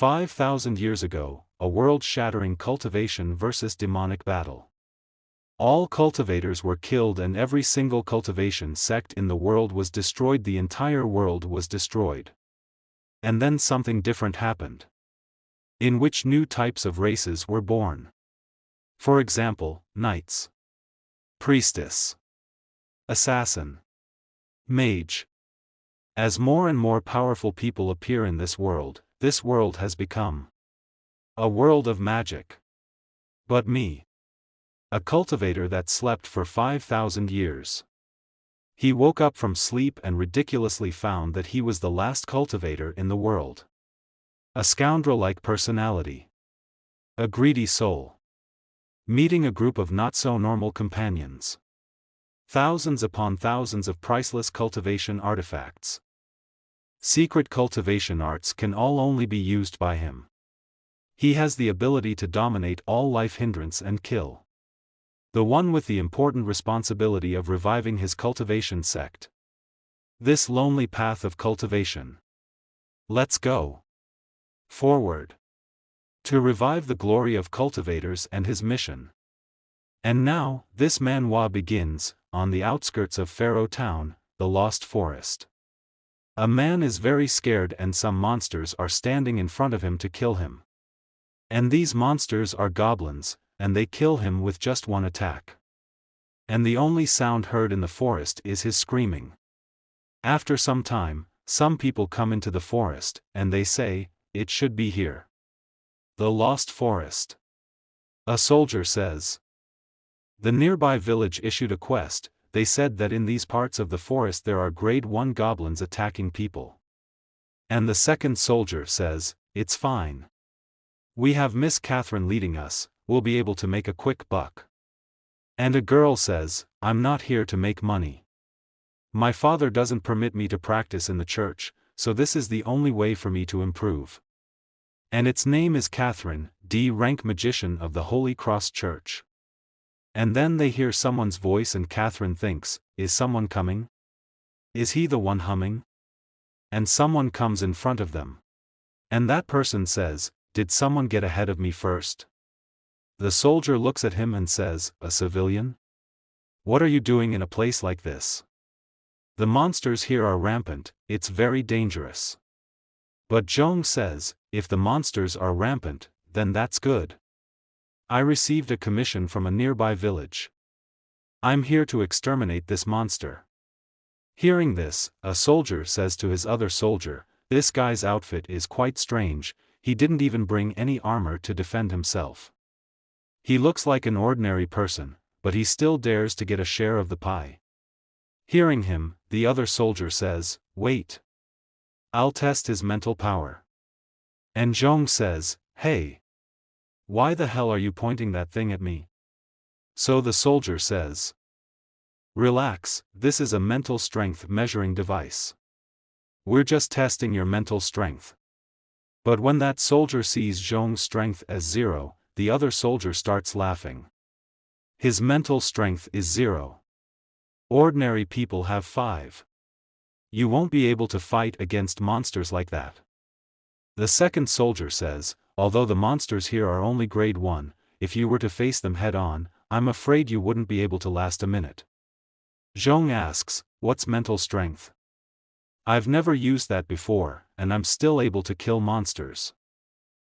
5,000 years ago, a world-shattering cultivation versus demonic battle. All cultivators were killed and every single cultivation sect in the world was destroyed. The entire world was destroyed. And then something different happened, in which new types of races were born. For example, knights, priestess, assassin, mage. As more and more powerful people appear in this world has become a world of magic. But me, a cultivator that slept for 5,000 years. He woke up from sleep and ridiculously found that he was the last cultivator in the world. A scoundrel-like personality. A greedy soul. Meeting a group of not-so-normal companions. Thousands upon thousands of priceless cultivation artifacts. Secret cultivation arts can all only be used by him. He has the ability to dominate all life hindrance and kill. The one with the important responsibility of reviving his cultivation sect. This lonely path of cultivation. Let's go forward to revive the glory of cultivators and his mission. And now, this Manhwa begins, on the outskirts of Pharaoh Town, the Lost Forest. A man is very scared and some monsters are standing in front of him to kill him. And these monsters are goblins, and they kill him with just one attack. And the only sound heard in the forest is his screaming. After some time, some people come into the forest, and they say, "It should be here." The Lost Forest. A soldier says. The nearby village issued a quest. They said that in these parts of the forest there are grade 1 goblins attacking people. And the second soldier says, "It's fine. We have Miss Catherine leading us, we'll be able to make a quick buck." And a girl says, "I'm not here to make money. My father doesn't permit me to practice in the church, so this is the only way for me to improve." And its name is Catherine, D-rank magician of the Holy Cross Church. And then they hear someone's voice and Catherine thinks, is someone coming? Is he the one humming? And someone comes in front of them. And that person says, "Did someone get ahead of me first?" The soldier looks at him and says, "A civilian? What are you doing in a place like this? The monsters here are rampant, it's very dangerous." But Zhong says, "If the monsters are rampant, then that's good. I received a commission from a nearby village. I'm here to exterminate this monster." Hearing this, a soldier says to his other soldier, "This guy's outfit is quite strange, he didn't even bring any armor to defend himself. He looks like an ordinary person, but he still dares to get a share of the pie." Hearing him, the other soldier says, "Wait. I'll test his mental power." And Zhong says, "Hey. Why the hell are you pointing that thing at me?" So the soldier says, "Relax, this is a mental strength measuring device. We're just testing your mental strength." But when that soldier sees Zhong's strength as 0, the other soldier starts laughing. His mental strength is 0. Ordinary people have 5. You won't be able to fight against monsters like that. The second soldier says, "Although the monsters here are only grade 1, if you were to face them head-on, I'm afraid you wouldn't be able to last a minute." Zhong asks, "What's mental strength?" "I've never used that before, and I'm still able to kill monsters."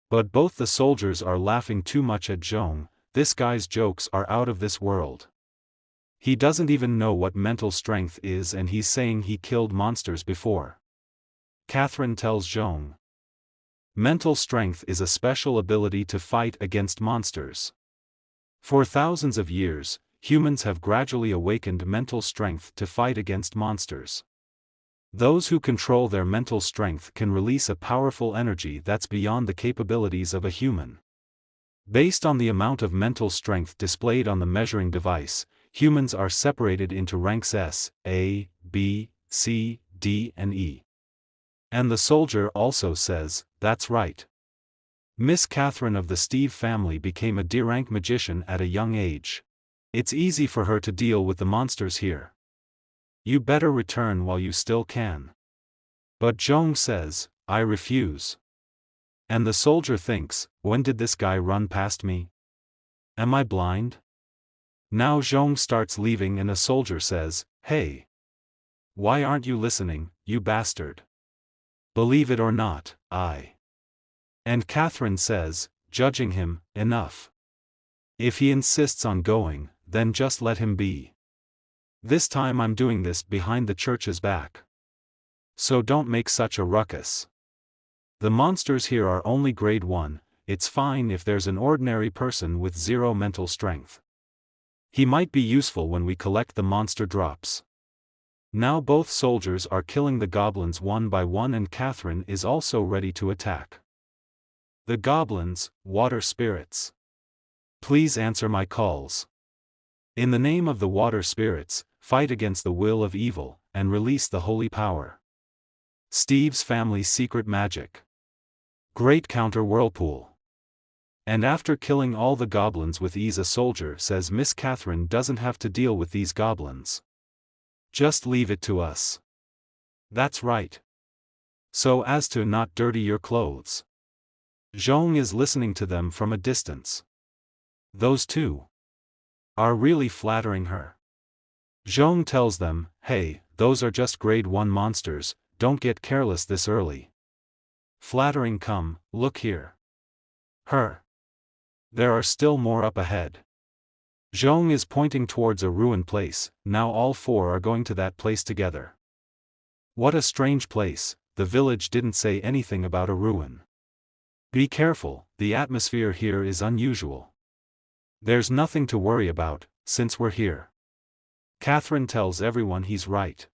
But both the soldiers are laughing too much at Zhong. This guy's jokes are out of this world. He doesn't even know what mental strength is and he's saying he killed monsters before. Catherine tells Zhong, mental strength is a special ability to fight against monsters. For thousands of years, humans have gradually awakened mental strength to fight against monsters. Those who control their mental strength can release a powerful energy that's beyond the capabilities of a human. Based on the amount of mental strength displayed on the measuring device, humans are separated into ranks S, A, B, C, D and E. And the soldier also says, "That's right. Miss Catherine of the Steve family became a D-rank magician at a young age. It's easy for her to deal with the monsters here. You better return while you still can." But Zhong says, "I refuse. And the soldier thinks, when did this guy run past me? Am I blind? Now Zhong starts leaving and a soldier says, "Hey! Why aren't you listening, you bastard? Believe it or not, I." And Catherine says, judging him, "Enough. If he insists on going, then just let him be. This time I'm doing this behind the church's back. So don't make such a ruckus. The monsters here are only grade 1, it's fine if there's an ordinary person with 0 mental strength. He might be useful when we collect the monster drops." Now both soldiers are killing the goblins one by one and Catherine is also ready to attack. The goblins, water spirits. Please answer my calls. In the name of the water spirits, fight against the will of evil, and release the holy power. Steve's family's secret magic. Great counter whirlpool. And after killing all the goblins with ease, a soldier says Miss Catherine doesn't have to deal with these goblins. Just leave it to us. That's right. So as to not dirty your clothes. Zhong is listening to them from a distance. Those two are really flattering her. Zhong tells them, "Hey, those are just grade 1 monsters, don't get careless this early." Flattering come, look here. Her. There are still more up ahead. Zhong is pointing towards a ruined place, now all 4 are going to that place together. What a strange place, the village didn't say anything about a ruin. Be careful, the atmosphere here is unusual. There's nothing to worry about, since we're here. Catherine tells everyone he's right.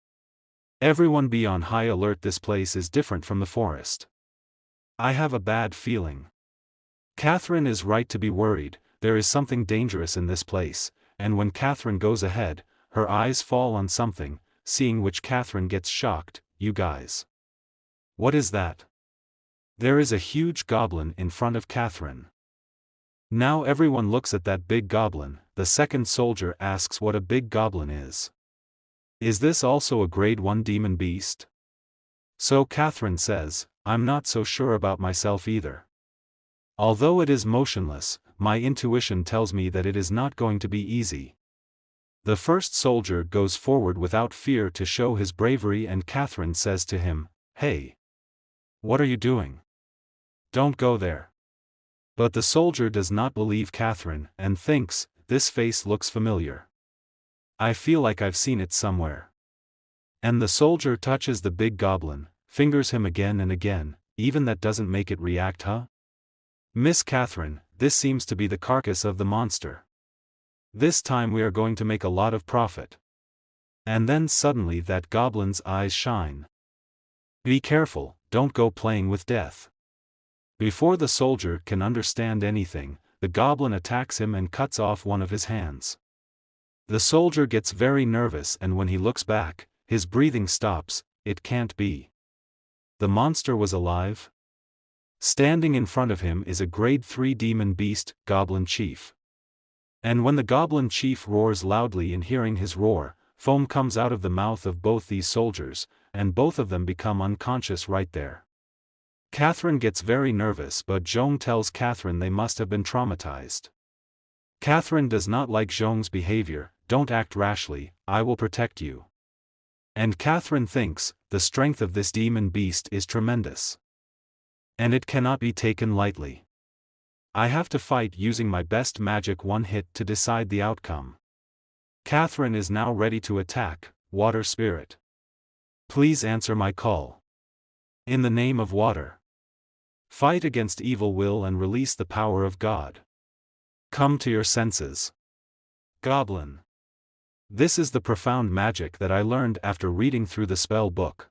Everyone be on high alert, this place is different from the forest. I have a bad feeling. Catherine is right to be worried, there is something dangerous in this place, and when Catherine goes ahead, her eyes fall on something, seeing which Catherine gets shocked. You guys. What is that? There is a huge goblin in front of Catherine. Now everyone looks at that big goblin, the second soldier asks what a big goblin is. Is this also a grade 1 demon beast? So Catherine says, I'm not so sure about myself either. Although it is motionless, my intuition tells me that it is not going to be easy. The first soldier goes forward without fear to show his bravery, and Catherine says to him, Hey! What are you doing? Don't go there. But the soldier does not believe Catherine, and thinks, this face looks familiar. I feel like I've seen it somewhere. And the soldier touches the big goblin, fingers him again and again, even that doesn't make it react, huh? Miss Catherine, this seems to be the carcass of the monster. This time we are going to make a lot of profit. And then suddenly that goblin's eyes shine. Be careful, don't go playing with death. Before the soldier can understand anything, the goblin attacks him and cuts off one of his hands. The soldier gets very nervous, and when he looks back, his breathing stops. It can't be. The monster was alive? Standing in front of him is a grade 3 demon beast, Goblin Chief. And when the Goblin Chief roars loudly, in hearing his roar, foam comes out of the mouth of both these soldiers, and both of them become unconscious right there. Catherine gets very nervous, but Zhong tells Catherine they must have been traumatized. Catherine does not like Zhong's behavior. Don't act rashly, I will protect you. And Catherine thinks, the strength of this demon beast is tremendous. And it cannot be taken lightly. I have to fight using my best magic, one hit to decide the outcome. Catherine is now ready to attack. Water Spirit. Please answer my call. In the name of water. Fight against evil will and release the power of God. Come to your senses. Goblin. This is the profound magic that I learned after reading through the spell book.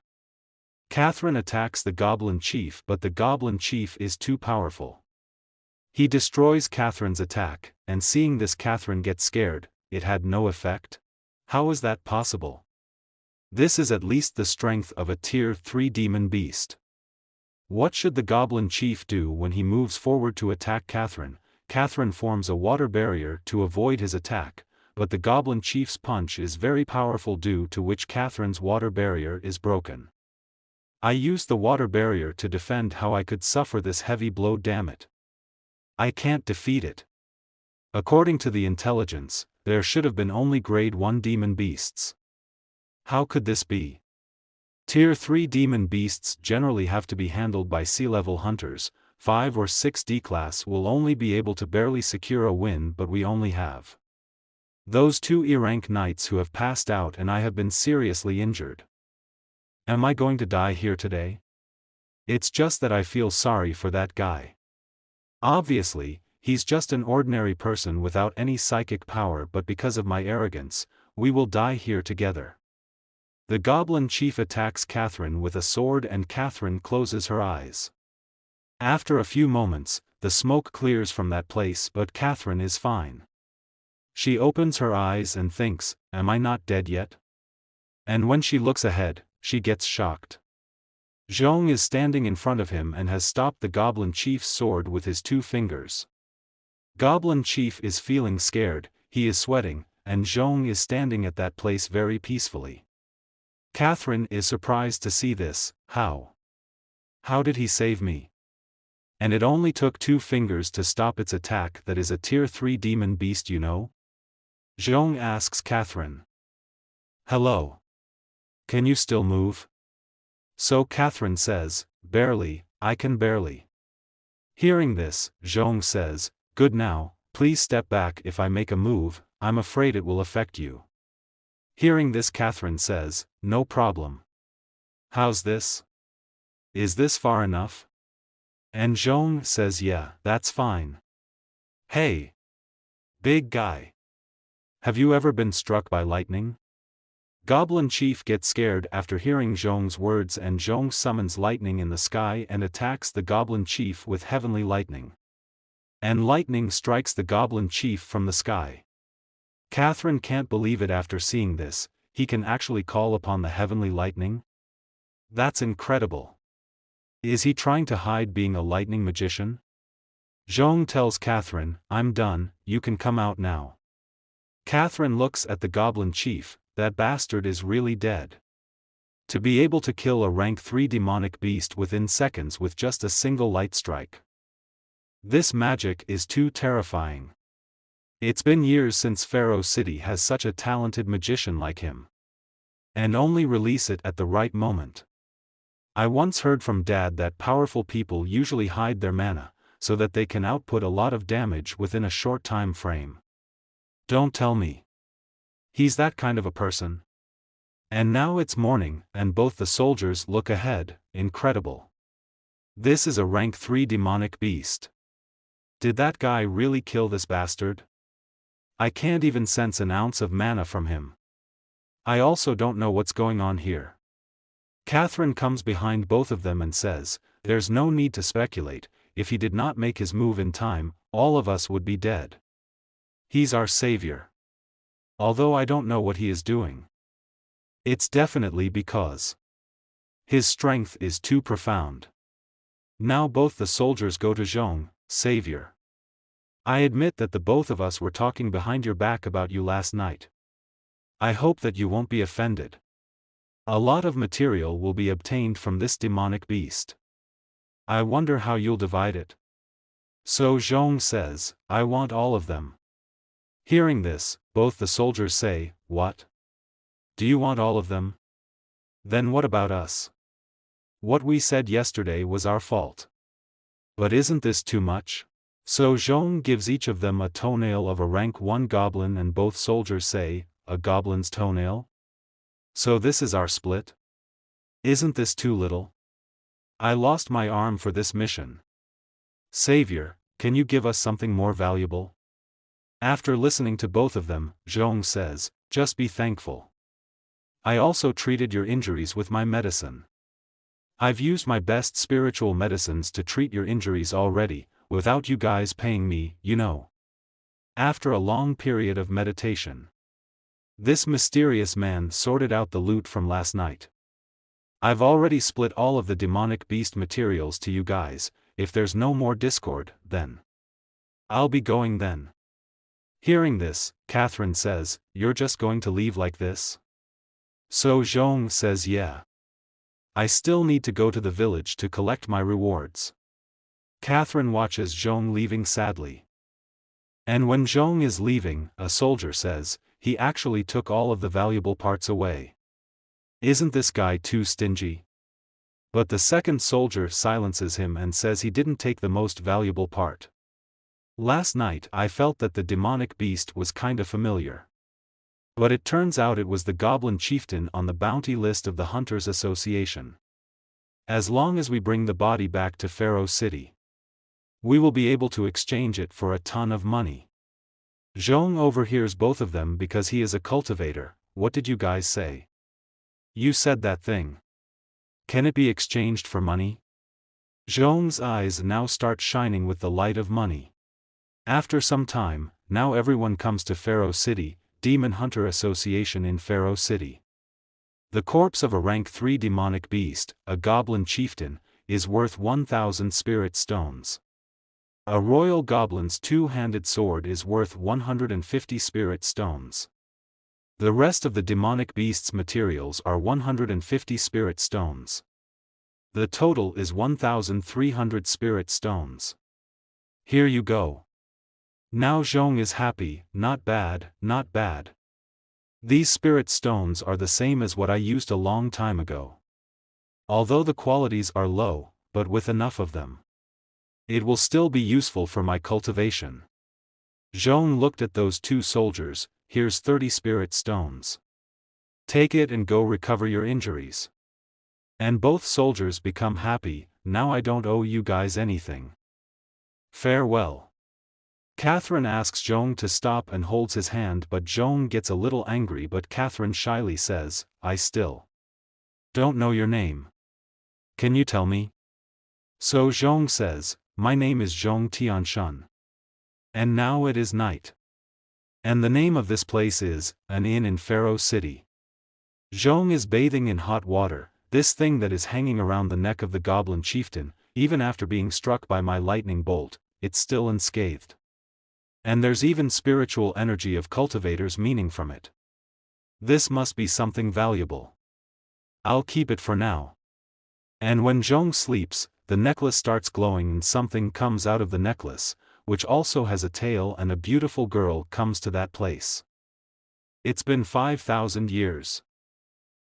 Catherine attacks the Goblin Chief, but the Goblin Chief is too powerful. He destroys Catherine's attack, and seeing this Catherine gets scared. It had no effect? How is that possible? This is at least the strength of a tier 3 demon beast. What should the Goblin Chief do when he moves forward to attack Catherine? Catherine forms a water barrier to avoid his attack, but the Goblin Chief's punch is very powerful, due to which Catherine's water barrier is broken. I used the water barrier to defend. How I could suffer this heavy blow, damn it. I can't defeat it. According to the intelligence, there should have been only grade 1 demon beasts. How could this be? Tier 3 demon beasts generally have to be handled by sea-level hunters. 5 or 6 D-class will only be able to barely secure a win, but we only have those 2 E-rank knights who have passed out, and I have been seriously injured. Am I going to die here today? It's just that I feel sorry for that guy. Obviously, he's just an ordinary person without any psychic power, but because of my arrogance, we will die here together. The goblin chief attacks Catherine with a sword and Catherine closes her eyes. After a few moments, the smoke clears from that place, but Catherine is fine. She opens her eyes and thinks, am I not dead yet? And when she looks ahead, she gets shocked. Zhong is standing in front of him and has stopped the goblin chief's sword with his 2 fingers. Goblin chief is feeling scared, he is sweating, and Zhong is standing at that place very peacefully. Catherine is surprised to see this. How did he save me? And it only took 2 fingers to stop its attack. That is a tier 3 demon beast, you know? Zhong asks Catherine. Hello. Can you still move? So Catherine says, barely, I can barely. Hearing this, Zhong says, good, now, please step back. If I make a move, I'm afraid it will affect you. Hearing this, Catherine says, no problem. How's this? Is this far enough? And Zhong says, yeah, that's fine. Hey, big guy. Have you ever been struck by lightning? Goblin chief gets scared after hearing Zhong's words, and Zhong summons lightning in the sky and attacks the goblin chief with heavenly lightning. And lightning strikes the goblin chief from the sky. Catherine can't believe it after seeing this. He can actually call upon the heavenly lightning? That's incredible. Is he trying to hide being a lightning magician? Zhong tells Catherine, I'm done, you can come out now. Catherine looks at the goblin chief. That bastard is really dead. To be able to kill a rank 3 demonic beast within seconds with just a single light strike. This magic is too terrifying. It's been years since Pharaoh City has such a talented magician like him. And only release it at the right moment. I once heard from Dad that powerful people usually hide their mana, so that they can output a lot of damage within a short time frame. Don't tell me he's that kind of a person. And now it's morning, and both the soldiers look ahead. Incredible. This is a rank 3 demonic beast. Did that guy really kill this bastard? I can't even sense an ounce of mana from him. I also don't know what's going on here. Catherine comes behind both of them and says, there's no need to speculate. If he did not make his move in time, all of us would be dead. He's our savior. Although I don't know what he is doing. It's definitely because his strength is too profound. Now both the soldiers go to Zhong, savior. I admit that the both of us were talking behind your back about you last night. I hope that you won't be offended. A lot of material will be obtained from this demonic beast. I wonder how you'll divide it. So Zhong says, I want all of them. Hearing this, both the soldiers say, what? Do you want all of them? Then what about us? What we said yesterday was our fault. But isn't this too much? So Zhong gives each of them a toenail of a rank 1 goblin, and both soldiers say, a goblin's toenail? So this is our split? Isn't this too little? I lost my arm for this mission. Savior, can you give us something more valuable? After listening to both of them, Zhong says, just be thankful. I also treated your injuries with my medicine. I've used my best spiritual medicines to treat your injuries already, without you guys paying me, you know. After a long period of meditation, this mysterious man sorted out the loot from last night. I've already split all of the demonic beast materials to you guys. If there's no more discord, then I'll be going then. Hearing this, Catherine says, you're just going to leave like this? So Zhong says, yeah. I still need to go to the village to collect my rewards. Catherine watches Zhong leaving sadly. And when Zhong is leaving, a soldier says, he actually took all of the valuable parts away. Isn't this guy too stingy? But the second soldier silences him and says he didn't take the most valuable part. Last night I felt that the demonic beast was kinda familiar. But it turns out it was the goblin chieftain on the bounty list of the Hunters Association. As long as we bring the body back to Pharaoh City, we will be able to exchange it for a ton of money. Zhong overhears both of them because he is a cultivator. What did you guys say? You said that thing. Can it be exchanged for money? Zhong's eyes now start shining with the light of money. After some time, now everyone comes to Pharaoh City, Demon Hunter Association in Pharaoh City. The corpse of a rank 3 demonic beast, a goblin chieftain, is worth 1,000 spirit stones. A royal goblin's two-handed sword is worth 150 spirit stones. The rest of the demonic beast's materials are 150 spirit stones. The total is 1,300 spirit stones. Here you go. Now Zhong is happy. Not bad, not bad. These spirit stones are the same as what I used a long time ago. Although the qualities are low, but with enough of them, it will still be useful for my cultivation. Zhong looked at those two soldiers. Here's 30 spirit stones. Take it and go recover your injuries. And both soldiers become happy. Now I don't owe you guys anything. Farewell. Catherine asks Zhong to stop and holds his hand, but Zhong gets a little angry, but Catherine shyly says, I still don't know your name. Can you tell me? So Zhong says, my name is Zhong Tianshun. And now it is night. And the name of this place is, an inn in Pharaoh City. Zhong is bathing in hot water, this thing that is hanging around the neck of the goblin chieftain, even after being struck by my lightning bolt, it's still unscathed. And there's even spiritual energy of cultivators meaning from it. This must be something valuable. I'll keep it for now. And when Zhong sleeps, the necklace starts glowing and something comes out of the necklace, which also has a tail, and a beautiful girl comes to that place. It's been 5,000 years.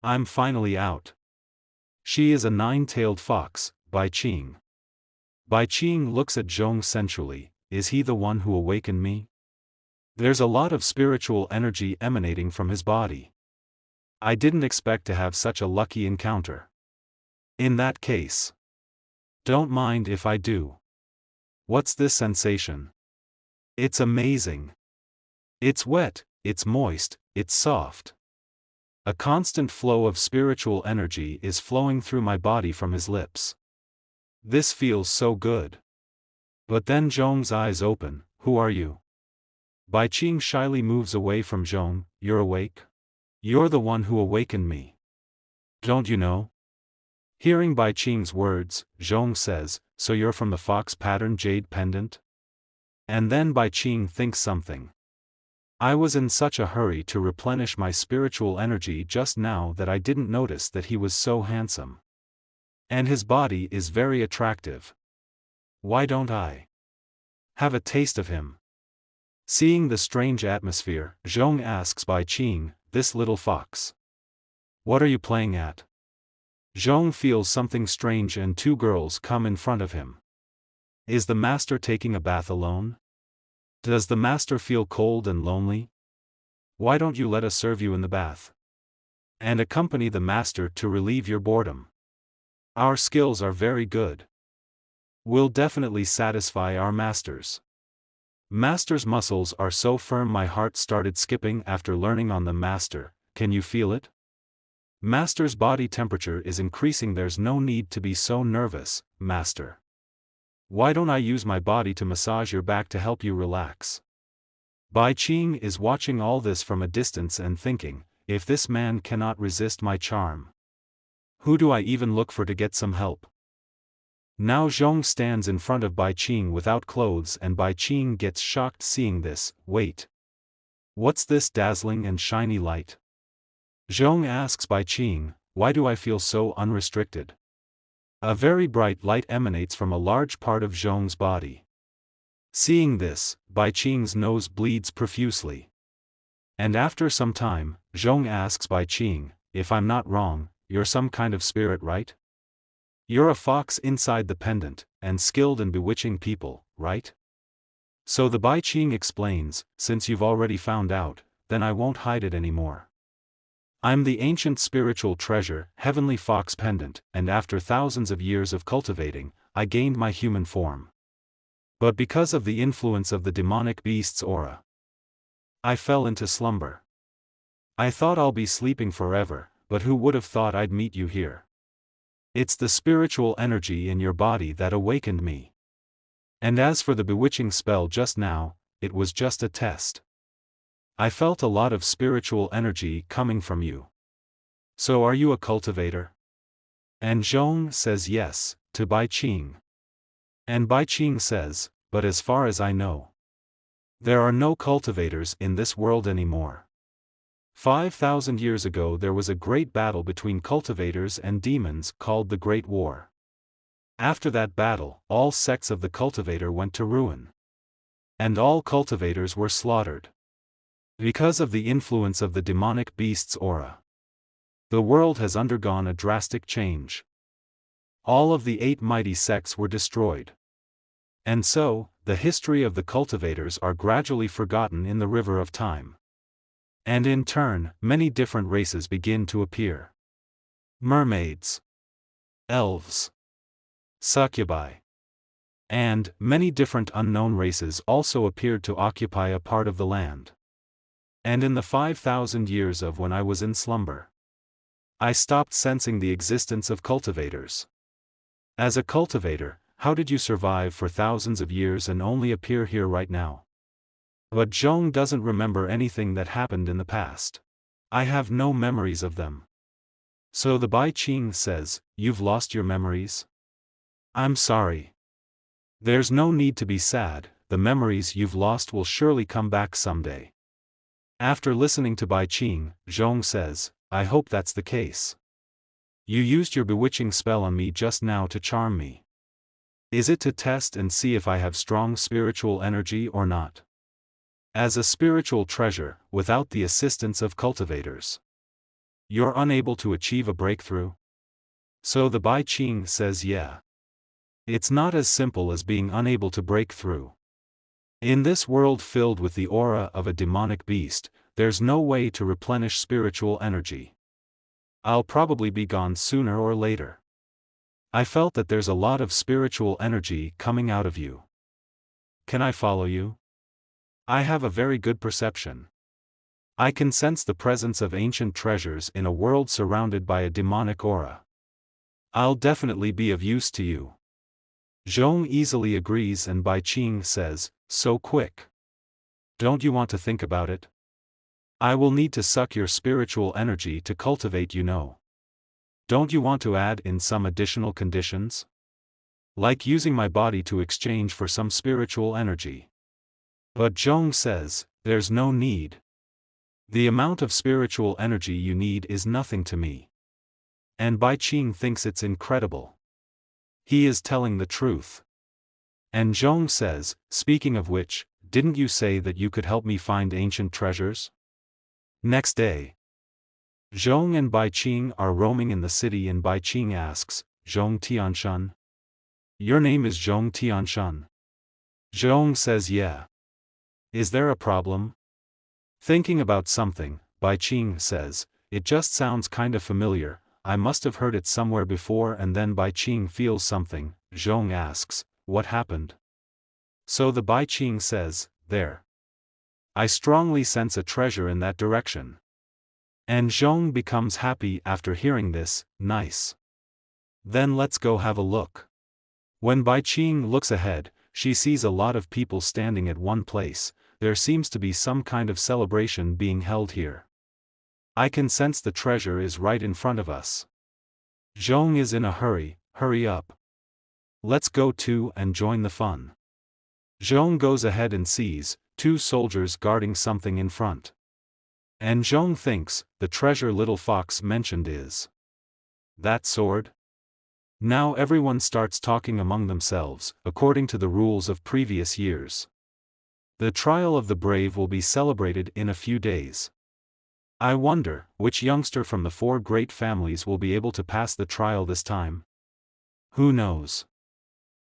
I'm finally out. She is a 9-tailed fox, Bai Qing. Bai Qing looks at Zhong sensually. Is he the one who awakened me? There's a lot of spiritual energy emanating from his body. I didn't expect to have such a lucky encounter. In that case, don't mind if I do. What's this sensation? It's amazing. It's wet, it's moist, it's soft. A constant flow of spiritual energy is flowing through my body from his lips. This feels so good. But then Zhong's eyes open. Who are you? Bai Qing shyly moves away from Zhong. You're awake? You're the one who awakened me. Don't you know? Hearing Bai Qing's words, Zhong says, so you're from the fox pattern jade pendant? And then Bai Qing thinks something. I was in such a hurry to replenish my spiritual energy just now that I didn't notice that he was so handsome. And his body is very attractive. Why don't I have a taste of him? Seeing the strange atmosphere, Zhong asks Bai Qing, this little fox, what are you playing at? Zhong feels something strange and two girls come in front of him. Is the master taking a bath alone? Does the master feel cold and lonely? Why don't you let us serve you in the bath? And accompany the master to relieve your boredom. Our skills are very good. We'll definitely satisfy our masters. Master's muscles are so firm my heart started skipping after learning on the master. Can you feel it? Master's body temperature is increasing. There's no need to be so nervous, master. Why don't I use my body to massage your back to help you relax? Bai Qing is watching all this from a distance and thinking, if this man cannot resist my charm, who do I even look for to get some help? Now Zhong stands in front of Bai Qing without clothes and Bai Qing gets shocked seeing this. Wait. What's this dazzling and shiny light? Zhong asks Bai Qing, why do I feel so unrestricted? A very bright light emanates from a large part of Zhong's body. Seeing this, Bai Qing's nose bleeds profusely. And after some time, Zhong asks Bai Qing, if I'm not wrong, you're some kind of spirit, right? You're a fox inside the pendant, and skilled in bewitching people, right? So the Bai Qing explains, since you've already found out, then I won't hide it anymore. I'm the ancient spiritual treasure, heavenly fox pendant, and after thousands of years of cultivating, I gained my human form. But because of the influence of the demonic beast's aura, I fell into slumber. I thought I'll be sleeping forever, but who would have thought I'd meet you here? It's the spiritual energy in your body that awakened me. And as for the bewitching spell just now, it was just a test. I felt a lot of spiritual energy coming from you. So are you a cultivator? And Zhong says yes, to Bai Qing. And Bai Qing says, but as far as I know, there are no cultivators in this world anymore. 5,000 years ago there was a great battle between cultivators and demons called the Great War. After that battle, all sects of the cultivator went to ruin. And all cultivators were slaughtered. Because of the influence of the demonic beast's aura, the world has undergone a drastic change. All of the 8 mighty sects were destroyed. And so, the history of the cultivators are gradually forgotten in the river of time. And in turn, many different races begin to appear. Mermaids, elves, succubi, and many different unknown races also appeared to occupy a part of the land. And in the 5,000 years of when I was in slumber, I stopped sensing the existence of cultivators. As a cultivator, how did you survive for thousands of years and only appear here right now? But Zhong doesn't remember anything that happened in the past. I have no memories of them. So the Bai Qing says, you've lost your memories? I'm sorry. There's no need to be sad, the memories you've lost will surely come back someday. After listening to Bai Qing, Zhong says, I hope that's the case. You used your bewitching spell on me just now to charm me. Is it to test and see if I have strong spiritual energy or not? As a spiritual treasure, without the assistance of cultivators, you're unable to achieve a breakthrough? So the Bai Qing says yeah. It's not as simple as being unable to break through. In this world filled with the aura of a demonic beast, there's no way to replenish spiritual energy. I'll probably be gone sooner or later. I felt that there's a lot of spiritual energy coming out of you. Can I follow you? I have a very good perception. I can sense the presence of ancient treasures in a world surrounded by a demonic aura. I'll definitely be of use to you. Zhong easily agrees and Bai Qing says, so quick. Don't you want to think about it? I will need to suck your spiritual energy to cultivate, you know. Don't you want to add in some additional conditions? Like using my body to exchange for some spiritual energy. But Zhong says, there's no need. The amount of spiritual energy you need is nothing to me. And Bai Qing thinks it's incredible. He is telling the truth. And Zhong says, speaking of which, didn't you say that you could help me find ancient treasures? Next day, Zhong and Bai Qing are roaming in the city and Bai Qing asks, Zhong Tianshan? Your name is Zhong Tianshan? Zhong says yeah. Is there a problem? Thinking about something, Bai Qing says, it just sounds kinda familiar, I must have heard it somewhere before. And then Bai Qing feels something. Zhong asks, what happened? So the Bai Qing says, there. I strongly sense a treasure in that direction. And Zhong becomes happy after hearing this, nice. Then let's go have a look. When Bai Qing looks ahead, she sees a lot of people standing at one place. There seems to be some kind of celebration being held here. I can sense the treasure is right in front of us. Zhong is in a hurry, hurry up. Let's go too and join the fun. Zhong goes ahead and sees 2 soldiers guarding something in front. And Zhong thinks, the treasure little fox mentioned is that sword? Now everyone starts talking among themselves, according to the rules of previous years. The trial of the brave will be celebrated in a few days. I wonder, which youngster from the 4 great families will be able to pass the trial this time? Who knows?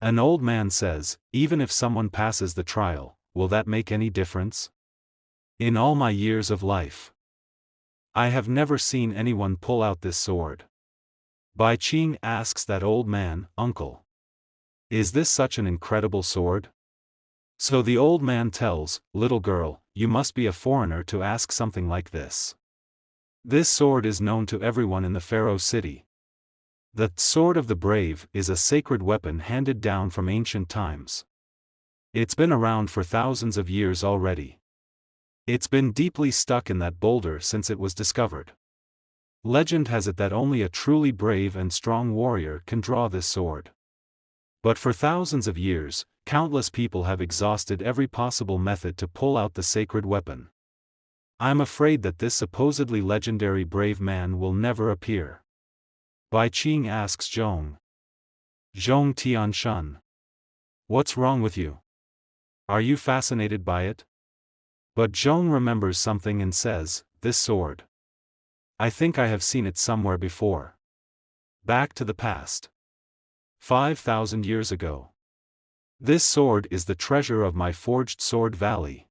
An old man says, even if someone passes the trial, will that make any difference? In all my years of life, I have never seen anyone pull out this sword. Bai Qing asks that old man, "Uncle, is this such an incredible sword?" So the old man tells, "Little girl, you must be a foreigner to ask something like this. This sword is known to everyone in the Pharaoh city. The sword of the brave is a sacred weapon handed down from ancient times. It's been around for thousands of years already. It's been deeply stuck in that boulder since it was discovered. Legend has it that only a truly brave and strong warrior can draw this sword. But for thousands of years, countless people have exhausted every possible method to pull out the sacred weapon. I'm afraid that this supposedly legendary brave man will never appear." Bai Qing asks Zhong. Zhong Tianshan. "What's wrong with you? Are you fascinated by it?" But Zhong remembers something and says, "This sword. I think I have seen it somewhere before. Back to the past. 5,000 years ago. This sword is the treasure of my forged sword valley.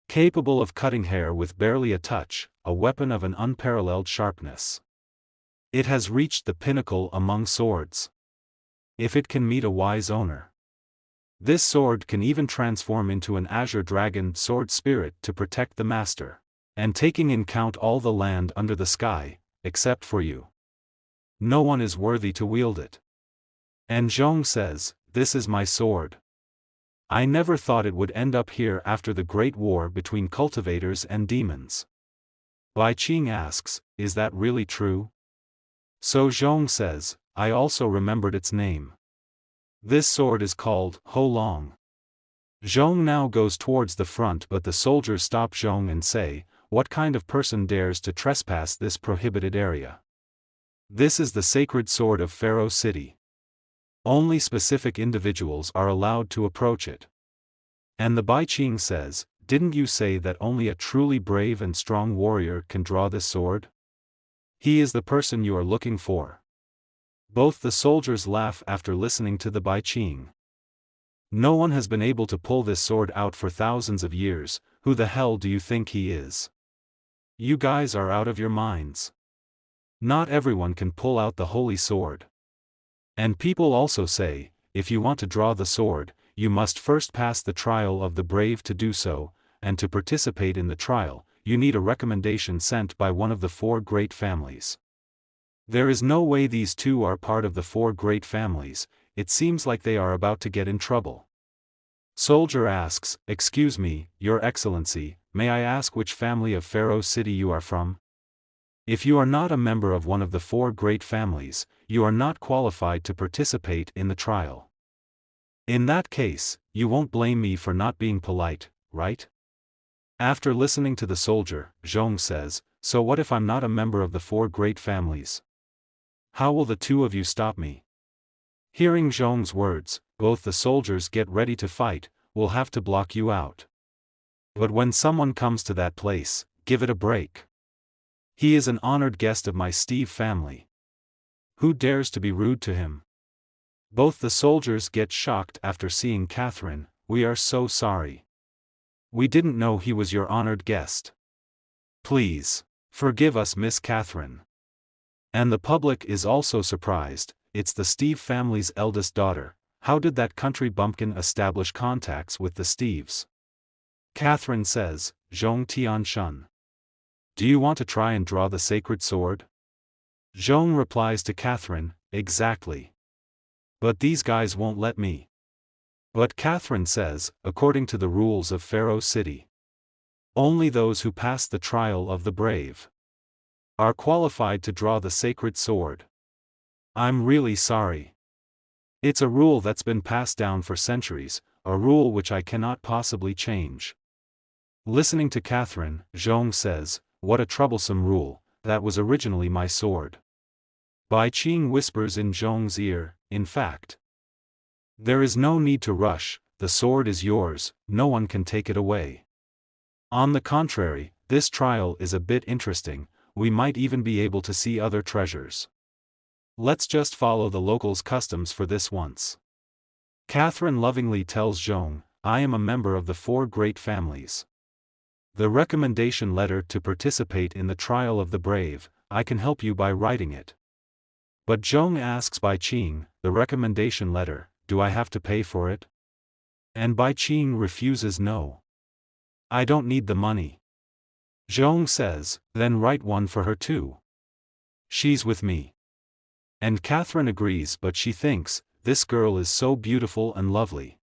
Capable of cutting hair with barely a touch, a weapon of an unparalleled sharpness. It has reached the pinnacle among swords. If it can meet a wise owner. This sword can even transform into an azure dragon sword spirit to protect the master. And taking in count all the land under the sky, except for you. No one is worthy to wield it." And Zhong says, "This is my sword. I never thought it would end up here after the great war between cultivators and demons." Bai Qing asks, "Is that really true?" So Zhong says, "I also remembered its name. This sword is called Ho Long." Zhong now goes towards the front, but the soldiers stop Zhong and say, "What kind of person dares to trespass this prohibited area? This is the sacred sword of Pharaoh City. Only specific individuals are allowed to approach it." And the Bai Qing says, "Didn't you say that only a truly brave and strong warrior can draw this sword? He is the person you are looking for." Both the soldiers laugh after listening to the Bai Qing. "No one has been able to pull this sword out for thousands of years. Who the hell do you think he is? You guys are out of your minds. Not everyone can pull out the holy sword. And people also say, if you want to draw the sword, you must first pass the trial of the brave. To do so, and to participate in the trial, you need a recommendation sent by one of the 4 great families. There is no way these 2 are part of the 4 great families. It seems like they are about to get in trouble." Soldier asks, "Excuse me, Your Excellency, may I ask which family of Pharaoh City you are from? If you are not a member of one of the 4 great families, you are not qualified to participate in the trial. In that case, you won't blame me for not being polite, right?" After listening to the soldier, Zhong says, "So what if I'm not a member of the 4 great families? How will the 2 of you stop me?" Hearing Zhong's words, both the soldiers get ready to fight. "We'll have to block you out. But when someone comes to that place, give it a break. He is an honored guest of my Steve family. Who dares to be rude to him?" Both the soldiers get shocked after seeing Catherine. "We are so sorry. We didn't know he was your honored guest. Please, forgive us, Miss Catherine." And the public is also surprised. It's the Steve family's eldest daughter. How did that country bumpkin establish contacts with the Steves? Catherine says, "Zhong Tianshan. Do you want to try and draw the sacred sword?" Zhong replies to Catherine, "Exactly. But these guys won't let me." But Catherine says, according to the rules of Pharaoh City, only those who pass the trial of the brave are qualified to draw the sacred sword. I'm really sorry. It's a rule that's been passed down for centuries, a rule which I cannot possibly change. Listening to Catherine, Zhong says, "What a troublesome rule, that was originally my sword. Bai Qing whispers in Zhong's ear, in fact. There is no need to rush, the sword is yours, no one can take it away. On the contrary, this trial is a bit interesting, we might even be able to see other treasures. Let's just follow the locals' customs for this once. Catherine lovingly tells Zhong, I am a member of the 4 great families. The recommendation letter to participate in the trial of the brave, I can help you by writing it. But Zhong asks Bai Qing, the recommendation letter, do I have to pay for it? And Bai Qing refuses no. I don't need the money. Zhong says, then write one for her too. She's with me. And Catherine agrees, but she thinks, this girl is so beautiful and lovely.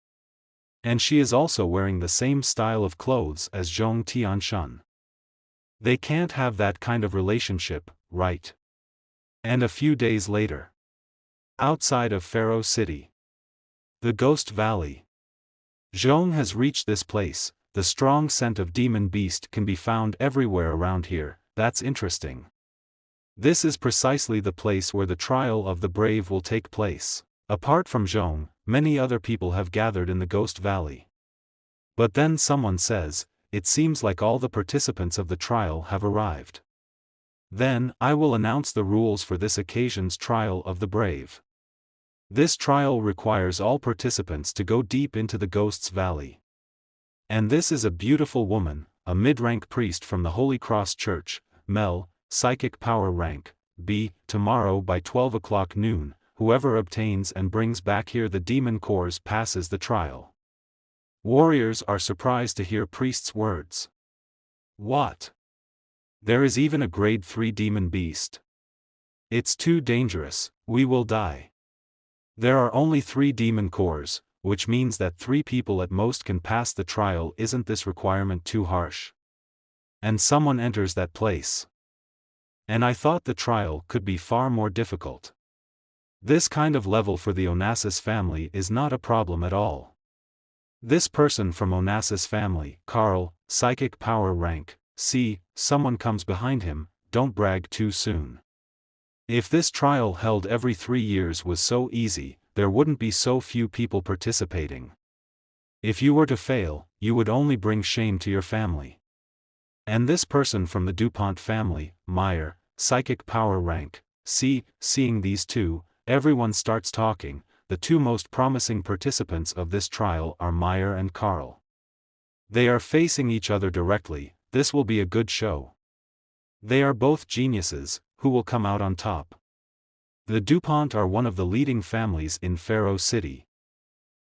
And she is also wearing the same style of clothes as Zhong Tianshan. They can't have that kind of relationship, right? And a few days later. Outside of Pharaoh City. The Ghost Valley. Zhong has reached this place, the strong scent of demon beast can be found everywhere around here, that's interesting. This is precisely the place where the trial of the brave will take place. Apart from Zhong, many other people have gathered in the Ghost Valley. But then someone says, it seems like all the participants of the trial have arrived. Then, I will announce the rules for this occasion's trial of the brave. This trial requires all participants to go deep into the Ghost's Valley. And this is a beautiful woman, a mid-rank priest from the Holy Cross Church, Mel, psychic power rank, B, tomorrow by 12 o'clock noon. Whoever obtains and brings back here the demon cores passes the trial. Warriors are surprised to hear priest's words. What? There is even a grade 3 demon beast. It's too dangerous, we will die. There are only 3 demon cores, which means that 3 people at most can pass the trial. Isn't this requirement too harsh? And someone enters that place. And I thought the trial could be far more difficult. This kind of level for the Onassis family is not a problem at all. This person from Onassis family, Carl, psychic power rank, C, someone comes behind him, don't brag too soon. If this trial held every 3 years was so easy, there wouldn't be so few people participating. If you were to fail, you would only bring shame to your family. And this person from the DuPont family, Meyer, psychic power rank, C, seeing these two, everyone starts talking. The 2 most promising participants of this trial are Meyer and Carl. They are facing each other directly, this will be a good show. They are both geniuses, who will come out on top? The DuPont are one of the leading families in Pharaoh City.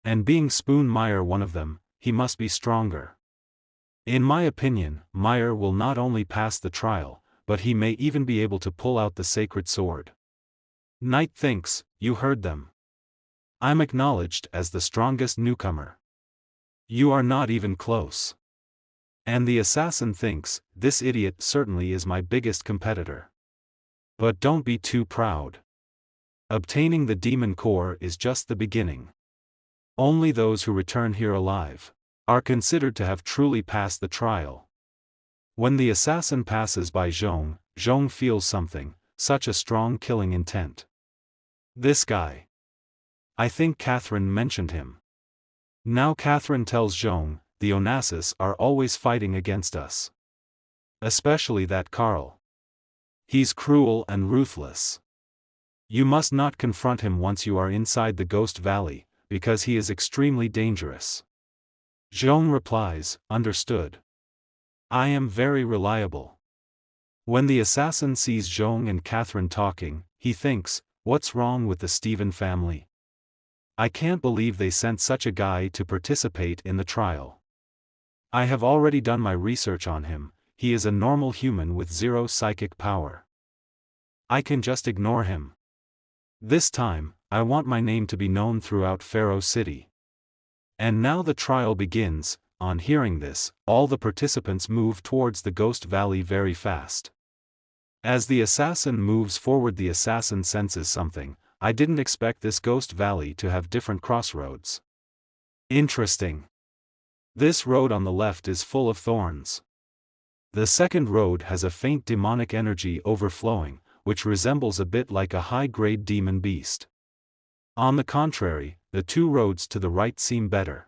And being Spoon Meyer one of them, he must be stronger. In my opinion, Meyer will not only pass the trial, but he may even be able to pull out the sacred sword. Knight thinks, you heard them. I'm acknowledged as the strongest newcomer. You are not even close. And the assassin thinks, this idiot certainly is my biggest competitor. But don't be too proud. Obtaining the demon core is just the beginning. Only those who return here alive are considered to have truly passed the trial. When the assassin passes by Zhong, Zhong feels something, such a strong killing intent. This guy. I think Catherine mentioned him. Now Catherine tells Zhong, the Onassis are always fighting against us. Especially that Carl. He's cruel and ruthless. You must not confront him once you are inside the Ghost Valley, because he is extremely dangerous. Zhong replies, understood. I am very reliable. When the assassin sees Zhong and Catherine talking, he thinks, what's wrong with the Stephen family? I can't believe they sent such a guy to participate in the trial. I have already done my research on him, he is a normal human with 0 psychic power. I can just ignore him. This time, I want my name to be known throughout Pharaoh City. And now the trial begins. On hearing this, all the participants move towards the Ghost Valley very fast. As the assassin moves forward, the assassin senses something. I didn't expect this Ghost Valley to have different crossroads. Interesting. This road on the left is full of thorns. The second road has a faint demonic energy overflowing, which resembles a bit like a high-grade demon beast. On the contrary, the two roads to the right seem better.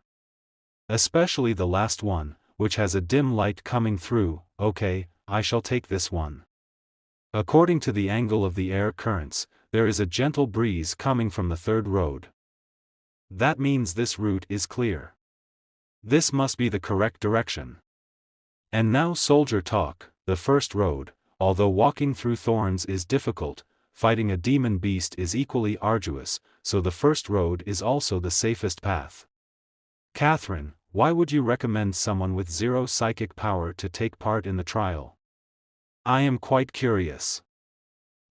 Especially the last one, which has a dim light coming through. Okay, I shall take this one. According to the angle of the air currents, there is a gentle breeze coming from the third road. That means this route is clear. This must be the correct direction. And now soldier talk. The first road, although walking through thorns is difficult, fighting a demon beast is equally arduous, so the first road is also the safest path. Catherine, why would you recommend someone with zero psychic power to take part in the trial? I am quite curious.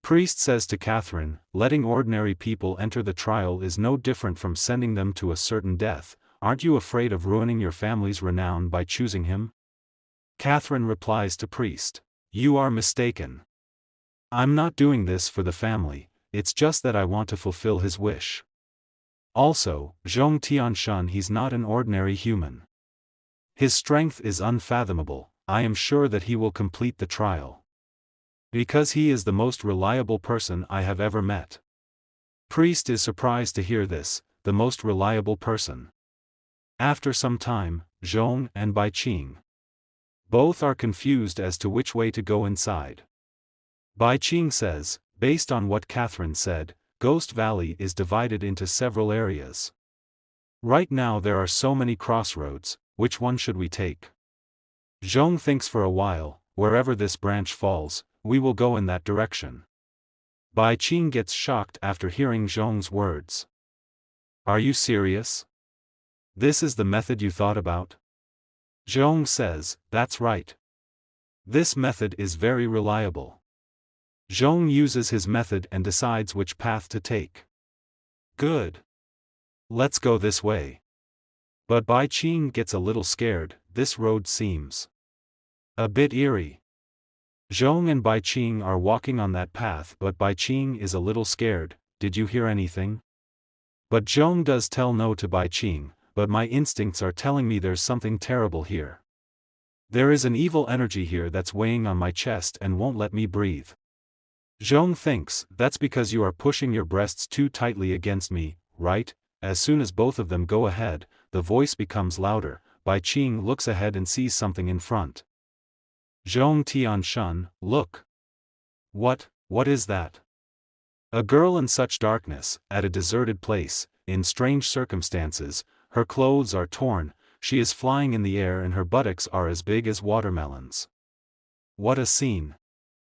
Priest says to Catherine, letting ordinary people enter the trial is no different from sending them to a certain death. Aren't you afraid of ruining your family's renown by choosing him? Catherine replies to Priest, you are mistaken. I'm not doing this for the family, it's just that I want to fulfill his wish. Also, Zhong Tianshun, he's not an ordinary human. His strength is unfathomable. I am sure that he will complete the trial. Because he is the most reliable person I have ever met. Priest is surprised to hear this, the most reliable person. After some time, Zhong and Bai Qing. Both are confused as to which way to go inside. Bai Qing says, based on what Catherine said, Ghost Valley is divided into several areas. Right now there are so many crossroads, which one should we take? Zhong thinks for a while, wherever this branch falls, we will go in that direction. Bai Qing gets shocked after hearing Zhong's words. Are you serious? This is the method you thought about? Zhong says, that's right. This method is very reliable. Zhong uses his method and decides which path to take. Good. Let's go this way. But Bai Qing gets a little scared. This road seems a bit eerie. Zhong and Bai Qing are walking on that path, but Bai Qing is a little scared. Did you hear anything? But Zhong does tell no to Bai Qing, but my instincts are telling me there's something terrible here. There is an evil energy here that's weighing on my chest and won't let me breathe. Zhong thinks, that's because you are pushing your breasts too tightly against me, right? As soon as both of them go ahead, the voice becomes louder. Bai Qing looks ahead and sees something in front. Zhong Tianshun, look. What is that? A girl in such darkness, at a deserted place, in strange circumstances, her clothes are torn, she is flying in the air and her buttocks are as big as watermelons. What a scene!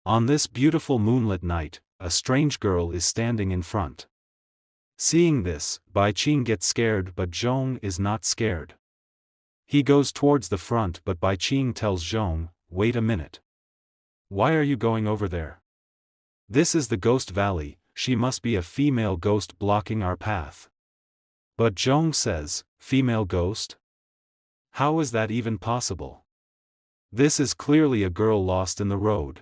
On this beautiful moonlit night, a strange girl is standing in front. Seeing this, Bai Qing gets scared, but Zhong is not scared. He goes towards the front, but Bai Qing tells Zhong, wait a minute. Why are you going over there? This is the Ghost Valley, she must be a female ghost blocking our path. But Zhong says, female ghost? How is that even possible? This is clearly a girl lost in the road.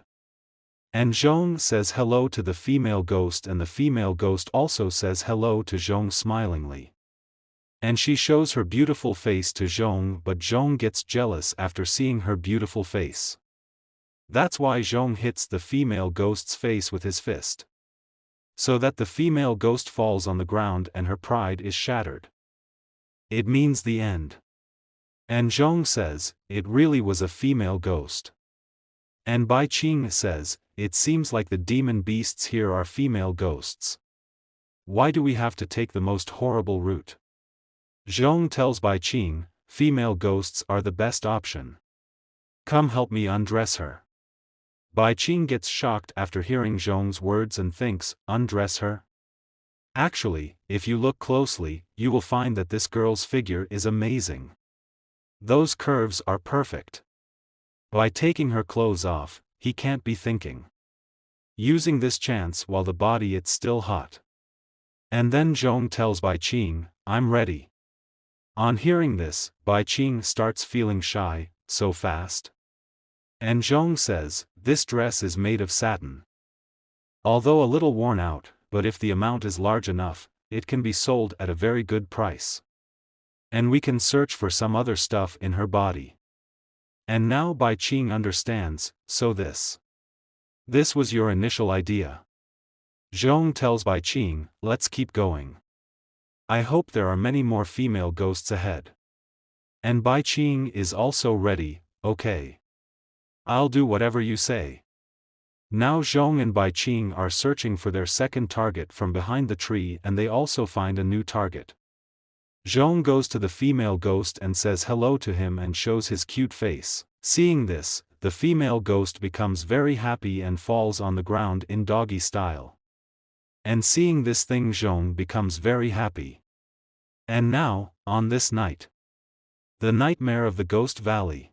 And Zhong says hello to the female ghost, and the female ghost also says hello to Zhong smilingly. And she shows her beautiful face to Zhong, but Zhong gets jealous after seeing her beautiful face. That's why Zhong hits the female ghost's face with his fist. So that the female ghost falls on the ground and her pride is shattered. It means the end. And Zhong says, it really was a female ghost. And Bai Qing says, it seems like the demon beasts here are female ghosts. Why do we have to take the most horrible route? Zhong tells Bai Qing, female ghosts are the best option. Come help me undress her. Bai Qing gets shocked after hearing Zhong's words and thinks, undress her? Actually, if you look closely, you will find that this girl's figure is amazing. Those curves are perfect. By taking her clothes off, he can't be thinking. Using this chance while the body it's still hot. And then Zhong tells Bai Qing, I'm ready. On hearing this, Bai Qing starts feeling shy, so fast. And Zhong says, this dress is made of satin. Although a little worn out, but if the amount is large enough, it can be sold at a very good price. And we can search for some other stuff in her body. And now Bai Qing understands, so this was your initial idea. Zhong tells Bai Qing, let's keep going. I hope there are many more female ghosts ahead. And Bai Qing is also ready, okay. I'll do whatever you say. Now Zhong and Bai Qing are searching for their second target from behind the tree, and they also find a new target. Zhong goes to the female ghost and says hello to him and shows his cute face. Seeing this, the female ghost becomes very happy and falls on the ground in doggy style. And seeing this thing, Zhong becomes very happy. And now, on this night, the nightmare of the Ghost Valley.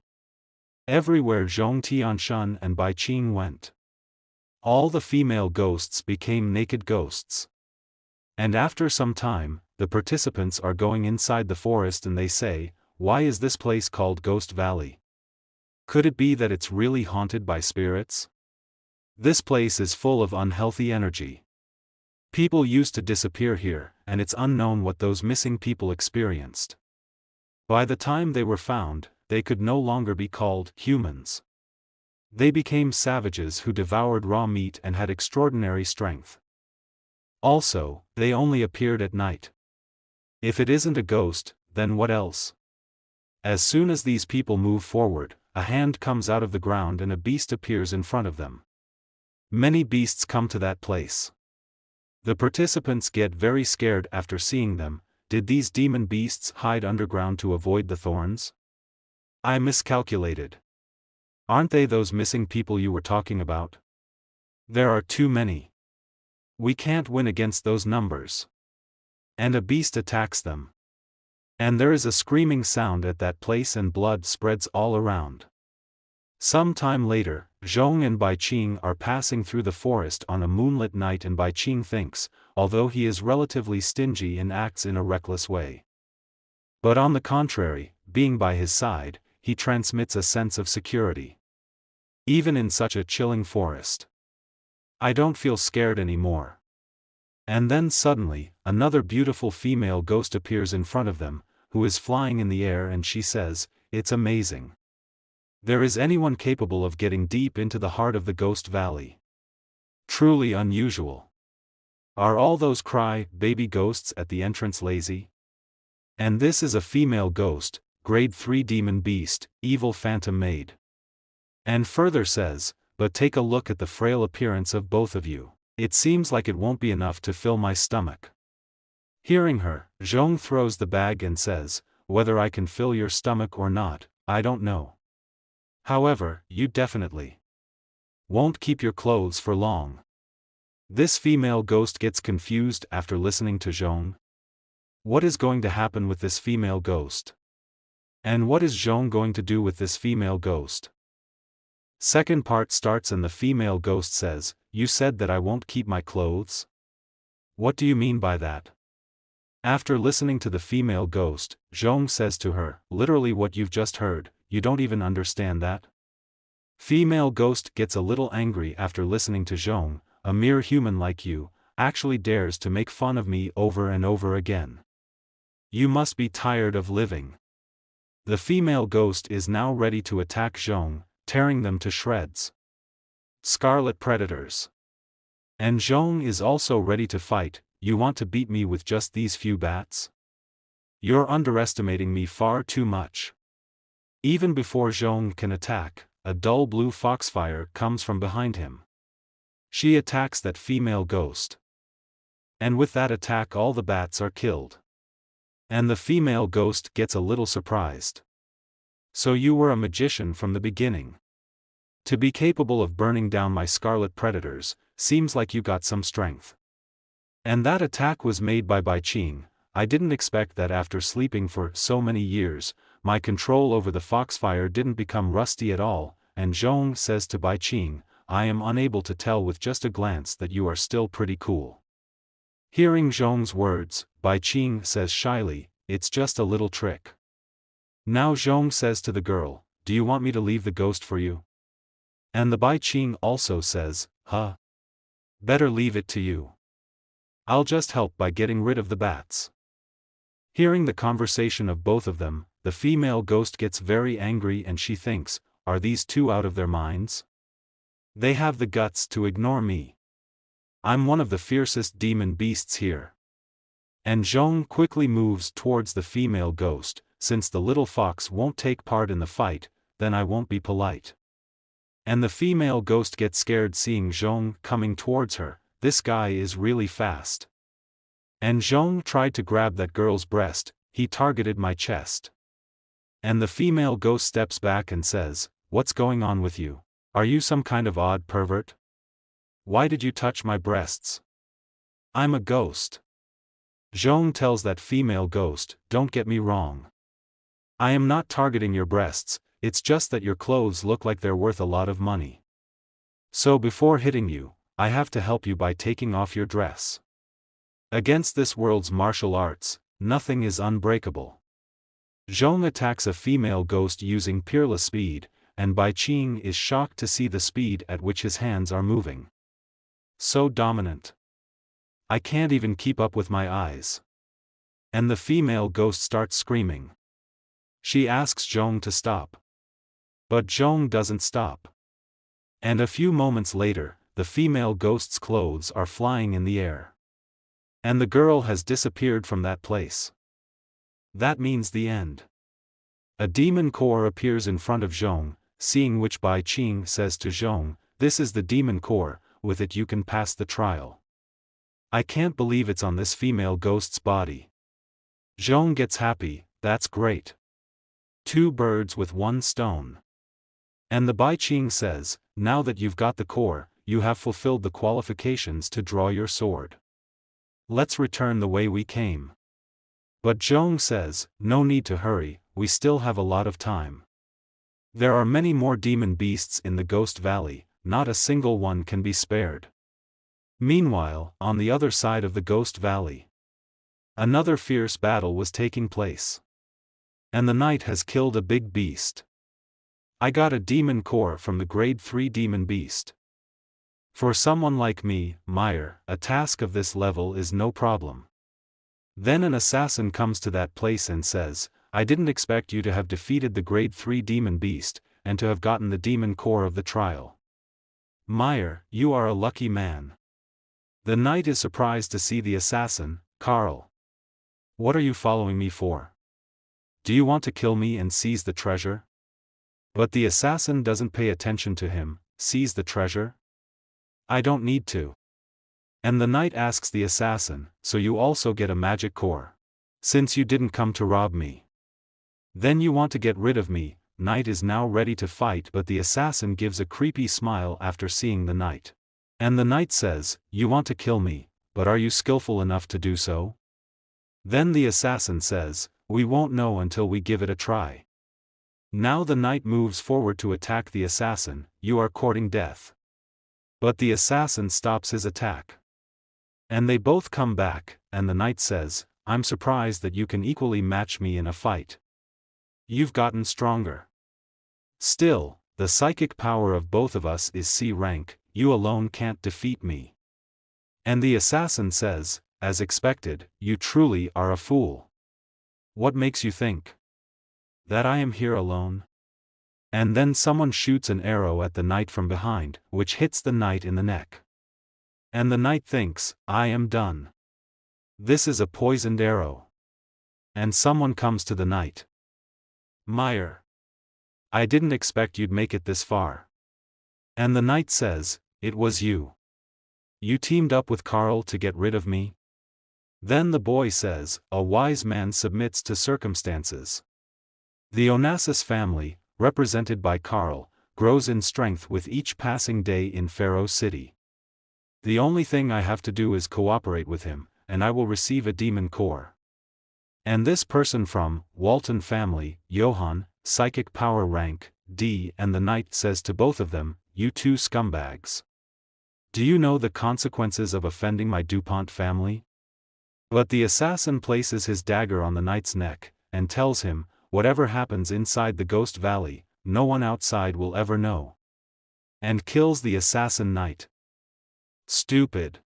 Everywhere Zhong Tianshan and Bai Qing went, all the female ghosts became naked ghosts. And after some time, the participants are going inside the forest and they say, why is this place called Ghost Valley? Could it be that it's really haunted by spirits? This place is full of unhealthy energy. People used to disappear here, and it's unknown what those missing people experienced. By the time they were found, they could no longer be called humans. They became savages who devoured raw meat and had extraordinary strength. Also, they only appeared at night. If it isn't a ghost, then what else? As soon as these people move forward, a hand comes out of the ground and a beast appears in front of them. Many beasts come to that place. The participants get very scared after seeing them. Did these demon beasts hide underground to avoid the thorns? I miscalculated. Aren't they those missing people you were talking about? There are too many. We can't win against those numbers. And a beast attacks them. And there is a screaming sound at that place and blood spreads all around. Some time later, Zhong and Bai Qing are passing through the forest on a moonlit night, and Bai Qing thinks, although he is relatively stingy and acts in a reckless way. But on the contrary, being by his side, he transmits a sense of security. Even in such a chilling forest. I don't feel scared anymore. And then suddenly, another beautiful female ghost appears in front of them, who is flying in the air, and she says, it's amazing. There is anyone capable of getting deep into the heart of the Ghost Valley. Truly unusual. Are all those baby ghosts at the entrance lazy? And this is a female ghost, grade 3 demon beast, evil phantom maid. And further says, but take a look at the frail appearance of both of you. It seems like it won't be enough to fill my stomach. Hearing her, Zhong throws the bag and says, whether I can fill your stomach or not, I don't know. However, you definitely won't keep your clothes for long. This female ghost gets confused after listening to Zhong. What is going to happen with this female ghost? And what is Zhong going to do with this female ghost? Second part starts and the female ghost says, you said that I won't keep my clothes? What do you mean by that? After listening to the female ghost, Zhong says to her, literally what you've just heard, you don't even understand that? Female ghost gets a little angry after listening to Zhong, a mere human like you, actually dares to make fun of me over and over again. You must be tired of living. The female ghost is now ready to attack Zhong, tearing them to shreds. Scarlet predators. And Zhong is also ready to fight. You want to beat me with just these few bats? You're underestimating me far too much. Even before Zhong can attack, a dull blue foxfire comes from behind him. She attacks that female ghost. And with that attack all the bats are killed. And the female ghost gets a little surprised. So you were a magician from the beginning. To be capable of burning down my scarlet predators, seems like you got some strength. And that attack was made by Bai Qing. I didn't expect that after sleeping for so many years, my control over the foxfire didn't become rusty at all, and Zhong says to Bai Qing, I am unable to tell with just a glance that you are still pretty cool. Hearing Zhong's words, Bai Qing says shyly, it's just a little trick. Now Zhong says to the girl, do you want me to leave the ghost for you? And the Bai Qing also says, better leave it to you. I'll just help by getting rid of the bats. Hearing the conversation of both of them, the female ghost gets very angry and she thinks, are these two out of their minds? They have the guts to ignore me. I'm one of the fiercest demon beasts here. And Zhong quickly moves towards the female ghost. Since the little fox won't take part in the fight, then I won't be polite. And the female ghost gets scared seeing Zhong coming towards her. This guy is really fast. And Zhong tried to grab that girl's breast, he targeted my chest. And the female ghost steps back and says, "What's going on with you? Are you some kind of odd pervert? Why did you touch my breasts? I'm a ghost." Zhong tells that female ghost, "Don't get me wrong. I am not targeting your breasts, it's just that your clothes look like they're worth a lot of money. So before hitting you, I have to help you by taking off your dress. Against this world's martial arts, nothing is unbreakable." Zhong attacks a female ghost using peerless speed, and Bai Qing is shocked to see the speed at which his hands are moving. So dominant. I can't even keep up with my eyes. And the female ghost starts screaming. She asks Zhong to stop. But Zhong doesn't stop. And a few moments later, the female ghost's clothes are flying in the air. And the girl has disappeared from that place. That means the end. A demon core appears in front of Zhong, seeing which Bai Qing says to Zhong, "This is the demon core, with it you can pass the trial. I can't believe it's on this female ghost's body." Zhong gets happy, "That's great. 2 birds with 1 stone." And the Bai Qing says, "Now that you've got the core, you have fulfilled the qualifications to draw your sword. Let's return the way we came." But Zhong says, "No need to hurry, we still have a lot of time. There are many more demon beasts in the Ghost Valley, not a single one can be spared." Meanwhile, on the other side of the Ghost Valley, another fierce battle was taking place. And the knight has killed a big beast. I got a demon core from the grade 3 demon beast. For someone like me, Meyer, a task of this level is no problem. Then an assassin comes to that place and says, "I didn't expect you to have defeated the grade 3 demon beast, and to have gotten the demon core of the trial. Meyer, you are a lucky man." The knight is surprised to see the assassin, "Carl. What are you following me for? Do you want to kill me and seize the treasure?" But the assassin doesn't pay attention to him. "Seize the treasure? I don't need to." And the knight asks the assassin, "So you also get a magic core? Since you didn't come to rob me. Then you want to get rid of me." Knight is now ready to fight, but the assassin gives a creepy smile after seeing the knight. And the knight says, "You want to kill me, but are you skillful enough to do so?" Then the assassin says, "We won't know until we give it a try." Now the knight moves forward to attack the assassin. "You are courting death." But the assassin stops his attack. And they both come back, and the knight says, "I'm surprised that you can equally match me in a fight. You've gotten stronger. Still, the psychic power of both of us is C rank, you alone can't defeat me." And the assassin says, "As expected, you truly are a fool. What makes you think that I am here alone?" And then someone shoots an arrow at the knight from behind, which hits the knight in the neck. And the knight thinks, "I am done. This is a poisoned arrow." And someone comes to the knight. "Meyer, I didn't expect you'd make it this far." And the knight says, "It was you. You teamed up with Carl to get rid of me?" Then the boy says, "A wise man submits to circumstances." The Onassis family, represented by Carl, grows in strength with each passing day in Pharaoh City. The only thing I have to do is cooperate with him, and I will receive a demon core. And this person from Walton family, Johann, psychic power rank D, and the knight says to both of them, "You 2 scumbags. Do you know the consequences of offending my DuPont family?" But the assassin places his dagger on the knight's neck, and tells him, "Whatever happens inside the Ghost Valley, no one outside will ever know." And kills the assassin knight. "Stupid.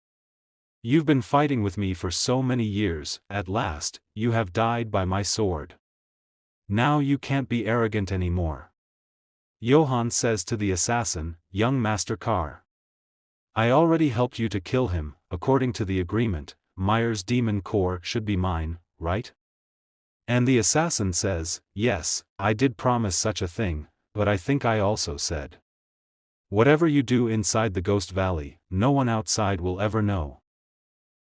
You've been fighting with me for so many years, at last, you have died by my sword. Now you can't be arrogant anymore." Johann says to the assassin, "Young Master Carr, I already helped you to kill him. According to the agreement, Meyer's demon core should be mine, right? And the assassin says, yes, I did promise such a thing, but I think I also said, whatever you do inside the Ghost Valley, no one outside will ever know.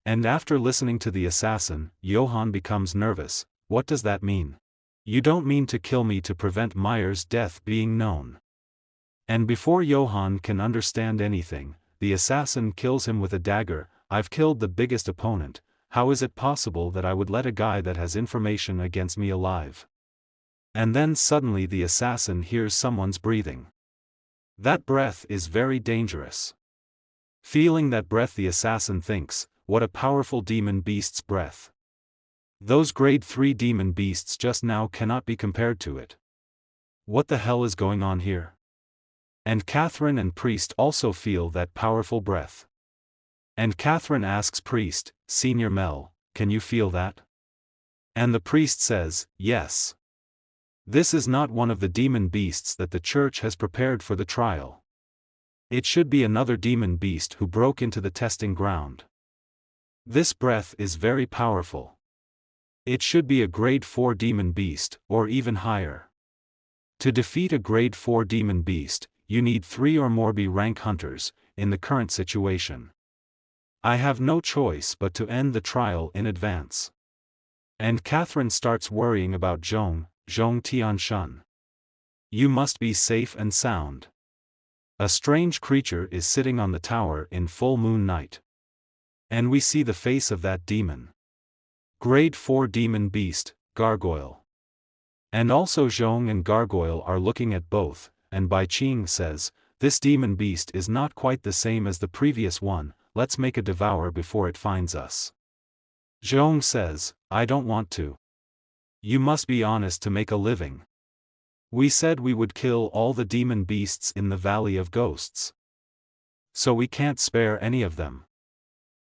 And after listening to the assassin, Johann becomes nervous. What does that mean? You don't mean to kill me to prevent Meyer's death being known. And before Johann can understand anything, the assassin kills him with a dagger. I've killed the biggest opponent. How is it possible that I would let a guy that has information against me alive? And then suddenly the assassin hears someone's breathing. That breath is very dangerous. Feeling that breath, the assassin thinks, what a powerful demon beast's breath. Those grade 3 demon beasts just now cannot be compared to it. What the hell is going on here? And Catherine and Priest also feel that powerful breath. And Catherine asks Priest, Senior Mel, can you feel that? And the priest says, yes. This is not one of the demon beasts that the church has prepared for the trial. It should be another demon beast who broke into the testing ground. This breath is very powerful. It should be a grade 4 demon beast, or even higher. To defeat a grade 4 demon beast, you need 3 or more B-rank hunters, in the current situation. I have no choice but to end the trial in advance. And Catherine starts worrying about Zhong Tianshun. You must be safe and sound. A strange creature is sitting on the tower in full moon night. And we see the face of that demon. Grade 4 demon beast, Gargoyle. And also Zhong and Gargoyle are looking at both, and Bai Qing says, this demon beast is not quite the same as the previous one, let's make a devour before it finds us. Zhong says, I don't want to. You must be honest to make a living. We said we would kill all the demon beasts in the Valley of Ghosts. So we can't spare any of them.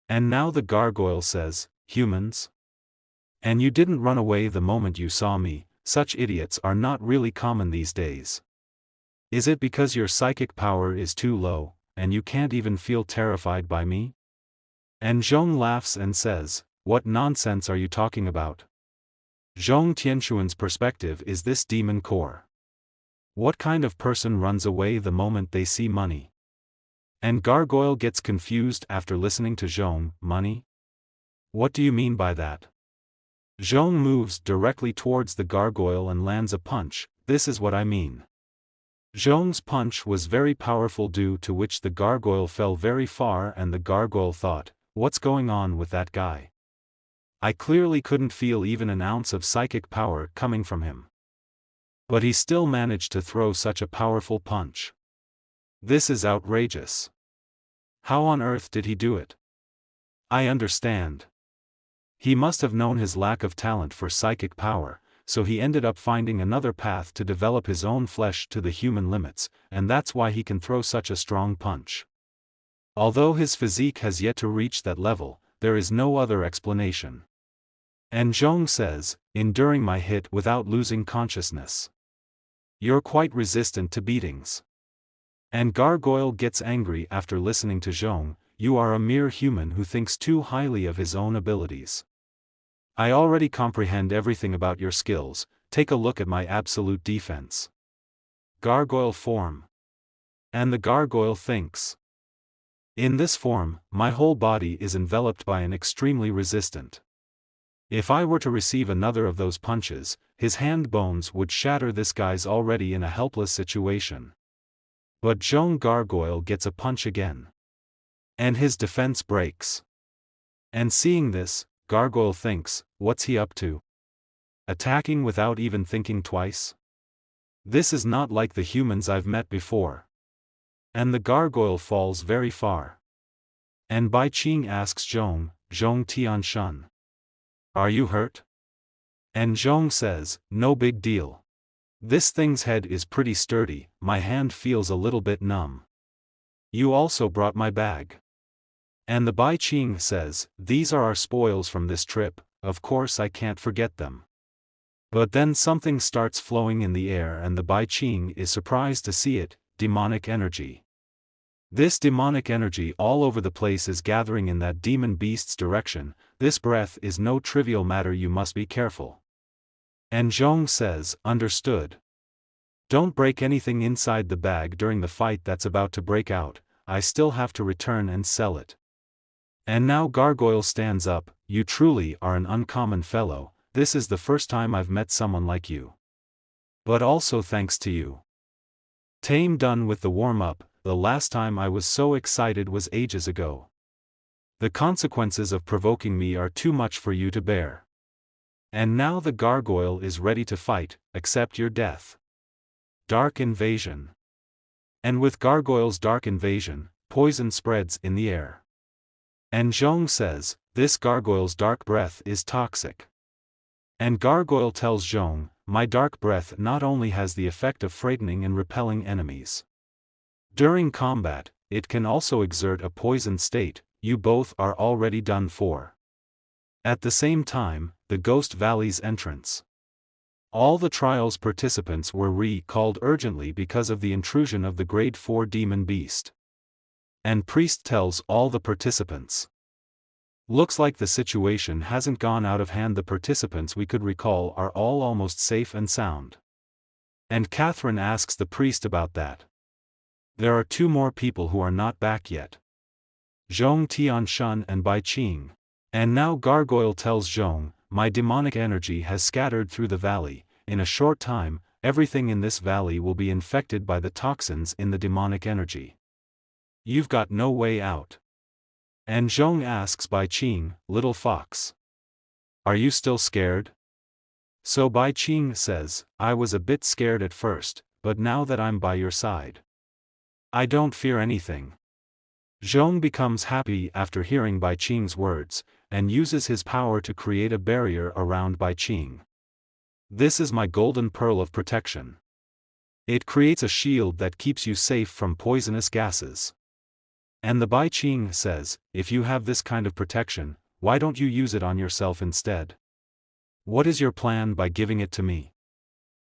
And now the gargoyle says, humans? And you didn't run away the moment you saw me. Such idiots are not really common these days. Is it because your psychic power is too low, and you can't even feel terrified by me? And Zhong laughs and says, what nonsense are you talking about? Zhong Tianshuan's perspective is this demon core. What kind of person runs away the moment they see money? And Gargoyle gets confused after listening to Zhong, money? What do you mean by that? Zhong moves directly towards the gargoyle and lands a punch. This is what I mean. Zhong's punch was very powerful, due to which the gargoyle fell very far, and the gargoyle thought, what's going on with that guy? I clearly couldn't feel even an ounce of psychic power coming from him. But he still managed to throw such a powerful punch. This is outrageous. How on earth did he do it? I understand. He must have known his lack of talent for psychic power, so he ended up finding another path to develop his own flesh to the human limits, and that's why he can throw such a strong punch. Although his physique has yet to reach that level, there is no other explanation. And Zhong says, enduring my hit without losing consciousness. You're quite resistant to beatings. And Gargoyle gets angry after listening to Zhong, you are a mere human who thinks too highly of his own abilities. I already comprehend everything about your skills, take a look at my absolute defense. Gargoyle form. And the gargoyle thinks. In this form, my whole body is enveloped by an extremely resistant. If I were to receive another of those punches, his hand bones would shatter. This guy's already in a helpless situation. But Zhong Gargoyle gets a punch again. And his defense breaks. And seeing this, Gargoyle thinks, what's he up to? Attacking without even thinking twice? This is not like the humans I've met before. And the gargoyle falls very far. And Bai Qing asks Zhong Tianshun. Are you hurt? And Zhong says, no big deal. This thing's head is pretty sturdy, my hand feels a little bit numb. You also brought my bag. And the Bai Qing says, these are our spoils from this trip, of course I can't forget them. But then something starts flowing in the air and the Bai Qing is surprised to see it, demonic energy. This demonic energy all over the place is gathering in that demon beast's direction. This breath is no trivial matter, you must be careful. And Zhong says, understood. Don't break anything inside the bag during the fight that's about to break out, I still have to return and sell it. And now Gargoyle stands up, you truly are an uncommon fellow, this is the first time I've met someone like you. But also thanks to you. Tame done with the warm-up, the last time I was so excited was ages ago. The consequences of provoking me are too much for you to bear. And now the gargoyle is ready to fight, accept your death. Dark invasion. And with Gargoyle's dark invasion, poison spreads in the air. And Zhong says, this gargoyle's dark breath is toxic. And Gargoyle tells Zhong, my dark breath not only has the effect of frightening and repelling enemies. During combat, it can also exert a poisoned state, you both are already done for. At the same time, the Ghost Valley's entrance. All the trial's participants were recalled urgently because of the intrusion of the Grade 4 demon beast. And Priest tells all the participants. Looks like the situation hasn't gone out of hand, the participants we could recall are all almost safe and sound. And Catherine asks the priest about that. There are 2 more people who are not back yet. Zhong Tianshan and Bai Qing. And now Gargoyle tells Zhong, my demonic energy has scattered through the valley, in a short time, everything in this valley will be infected by the toxins in the demonic energy. You've got no way out. And Zhong asks Bai Qing, little fox. Are you still scared? So Bai Qing says, I was a bit scared at first, but now that I'm by your side, I don't fear anything. Zhong becomes happy after hearing Bai Qing's words, and uses his power to create a barrier around Bai Qing. This is my golden pearl of protection. It creates a shield that keeps you safe from poisonous gases. And the Bai Qing says, if you have this kind of protection, why don't you use it on yourself instead? What is your plan by giving it to me?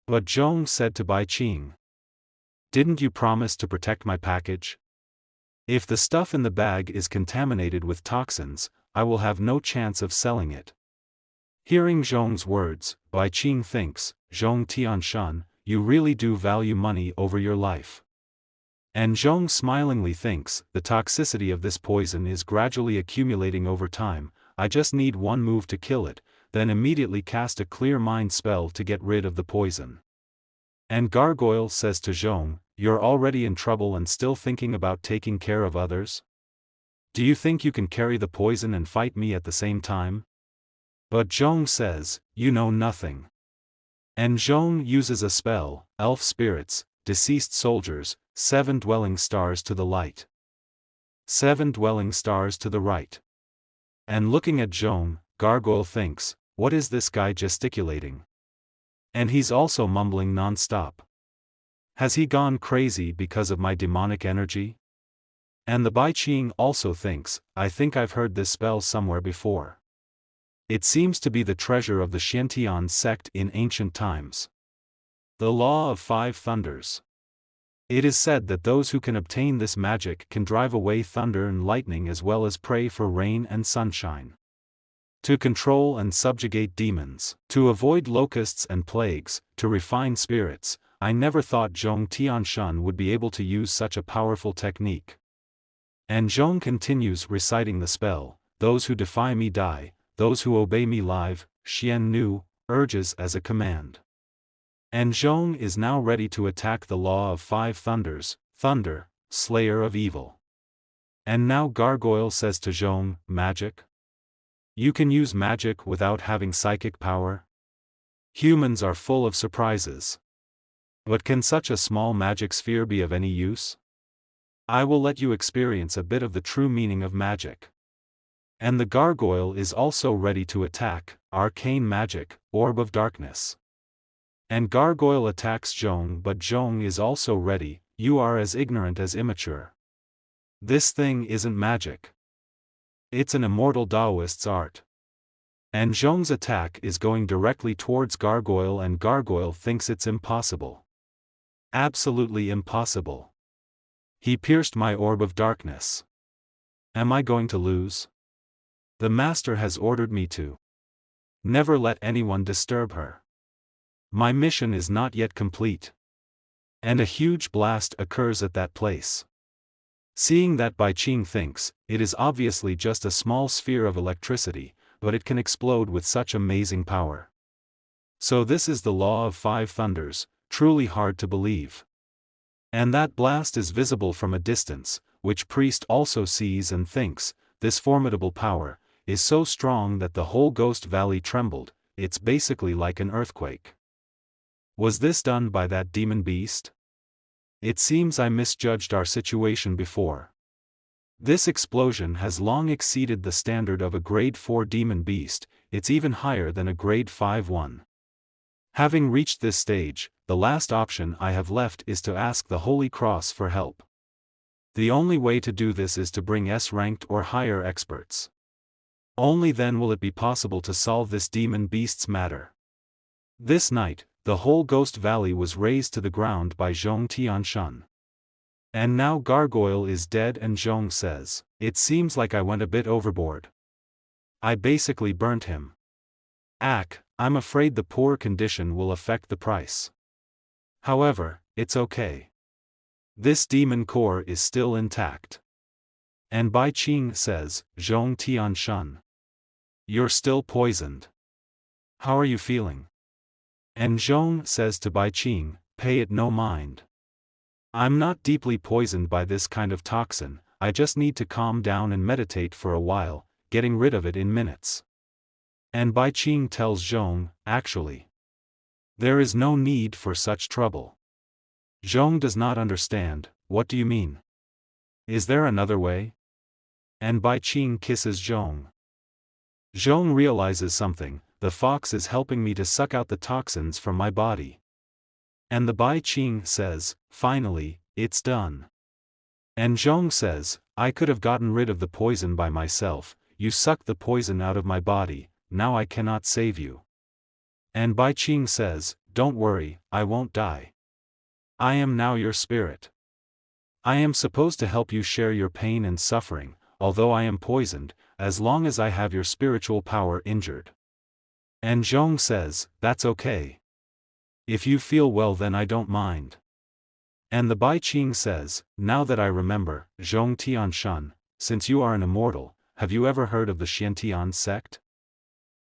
But Zhong said to Bai Qing, didn't you promise to protect my package? If the stuff in the bag is contaminated with toxins, I will have no chance of selling it. Hearing Zhong's words, Bai Qing thinks, Zhong Tianshan, you really do value money over your life. And Zhong smilingly thinks, the toxicity of this poison is gradually accumulating over time, I just need one move to kill it, then immediately cast a clear mind spell to get rid of the poison. And Gargoyle says to Zhong, you're already in trouble and still thinking about taking care of others? Do you think you can carry the poison and fight me at the same time? But Zhong says, you know nothing. And Zhong uses a spell, elf spirits, deceased soldiers, 7 dwelling stars to the light. 7 dwelling stars to the right. And looking at Zhong, Gargoyle thinks, what is this guy gesticulating? And he's also mumbling non-stop. Has he gone crazy because of my demonic energy? And the Bai Qing also thinks, I think I've heard this spell somewhere before. It seems to be the treasure of the Xiantian sect in ancient times. The Law of 5 Thunders. It is said that those who can obtain this magic can drive away thunder and lightning as well as pray for rain and sunshine. To control and subjugate demons, to avoid locusts and plagues, to refine spirits, I never thought Zhong Tianshan would be able to use such a powerful technique. And Zhong continues reciting the spell, those who defy me die, those who obey me live, Xian Nu, urges as a command. And Zhong is now ready to attack the Law of 5 Thunders, Thunder, Slayer of Evil. And now Gargoyle says to Zhong, magic? You can use magic without having psychic power? Humans are full of surprises. But can such a small magic sphere be of any use? I will let you experience a bit of the true meaning of magic. And the gargoyle is also ready to attack, arcane magic, orb of darkness. And gargoyle attacks Zhong, but Zhong is also ready, you are as ignorant as immature. This thing isn't magic. It's an immortal Taoist's art. And Zhong's attack is going directly towards Gargoyle and Gargoyle thinks it's impossible. Absolutely impossible. He pierced my orb of darkness. Am I going to lose? The master has ordered me to never let anyone disturb her. My mission is not yet complete. And a huge blast occurs at that place. Seeing that Bai Qing thinks, it is obviously just a small sphere of electricity, but it can explode with such amazing power. So this is the law of five thunders, truly hard to believe. And that blast is visible from a distance, which priest also sees and thinks, this formidable power is so strong that the whole Ghost Valley trembled. It's basically like an earthquake. Was this done by that demon beast? It seems I misjudged our situation before. This explosion has long exceeded the standard of a grade 4 demon beast, it's even higher than a grade 5 one. Having reached this stage, the last option I have left is to ask the Holy Cross for help. The only way to do this is to bring S-ranked or higher experts. Only then will it be possible to solve this demon beast's matter. This night, the whole Ghost Valley was razed to the ground by Zhong Tianshan. And now Gargoyle is dead and Zhong says, it seems like I went a bit overboard. I basically burnt him. I'm afraid the poor condition will affect the price. However, it's okay. This demon core is still intact. And Bai Qing says, Zhong Tianshan. You're still poisoned. How are you feeling? And Zhong says to Bai Qing, pay it no mind. I'm not deeply poisoned by this kind of toxin, I just need to calm down and meditate for a while, getting rid of it in minutes. And Bai Qing tells Zhong, actually, there is no need for such trouble. Zhong does not understand, what do you mean? Is there another way? And Bai Qing kisses Zhong. Zhong realizes something, the fox is helping me to suck out the toxins from my body. And the Bai Qing says, finally, it's done. And Zhong says, I could have gotten rid of the poison by myself, you sucked the poison out of my body, now I cannot save you. And Bai Qing says, don't worry, I won't die. I am now your spirit. I am supposed to help you share your pain and suffering, although I am poisoned, as long as I have your spiritual power injured. And Zhong says, that's okay. If you feel well then I don't mind. And the Bai Qing says, now that I remember, Zhong Tianshan, since you are an immortal, have you ever heard of the Xiantian sect?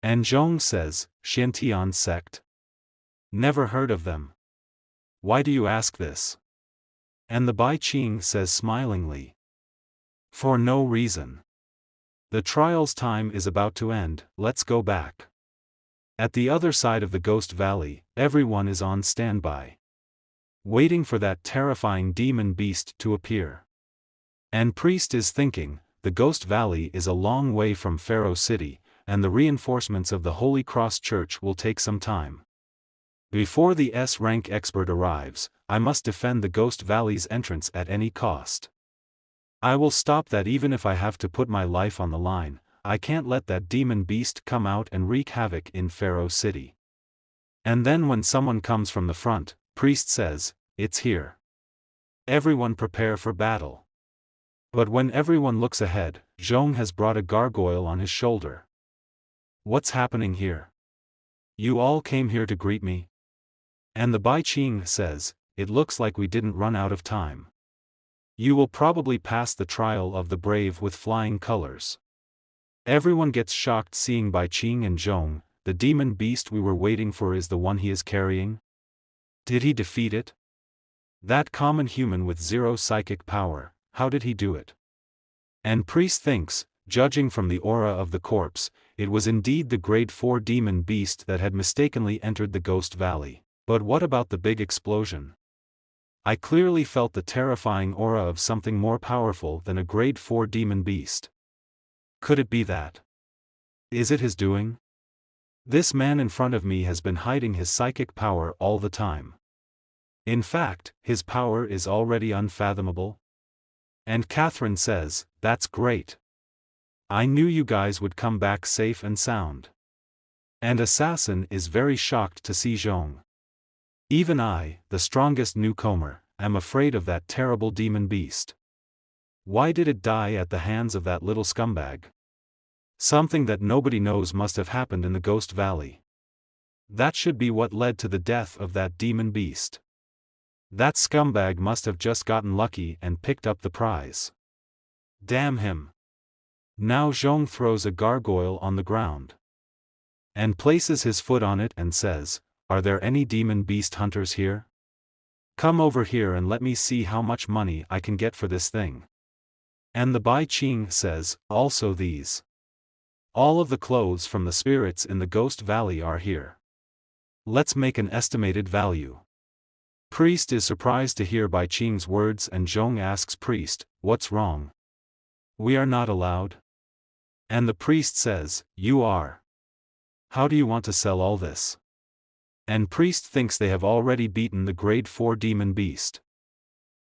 And Zhong says, Xiantian sect? Never heard of them. Why do you ask this? And the Bai Qing says smilingly, for no reason. The trial's time is about to end, let's go back. At the other side of the Ghost Valley, everyone is on standby, waiting for that terrifying demon beast to appear. And Priest is thinking, the Ghost Valley is a long way from Pharaoh City, and the reinforcements of the Holy Cross Church will take some time. Before the S-rank expert arrives, I must defend the Ghost Valley's entrance at any cost. I will stop that even if I have to put my life on the line. I can't let that demon beast come out and wreak havoc in Pharaoh City. And then when someone comes from the front, Priest says, it's here. Everyone prepare for battle. But when everyone looks ahead, Zhong has brought a gargoyle on his shoulder. What's happening here? You all came here to greet me? And the Bai Qing says, it looks like we didn't run out of time. You will probably pass the trial of the brave with flying colors. Everyone gets shocked seeing Bai Qing and Zhong, the demon beast we were waiting for is the one he is carrying? Did he defeat it? That common human with zero psychic power, how did he do it? And Priest thinks, judging from the aura of the corpse, it was indeed the grade 4 demon beast that had mistakenly entered the Ghost Valley. But what about the big explosion? I clearly felt the terrifying aura of something more powerful than a grade 4 demon beast. Could it be that? Is it his doing? This man in front of me has been hiding his psychic power all the time. In fact, his power is already unfathomable. And Catherine says, that's great. I knew you guys would come back safe and sound. And Assassin is very shocked to see Zhong. Even I, the strongest newcomer, I'm afraid of that terrible demon beast. Why did it die at the hands of that little scumbag? Something that nobody knows must have happened in the Ghost Valley. That should be what led to the death of that demon beast. That scumbag must have just gotten lucky and picked up the prize. Damn him. Now Zhong throws a gargoyle on the ground and places his foot on it and says, "Are there any demon beast hunters here? Come over here and let me see how much money I can get for this thing." And the Bai Qing says, "Also these. All of the clothes from the spirits in the Ghost Valley are here. Let's make an estimated value." Priest is surprised to hear Bai Qing's words and Zhong asks Priest, "What's wrong? We are not allowed?" And the priest says, "You are. How do you want to sell all this?" And Priest thinks they have already beaten the grade 4 demon beast.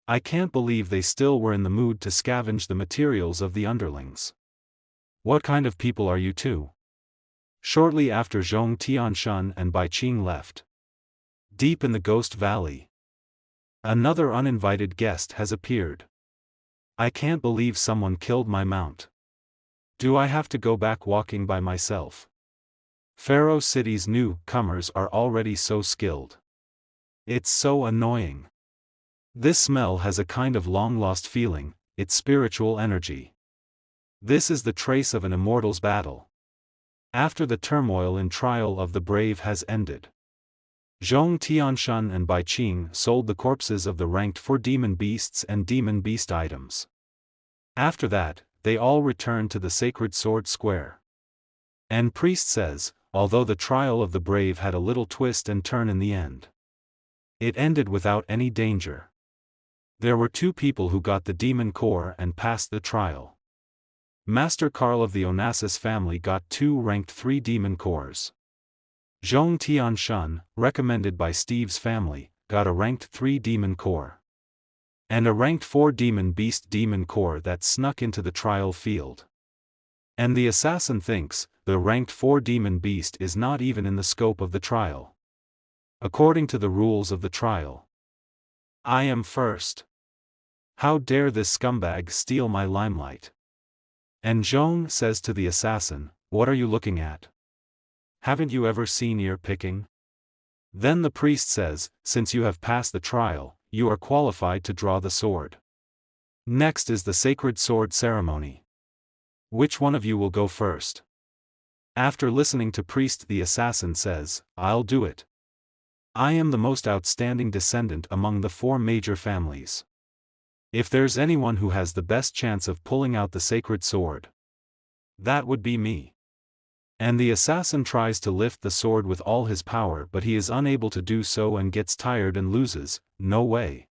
I can't believe they still were in the mood to scavenge the materials of the underlings. What kind of people are you two? Shortly after Zhong Tianshan and Bai Qing left. Deep in the Ghost Valley, another uninvited guest has appeared. "I can't believe someone killed my mount. Do I have to go back walking by myself?" Pharaoh City's newcomers are already so skilled. It's so annoying. This smell has a kind of long-lost feeling, it's spiritual energy. This is the trace of an immortal's battle. After the turmoil and trial of the brave has ended, Zhong Tianshan and Bai Qing sold the corpses of the ranked 4 demon beasts and demon beast items. After that, they all returned to the Sacred Sword Square. And Priest says, although the trial of the brave had a little twist and turn in the end, it ended without any danger. There were 2 people who got the demon core and passed the trial. Master Carl of the Onassis family got 2 ranked 3 demon cores. Zhong Tianshan, recommended by Steve's family, got a ranked 3 demon core. And a ranked 4 demon beast demon core that snuck into the trial field. And the assassin thinks, the ranked 4 demon beast is not even in the scope of the trial. According to the rules of the trial, I am first. How dare this scumbag steal my limelight? And Zhong says to the assassin, "What are you looking at? Haven't you ever seen ear picking?" Then the priest says, "Since you have passed the trial, you are qualified to draw the sword. Next is the sacred sword ceremony. Which one of you will go first?" After listening to priest, the assassin says, "I'll do it. I am the most outstanding descendant among the 4 major families. If there's anyone who has the best chance of pulling out the sacred sword, that would be me." And the assassin tries to lift the sword with all his power, but he is unable to do so and gets tired and loses. No way.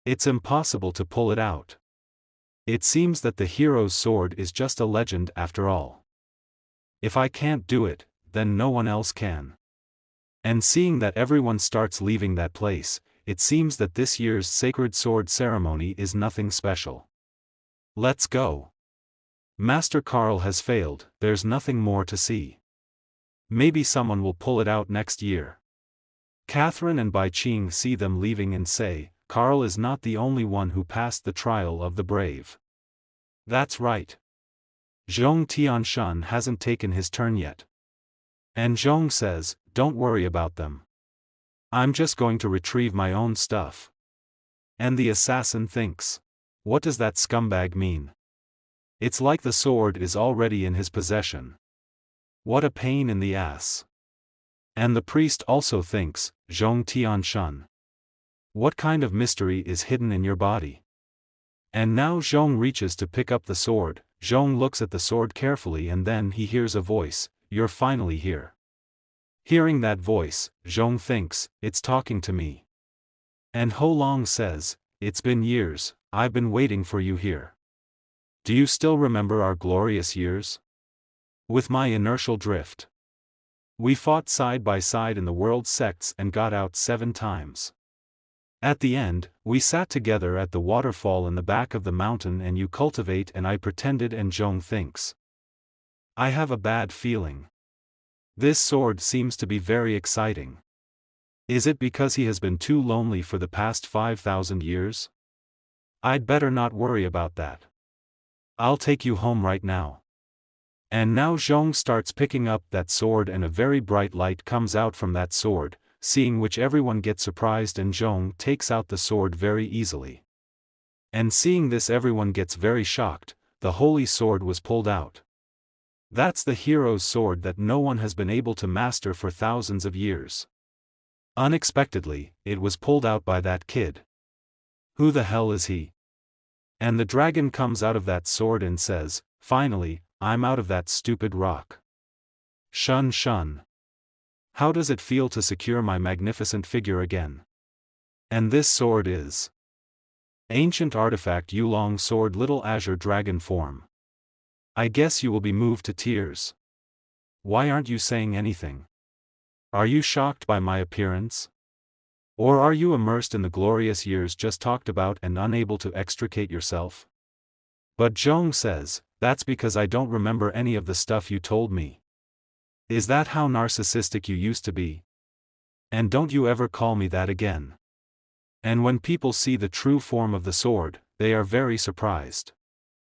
It's impossible to pull it out. It seems that the hero's sword is just a legend after all. If I can't do it, then no one else can. And seeing that everyone starts leaving that place, it seems that this year's sacred sword ceremony is nothing special. Let's go. Master Carl has failed, there's nothing more to see. Maybe someone will pull it out next year. Catherine and Bai Qing see them leaving and say, "Carl is not the only one who passed the trial of the brave." That's right. Zhong Tianshan hasn't taken his turn yet. And Zhong says, "Don't worry about them. I'm just going to retrieve my own stuff." And the assassin thinks, what does that scumbag mean? It's like the sword is already in his possession. What a pain in the ass. And the priest also thinks, Zhong Tianshan, what kind of mystery is hidden in your body? And now Zhong reaches to pick up the sword. Zhong looks at the sword carefully and then he hears a voice, "You're finally here." Hearing that voice, Zhong thinks, it's talking to me. And Ho Long says, "It's been years, I've been waiting for you here. Do you still remember our glorious years? With my inertial drift. We fought side by side in the world sects and got out 7 times. At the end, we sat together at the waterfall in the back of the mountain and you cultivate and I pretended." And Zhong thinks, I have a bad feeling. This sword seems to be very exciting. Is it because he has been too lonely for the past 5,000 years? I'd better not worry about that. I'll take you home right now. And now Zhong starts picking up that sword and a very bright light comes out from that sword, seeing which everyone gets surprised and Zhong takes out the sword very easily. And seeing this everyone gets very shocked, the holy sword was pulled out. That's the hero's sword that no one has been able to master for thousands of years. Unexpectedly, it was pulled out by that kid. Who the hell is he? And the dragon comes out of that sword and says, "Finally, I'm out of that stupid rock. Shun shun. How does it feel to secure my magnificent figure again? And this sword is ancient artifact Yulong sword little azure dragon form. I guess you will be moved to tears. Why aren't you saying anything? Are you shocked by my appearance? Or are you immersed in the glorious years just talked about and unable to extricate yourself?" But Zhong says, "That's because I don't remember any of the stuff you told me. Is that how narcissistic you used to be? And don't you ever call me that again." And when people see the true form of the sword, they are very surprised.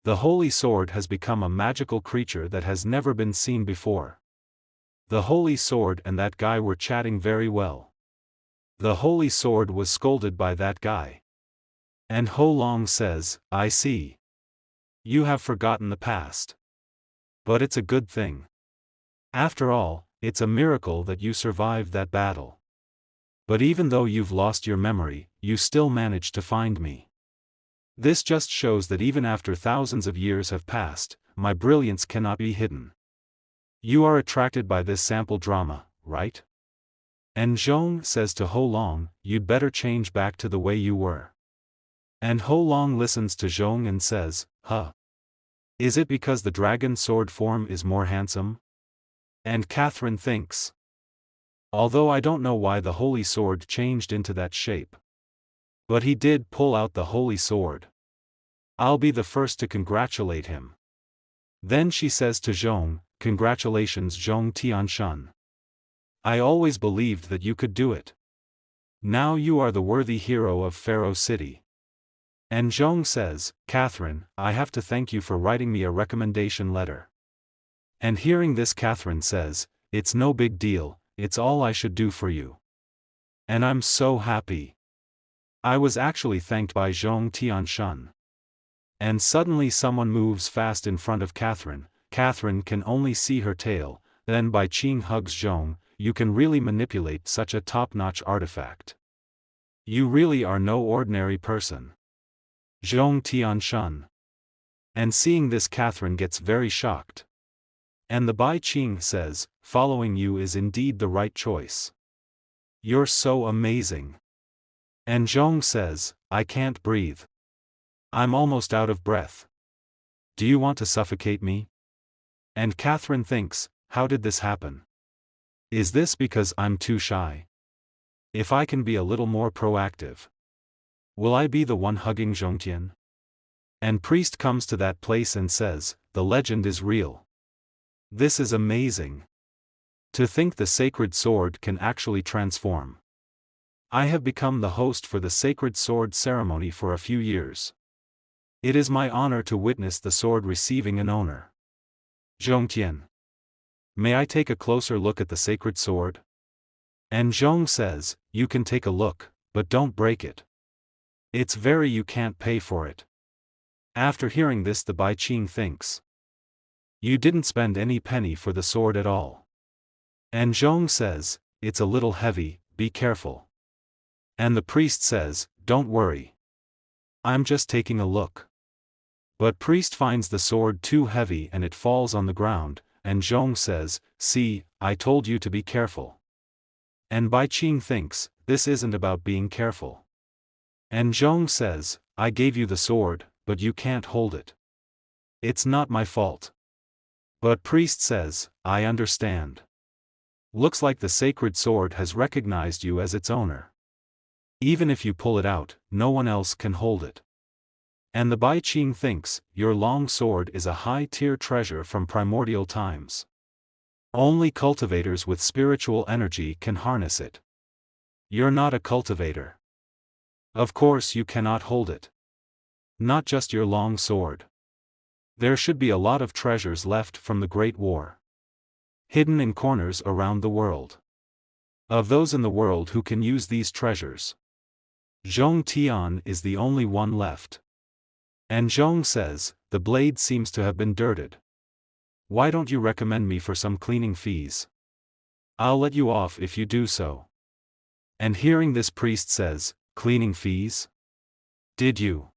The holy sword has become a magical creature that has never been seen before. The holy sword and that guy were chatting very well. The holy sword was scolded by that guy. And Ho Long says, "I see. You have forgotten the past. But it's a good thing. After all, it's a miracle that you survived that battle. But even though you've lost your memory, you still managed to find me. This just shows that even after thousands of years have passed, my brilliance cannot be hidden. You are attracted by this sample drama, right?" And Zhong says to Ho Long, "You'd better change back to the way you were." And Ho Long listens to Zhong and says, "Huh. Is it because the dragon sword form is more handsome?" And Catherine thinks, "Although I don't know why the holy sword changed into that shape. But he did pull out the holy sword. I'll be the first to congratulate him." Then she says to Zhong, "Congratulations Zhong Tianshun. I always believed that you could do it. Now you are the worthy hero of Pharaoh City." And Zhong says, "Catherine, I have to thank you for writing me a recommendation letter." And hearing this Catherine says, "It's no big deal, it's all I should do for you. And I'm so happy. I was actually thanked by Zhong Tianshun." And suddenly someone moves fast in front of Catherine. Catherine can only see her tail, then Bai Qing hugs Zhong, "You can really manipulate such a top-notch artifact. You really are no ordinary person. Zhong Tianshun." And seeing this Catherine gets very shocked. And the Bai Qing says, "Following you is indeed the right choice. You're so amazing." And Zhong says, "I can't breathe. I'm almost out of breath. Do you want to suffocate me?" And Catherine thinks, "How did this happen? Is this because I'm too shy? If I can be a little more proactive, will I be the one hugging Zhongtian?" And priest comes to that place and says, "The legend is real. This is amazing. To think the sacred sword can actually transform. I have become the host for the sacred sword ceremony for a few years. It is my honor to witness the sword receiving an owner. Zhongtian. May I take a closer look at the sacred sword?" And Zhong says, "You can take a look, but don't break it. It's very you can't pay for it." After hearing this the Bai Qing thinks, "You didn't spend any penny for the sword at all." And Zhong says, "It's a little heavy, be careful." And the priest says, "Don't worry. I'm just taking a look." But priest finds the sword too heavy and it falls on the ground, and Zhong says, "See, I told you to be careful." And Bai Qing thinks, this isn't about being careful. And Zhong says, "I gave you the sword, but you can't hold it. It's not my fault." But priest says, "I understand. Looks like the sacred sword has recognized you as its owner. Even if you pull it out, no one else can hold it." And the Bai Qing thinks, "Your long sword is a high-tier treasure from primordial times. Only cultivators with spiritual energy can harness it. You're not a cultivator. Of course you cannot hold it. Not just your long sword. There should be a lot of treasures left from the Great War, hidden in corners around the world. Of those in the world who can use these treasures, Zhong Tian is the only one left. And Zhong says, the blade seems to have been dirted. Why don't you recommend me for some cleaning fees? I'll let you off if you do so. And hearing this, priest says, cleaning fees? Did you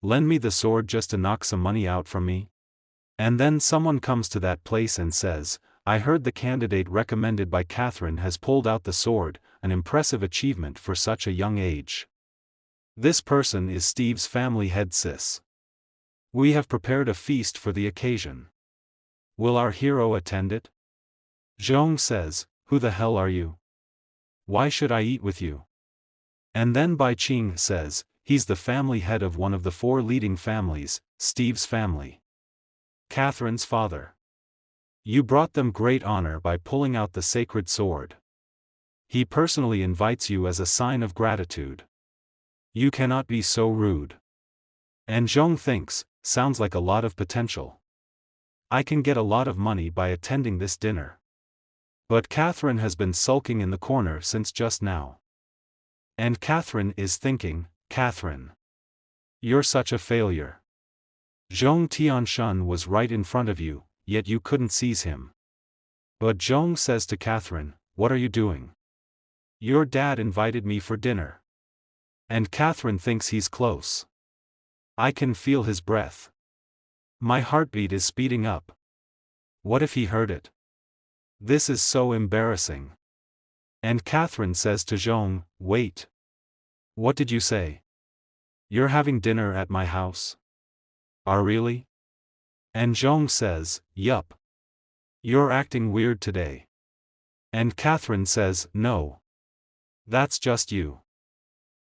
lend me the sword just to knock some money out from me? And then someone comes to that place and says, I heard the candidate recommended by Catherine has pulled out the sword, an impressive achievement for such a young age. This person is Steve's family head sis. We have prepared a feast for the occasion. Will our hero attend it? Zhong says, who the hell are you? Why should I eat with you? And then Bai Qing says, he's the family head of one of the 4 leading families, Steve's family. Catherine's father. You brought them great honor by pulling out the sacred sword. He personally invites you as a sign of gratitude. You cannot be so rude. And Zhong thinks, sounds like a lot of potential. I can get a lot of money by attending this dinner. But Catherine has been sulking in the corner since just now. And Catherine is thinking, Catherine, you're such a failure. Zhong Tianshan was right in front of you, yet you couldn't seize him. But Zhong says to Catherine, what are you doing? Your dad invited me for dinner. And Catherine thinks he's close. I can feel his breath. My heartbeat is speeding up. What if he heard it? This is so embarrassing. And Catherine says to Zhong, wait. What did you say? You're having dinner at my house? Are really? And Zhong says, yup. You're acting weird today. And Catherine says, no. That's just you.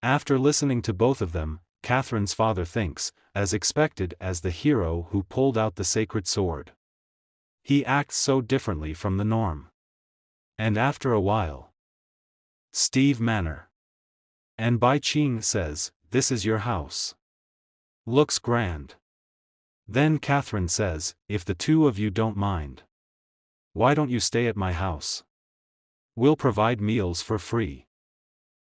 After listening to both of them, Catherine's father thinks, as expected, as the hero who pulled out the sacred sword. He acts so differently from the norm. And after a while, Steve Manor. And Bai Qing says, this is your house. Looks grand. Then Catherine says, if the 2 of you don't mind, why don't you stay at my house? We'll provide meals for free.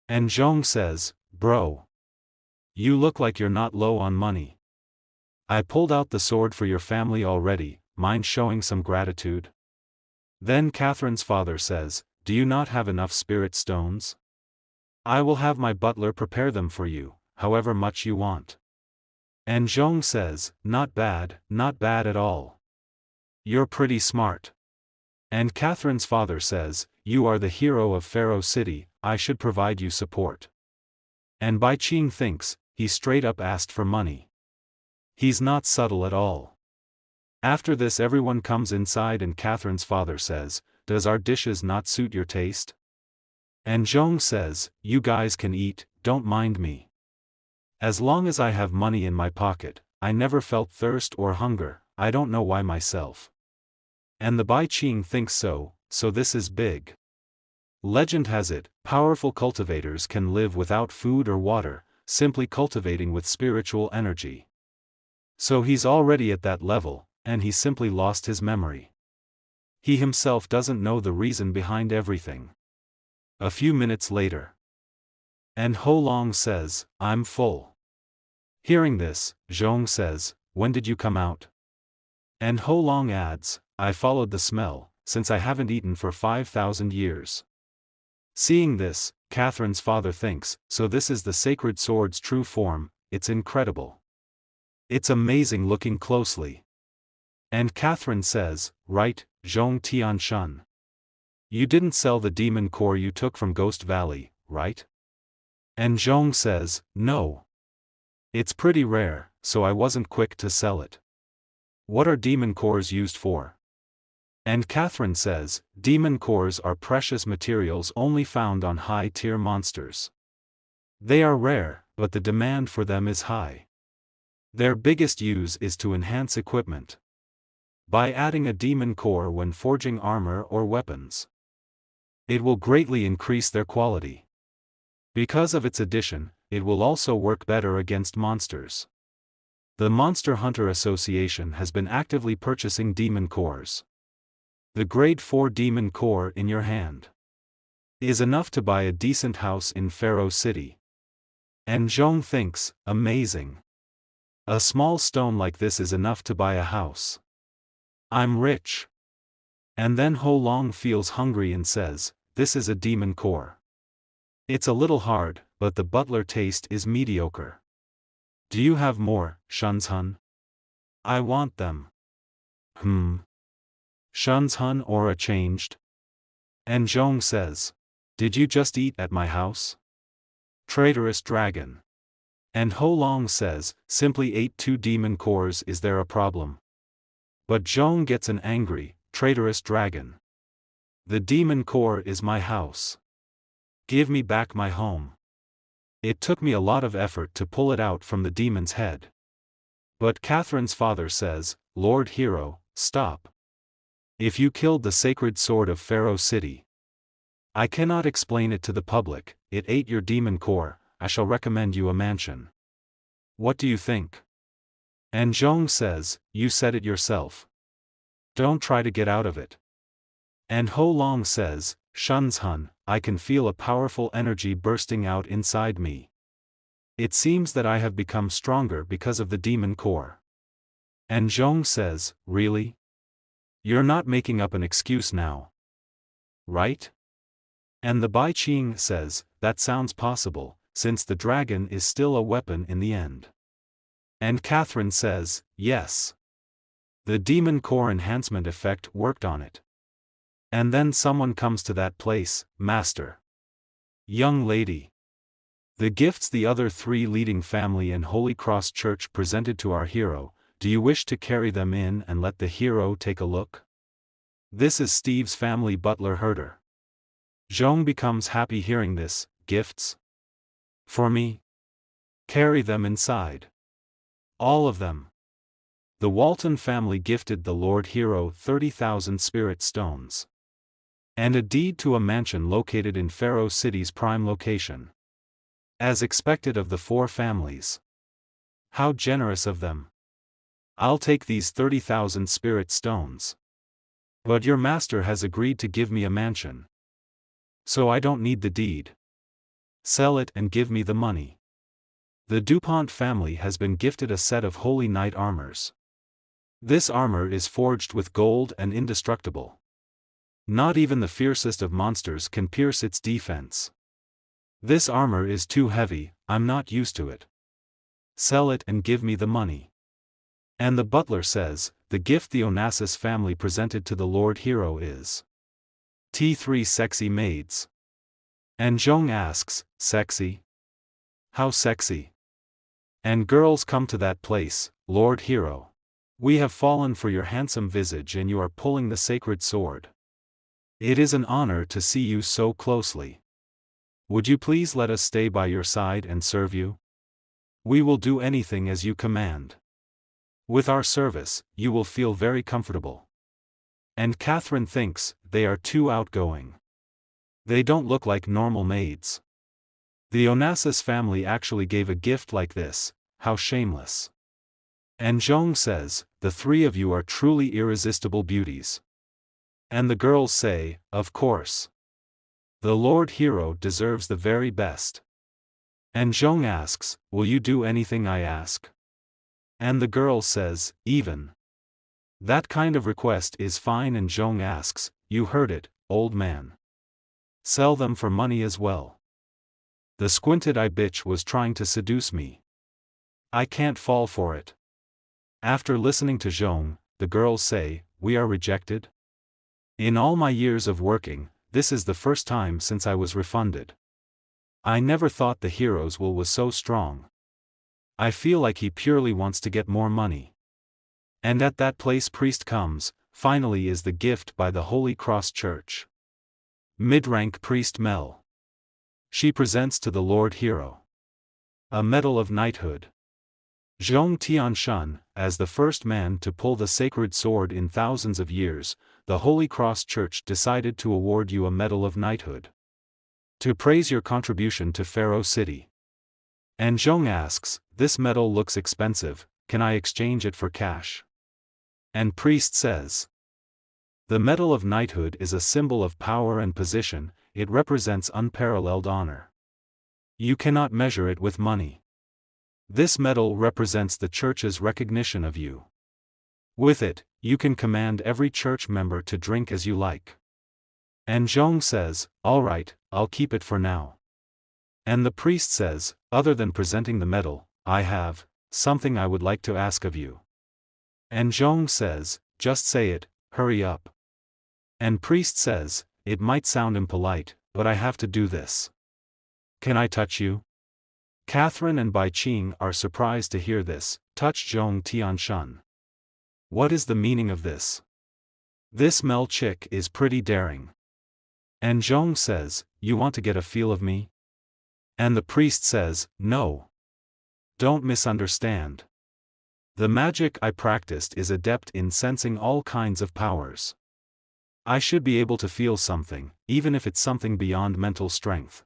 And Zhong says, bro. You look like you're not low on money. I pulled out the sword for your family already, mind showing some gratitude? Then Catherine's father says, do you not have enough spirit stones? I will have my butler prepare them for you, however much you want. And Zhong says, not bad at all. You're pretty smart. And Catherine's father says, you are the hero of Pharaoh City, I should provide you support. And Bai Qing thinks, he straight up asked for money. He's not subtle at all. After this everyone comes inside and Catherine's father says, does our dishes not suit your taste? And Zhong says, you guys can eat, don't mind me. As long as I have money in my pocket, I never felt thirst or hunger, I don't know why myself. And the Bai Qing thinks so this is big. Legend has it, powerful cultivators can live without food or water, simply cultivating with spiritual energy. So he's already at that level, and he simply lost his memory. He himself doesn't know the reason behind everything. A few minutes later. And Ho Long says, I'm full. Hearing this, Zhong says, when did you come out? And Ho Long adds, I followed the smell, since I haven't eaten for 5,000 years. Seeing this, Catherine's father thinks, so this is the sacred sword's true form, it's incredible. It's amazing looking closely. And Catherine says, right, Zhong Tianshan. You didn't sell the demon core you took from Ghost Valley, right? And Zhong says, no. It's pretty rare, so I wasn't quick to sell it. What are demon cores used for? And Catherine says, demon cores are precious materials only found on high-tier monsters. They are rare, but the demand for them is high. Their biggest use is to enhance equipment. By adding a demon core when forging armor or weapons, it will greatly increase their quality. Because of its addition, it will also work better against monsters. The Monster Hunter Association has been actively purchasing demon cores. The grade 4 demon core in your hand is enough to buy a decent house in Pharaoh City. And Zhong thinks, amazing. A small stone like this is enough to buy a house. I'm rich. And then Ho Long feels hungry and says, this is a demon core. It's a little hard, but the butler taste is mediocre. Do you have more, Shunzhun? I want them. Shunzhun aura changed. And Zhong says, did you just eat at my house? Traitorous dragon. And Ho Long says, simply ate 2 demon cores, is there a problem? But Zhong gets an angry, traitorous dragon. The demon core is my house. Give me back my home. It took me a lot of effort to pull it out from the demon's head. But Catherine's father says, Lord Hero, stop. If you killed the sacred sword of Pharaoh City, I cannot explain it to the public, it ate your demon core, I shall recommend you a mansion. What do you think? And Zhong says, you said it yourself. Don't try to get out of it. And Ho Long says, Shunzhun, I can feel a powerful energy bursting out inside me. It seems that I have become stronger because of the demon core. And Zhong says, really? You're not making up an excuse now. Right? And the Bai Qing says, that sounds possible, since the dragon is still a weapon in the end. And Catherine says, yes. The demon core enhancement effect worked on it. And then someone comes to that place, Master. Young lady. The gifts the other 3 leading family and Holy Cross Church presented to our hero, do you wish to carry them in and let the hero take a look? This is Steve's family butler herder. Zhong becomes happy hearing this, gifts? For me? Carry them inside. All of them. The Walton family gifted the Lord Hero 30,000 spirit stones. And a deed to a mansion located in Pharaoh City's prime location. As expected of the 4 families. How generous of them. I'll take these 30,000 spirit stones. But your master has agreed to give me a mansion. So I don't need the deed. Sell it and give me the money. The DuPont family has been gifted a set of Holy Knight armors. This armor is forged with gold and indestructible. Not even the fiercest of monsters can pierce its defense. This armor is too heavy, I'm not used to it. Sell it and give me the money. And the butler says, the gift the Onassis family presented to the Lord Hero is T3 sexy maids. And Zhong asks, sexy? How sexy? And girls come to that place, Lord Hero. We have fallen for your handsome visage and you are pulling the sacred sword. It is an honor to see you so closely. Would you please let us stay by your side and serve you? We will do anything as you command. With our service, you will feel very comfortable. And Catherine thinks, they are too outgoing. They don't look like normal maids. The Onassis family actually gave a gift like this, how shameless. And Zhong says, the 3 of you are truly irresistible beauties. And the girls say, of course. The Lord Hero deserves the very best. And Zhong asks, will you do anything I ask? And the girl says, even. That kind of request is fine. And Zhong asks, you heard it, old man. Sell them for money as well. The squinted-eye bitch was trying to seduce me. I can't fall for it. After listening to Zhong, the girls say, we are rejected? In all my years of working, this is the first time since I was refunded. I never thought the hero's will was so strong. I feel like he purely wants to get more money. And at that place priest comes, finally is the gift by the Holy Cross Church. Mid-rank priest Mel. She presents to the Lord Hero a medal of knighthood. Zhong Tianshan, as the first man to pull the sacred sword in thousands of years, the Holy Cross Church decided to award you a medal of knighthood. To praise your contribution to Pharaoh City. And Zhong asks, this metal looks expensive, can I exchange it for cash? And priest says, the medal of knighthood is a symbol of power and position, it represents unparalleled honor. You cannot measure it with money. This medal represents the church's recognition of you. With it, you can command every church member to drink as you like. And Zhong says, all right, I'll keep it for now. And the priest says, other than presenting the medal, I have something I would like to ask of you. And Zhong says, just say it, hurry up. And priest says, it might sound impolite, but I have to do this. Can I touch you? Catherine and Bai Qing are surprised to hear this, touch Zhong Tianshan. What is the meaning of this? This Mel chick is pretty daring. And Zhong says, you want to get a feel of me? And the priest says, no. Don't misunderstand. The magic I practiced is adept in sensing all kinds of powers. I should be able to feel something, even if it's something beyond mental strength.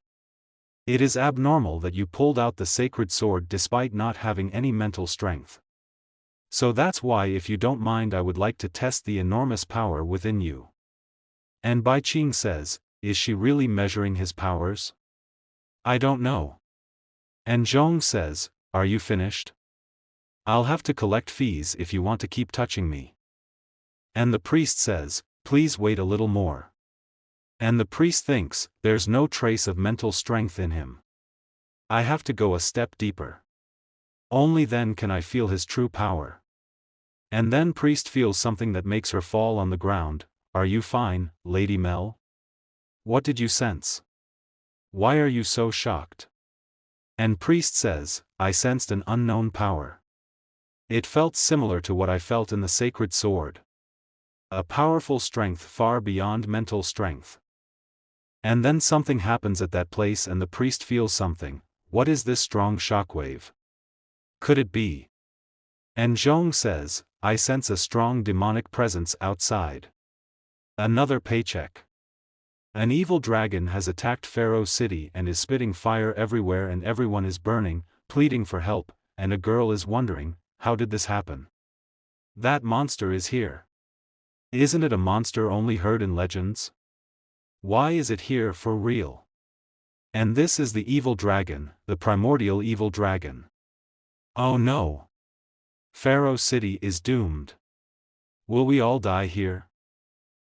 It is abnormal that you pulled out the sacred sword despite not having any mental strength. So that's why, if you don't mind, I would like to test the enormous power within you. And Bai Qing says, is she really measuring his powers? I don't know. And Zhong says, are you finished? I'll have to collect fees if you want to keep touching me. And the priest says, please wait a little more. And the priest thinks, there's no trace of mental strength in him. I have to go a step deeper. Only then can I feel his true power. And then priest feels something that makes her fall on the ground. Are you fine, Lady Mel? What did you sense? Why are you so shocked? And priest says, I sensed an unknown power. It felt similar to what I felt in the sacred sword. A powerful strength far beyond mental strength. And then something happens at that place and the priest feels something. What is this strong shockwave? Could it be? And Zhong says, I sense a strong demonic presence outside. Another paycheck. An evil dragon has attacked Pharaoh City and is spitting fire everywhere and everyone is burning, pleading for help, and a girl is wondering, how did this happen? That monster is here. Isn't it a monster only heard in legends? Why is it here for real? And this is the evil dragon, the primordial evil dragon. Oh no! Pharaoh City is doomed. Will we all die here?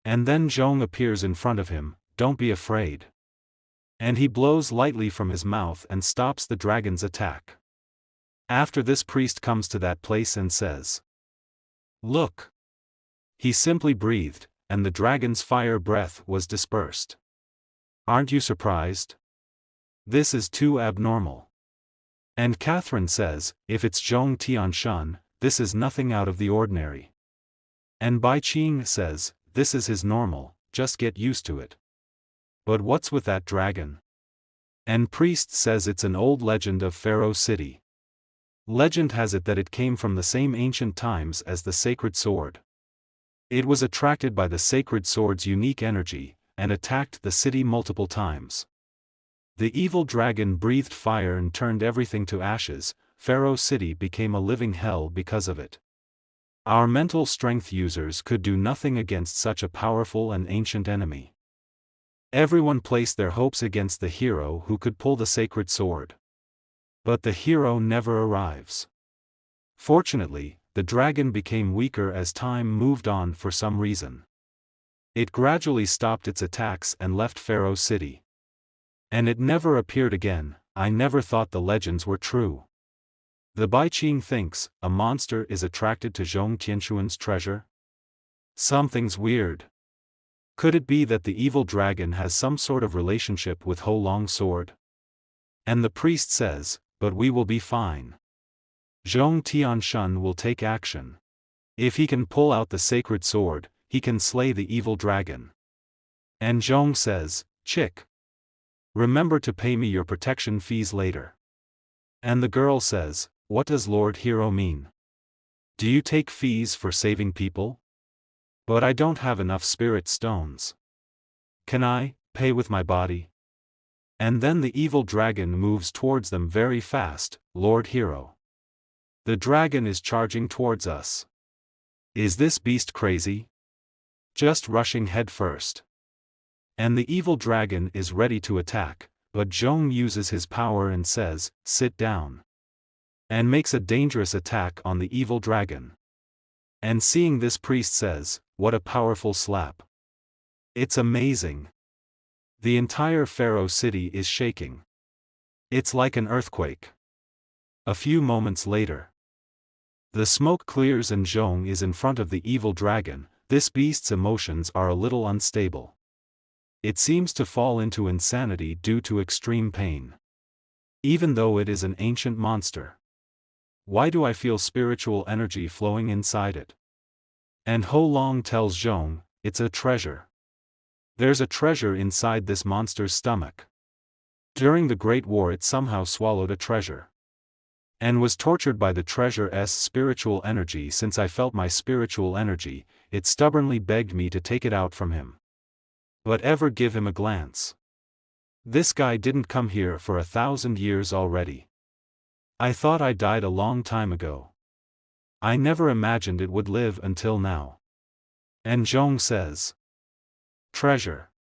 And then Zhong appears in front of him, don't be afraid. And he blows lightly from his mouth and stops the dragon's attack. After this, priest comes to that place and says, look! He simply breathed, and the dragon's fire breath was dispersed. Aren't you surprised? This is too abnormal. And Catherine says, if it's Zhong Tianshan, this is nothing out of the ordinary. And Bai Qing says, this is his normal, just get used to it. But what's with that dragon? And priest says it's an old legend of Pharaoh City. Legend has it that it came from the same ancient times as the sacred sword. It was attracted by the sacred sword's unique energy, and attacked the city multiple times. The evil dragon breathed fire and turned everything to ashes. Pharaoh City became a living hell because of it. Our mental strength users could do nothing against such a powerful and ancient enemy. Everyone placed their hopes against the hero who could pull the sacred sword. But the hero never arrives. Fortunately, the dragon became weaker as time moved on for some reason. It gradually stopped its attacks and left Pharaoh City. And it never appeared again. I never thought the legends were true. The Bai Qing thinks, a monster is attracted to Zhong Tianshan's treasure? Something's weird. Could it be that the evil dragon has some sort of relationship with Ho Long Sword? And the priest says, but we will be fine. Zhong Tianshan will take action. If he can pull out the sacred sword, he can slay the evil dragon. And Zhong says, chick. Remember to pay me your protection fees later. And the girl says, what does Lord Hero mean? Do you take fees for saving people? But I don't have enough spirit stones. Can I pay with my body? And then the evil dragon moves towards them very fast, Lord Hero. The dragon is charging towards us. Is this beast crazy? Just rushing headfirst. And the evil dragon is ready to attack, but Zhong uses his power and says, "Sit down." And makes a dangerous attack on the evil dragon. And seeing this, priest says, "What a powerful slap. It's amazing." The entire Pharaoh city is shaking. It's like an earthquake. A few moments later, the smoke clears and Zhong is in front of the evil dragon. This beast's emotions are a little unstable. It seems to fall into insanity due to extreme pain. Even though it is an ancient monster. Why do I feel spiritual energy flowing inside it? And Ho Long tells Zhong, it's a treasure. There's a treasure inside this monster's stomach. During the Great War it somehow swallowed a treasure. And was tortured by the treasure's spiritual energy. Since I felt my spiritual energy, it stubbornly begged me to take it out from him. But ever give him a glance. This guy didn't come here for 1,000 years already. I thought I died a long time ago. I never imagined it would live until now. And Zhong says, "Treasure.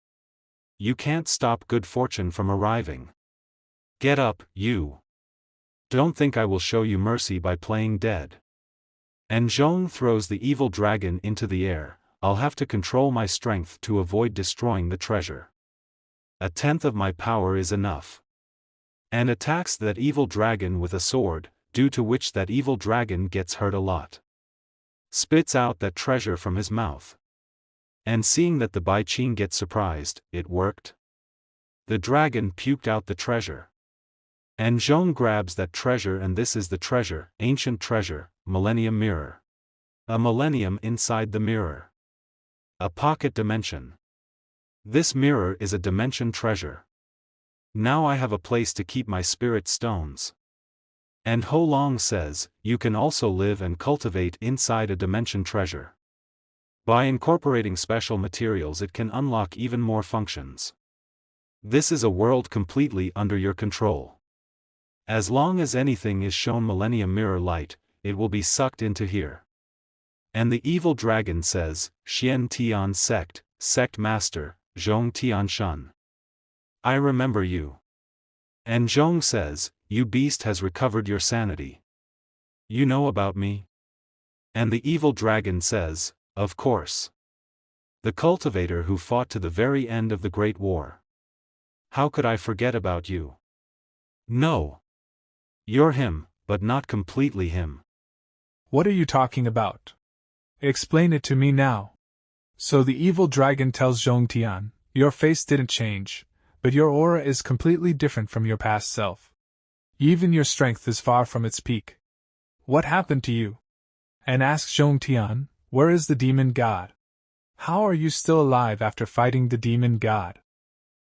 You can't stop good fortune from arriving. Get up, you. Don't think I will show you mercy by playing dead." And Zhong throws the evil dragon into the air. I'll have to control my strength to avoid destroying the treasure. 1/10 of my power is enough. And attacks that evil dragon with a sword, due to which that evil dragon gets hurt a lot. Spits out that treasure from his mouth. And seeing that the Bai Qing gets surprised, it worked. The dragon puked out the treasure. And Zhong grabs that treasure, and this is the treasure, ancient treasure, Millennium Mirror. A millennium inside the mirror. A pocket dimension. This mirror is a dimension treasure. Now I have a place to keep my spirit stones. And Ho Long says, you can also live and cultivate inside a dimension treasure. By incorporating special materials it can unlock even more functions. This is a world completely under your control. As long as anything is shown Millennium Mirror light, it will be sucked into here. And the evil dragon says, Xian Tian sect, sect master, Zhong Tian Shun. I remember you. And Zhong says, you beast has recovered your sanity. You know about me? And the evil dragon says, of course. The cultivator who fought to the very end of the Great War. How could I forget about you? No. You're him, but not completely him. What are you talking about? Explain it to me now. So the evil dragon tells Zhong Tian, your face didn't change, but your aura is completely different from your past self. Even your strength is far from its peak. What happened to you? And asks Zhong Tian, where is the demon god? How are you still alive after fighting the demon god?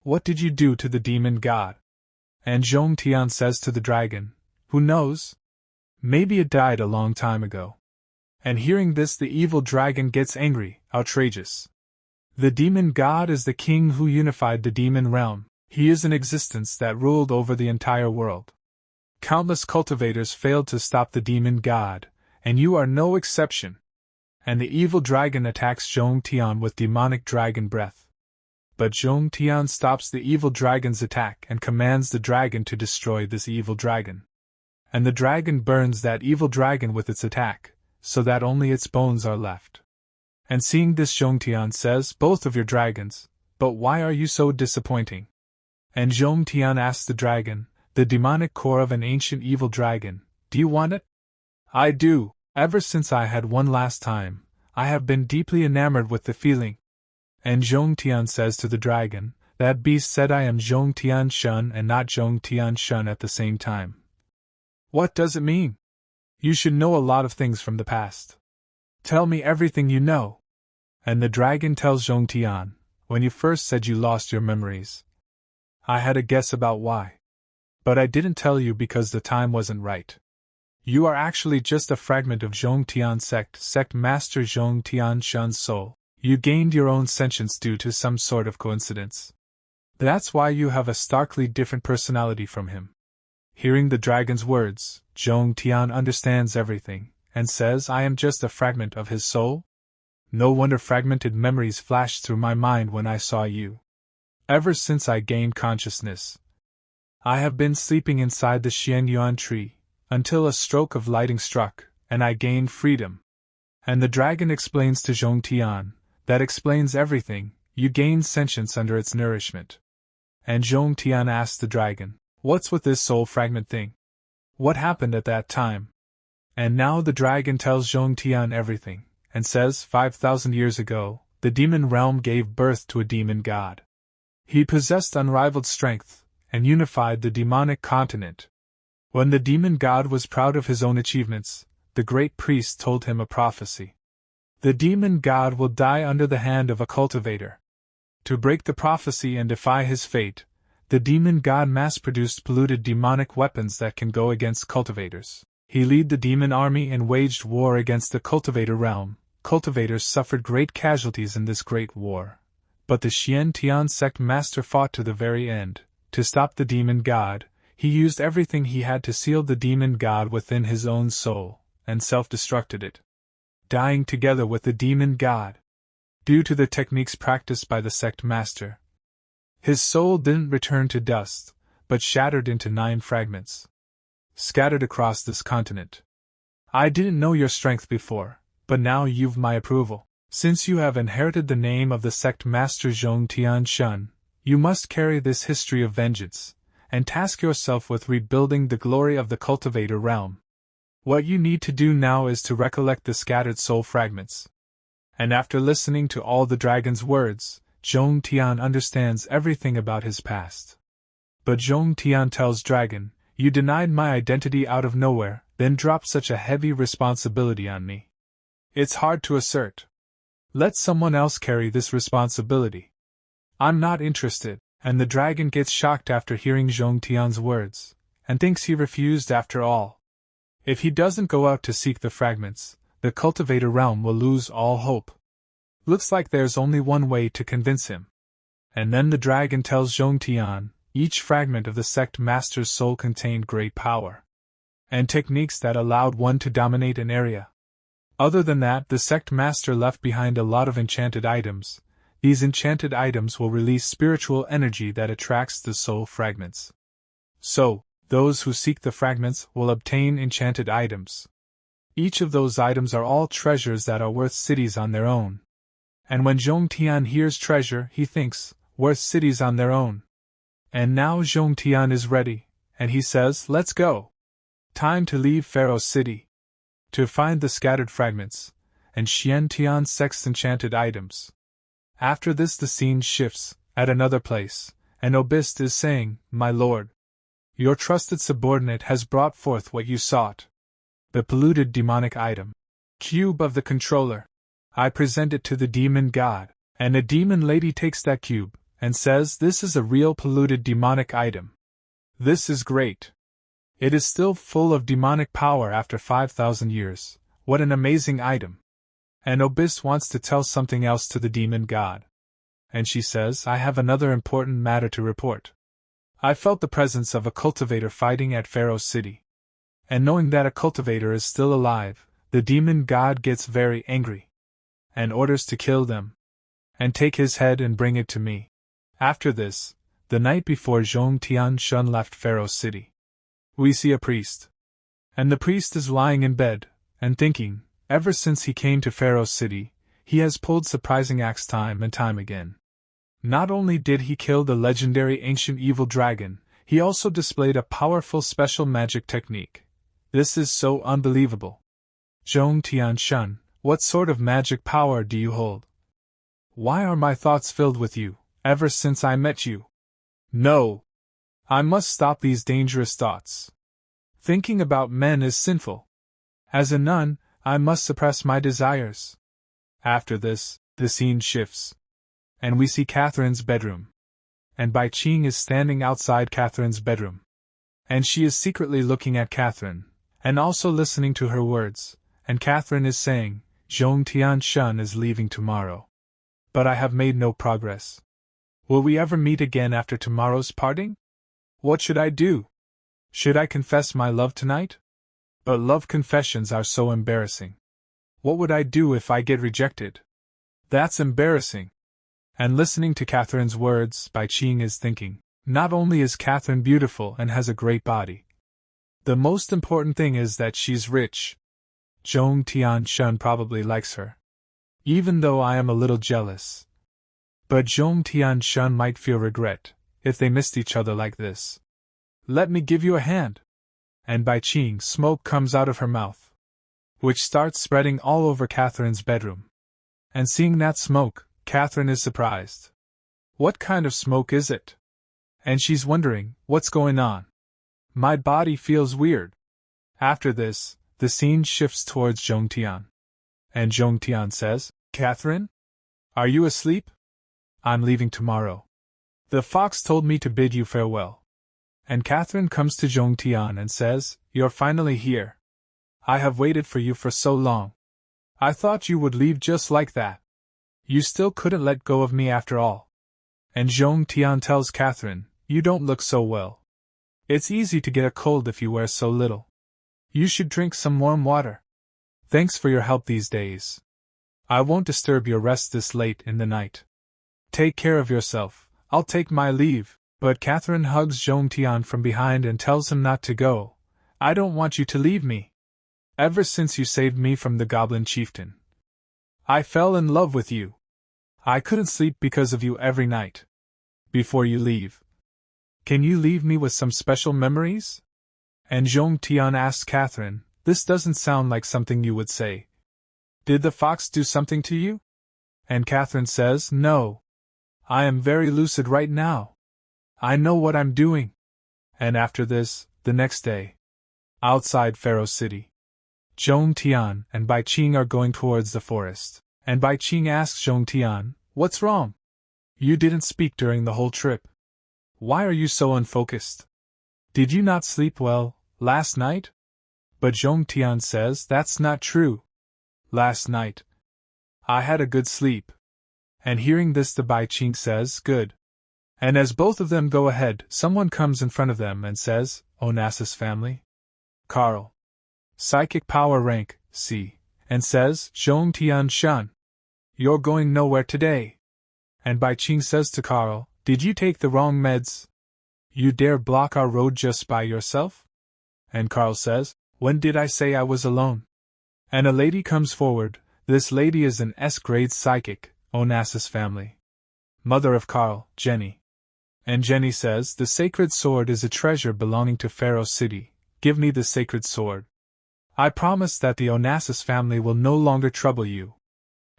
What did you do to the demon god? And Zhong Tian says to the dragon, who knows? Maybe it died a long time ago. And hearing this, the evil dragon gets angry, outrageous. The demon god is the king who unified the demon realm. He is an existence that ruled over the entire world. Countless cultivators failed to stop the demon god, and you are no exception. And the evil dragon attacks Zhong Tian with demonic dragon breath. But Zhong Tian stops the evil dragon's attack and commands the dragon to destroy this evil dragon. And the dragon burns that evil dragon with its attack, so that only its bones are left. And seeing this, Zhong Tian says, both of your dragons, but why are you so disappointing? And Zhong Tian asks the dragon, the demonic core of an ancient evil dragon, do you want it? I do. Ever since I had one last time, I have been deeply enamored with the feeling. And Zhong Tian says to the dragon, that beast said I am Zhong Tian Shun and not Zhong Tian Shun at the same time. What does it mean? You should know a lot of things from the past. Tell me everything you know. And the dragon tells Zhong Tian, when you first said you lost your memories, I had a guess about why. But I didn't tell you because the time wasn't right. You are actually just a fragment of Zhong Tian sect master Zhong Tian Shun's soul. You gained your own sentience due to some sort of coincidence. That's why you have a starkly different personality from him. Hearing the dragon's words, Zhong Tian understands everything, and says, I am just a fragment of his soul? No wonder fragmented memories flashed through my mind when I saw you. Ever since I gained consciousness, I have been sleeping inside the Xuan Yuan tree, until a stroke of lightning struck, and I gained freedom. And the dragon explains to Zhong Tian, that explains everything, you gained sentience under its nourishment. And Zhong Tian asked the dragon, what's with this soul fragment thing? What happened at that time? And now the dragon tells Zhong Tian everything, and says 5,000 years ago, the demon realm gave birth to a demon god. He possessed unrivaled strength, and unified the demonic continent. When the demon god was proud of his own achievements, the great priest told him a prophecy. The demon god will die under the hand of a cultivator. To break the prophecy and defy his fate, the demon god mass-produced polluted demonic weapons that can go against cultivators. He led the demon army and waged war against the cultivator realm. Cultivators suffered great casualties in this great war. But the Xian Tian sect master fought to the very end. To stop the demon god, he used everything he had to seal the demon god within his own soul, and self-destructed it, dying together with the demon god. Due to the techniques practiced by the sect master, his soul didn't return to dust, but shattered into 9 fragments, scattered across this continent. I didn't know your strength before, but now you've my approval. Since you have inherited the name of the sect master Zhong Tian Shun, you must carry this history of vengeance, and task yourself with rebuilding the glory of the cultivator realm. What you need to do now is to recollect the scattered soul fragments. And after listening to all the dragon's words, Zhong Tian understands everything about his past. But Zhong Tian tells Dragon, you denied my identity out of nowhere, then dropped such a heavy responsibility on me. It's hard to assert. Let someone else carry this responsibility. I'm not interested, and the dragon gets shocked after hearing Zhong Tian's words, and thinks he refused after all. If he doesn't go out to seek the fragments, the cultivator realm will lose all hope. Looks like there's only one way to convince him. And then the dragon tells Zhong Tian, each fragment of the sect master's soul contained great power, and techniques that allowed one to dominate an area. Other than that, the sect master left behind a lot of enchanted items. These enchanted items will release spiritual energy that attracts the soul fragments. So, those who seek the fragments will obtain enchanted items. Each of those items are all treasures that are worth cities on their own. And when Zhong Tian hears treasure, he thinks, worth cities on their own. And now Zhong Tian is ready, and he says, let's go. Time to leave Pharaoh City. To find the scattered fragments, and Xian Tian sect's enchanted items. After this the scene shifts, at another place, and Obist is saying, my lord, your trusted subordinate has brought forth what you sought. The polluted demonic item. Cube of the controller. I present it to the demon god, and a demon lady takes that cube, and says this is a real polluted demonic item. This is great. It is still full of demonic power after 5,000 years. What an amazing item. And Obist wants to tell something else to the demon god. And she says, I have another important matter to report. I felt the presence of a cultivator fighting at Pharaoh City. And knowing that a cultivator is still alive, the demon god gets very angry, and orders to kill them, and take his head and bring it to me. After this, the night before Zhong Tian Shun left Pharaoh City, we see a priest. And the priest is lying in bed, and thinking, ever since he came to Pharaoh City, he has pulled surprising acts time and time again. Not only did he kill the legendary ancient evil dragon, he also displayed a powerful special magic technique. This is so unbelievable. Zhong Tian Shun, what sort of magic power do you hold? Why are my thoughts filled with you, ever since I met you? No! I must stop these dangerous thoughts. Thinking about men is sinful. As a nun, I must suppress my desires. After this, the scene shifts, and we see Catherine's bedroom. And Bai Qing is standing outside Catherine's bedroom. And she is secretly looking at Catherine, and also listening to her words, and Catherine is saying, Zhong Tian Shun is leaving tomorrow. But I have made no progress. Will we ever meet again after tomorrow's parting? What should I do? Should I confess my love tonight? But love confessions are so embarrassing. What would I do if I get rejected? That's embarrassing. And listening to Catherine's words, Bai Qing is thinking, not only is Catherine beautiful and has a great body, the most important thing is that she's rich. Zhong Tianshun probably likes her. Even though I am a little jealous. But Zhong Tianshun might feel regret if they missed each other like this. Let me give you a hand. And Bai Qing smoke comes out of her mouth, which starts spreading all over Catherine's bedroom. And seeing that smoke, Catherine is surprised. What kind of smoke is it? And she's wondering, what's going on? My body feels weird. After this, the scene shifts towards Zhong Tian. And Zhong Tian says, Catherine? Are you asleep? I'm leaving tomorrow. The fox told me to bid you farewell. And Catherine comes to Zhong Tian and says, You're finally here. I have waited for you for so long. I thought you would leave just like that. You still couldn't let go of me after all. And Zhong Tian tells Catherine, You don't look so well. It's easy to get a cold if you wear so little. You should drink some warm water. Thanks for your help these days. I won't disturb your rest this late in the night. Take care of yourself, I'll take my leave. But Catherine hugs Zhong Tian from behind and tells him not to go. I don't want you to leave me. Ever since you saved me from the goblin chieftain, I fell in love with you. I couldn't sleep because of you every night. Before you leave, can you leave me with some special memories? And Zhong Tian asks Catherine, This doesn't sound like something you would say. Did the fox do something to you? And Catherine says, No. I am very lucid right now. I know what I'm doing. And after this, the next day, outside Pharaoh City, Zhong Tian and Bai Qing are going towards the forest. And Bai Qing asks Zhong Tian, What's wrong? You didn't speak during the whole trip. Why are you so unfocused? Did you not sleep well last night? But Zhong Tian says, That's not true. Last night, I had a good sleep. And hearing this, the Bai Qing says, Good. And as both of them go ahead, someone comes in front of them and says, Onassis family? Carl. Psychic power rank, C. And says, Zhong Tianshun. You're going nowhere today. And Bai Qing says to Carl, Did you take the wrong meds? You dare block our road just by yourself? And Carl says, When did I say I was alone? And a lady comes forward. This lady is an S-grade psychic, Onassis family. Mother of Carl, Jenny. And Jenny says, The sacred sword is a treasure belonging to Pharaoh City. Give me the sacred sword. I promise that the Onassis family will no longer trouble you.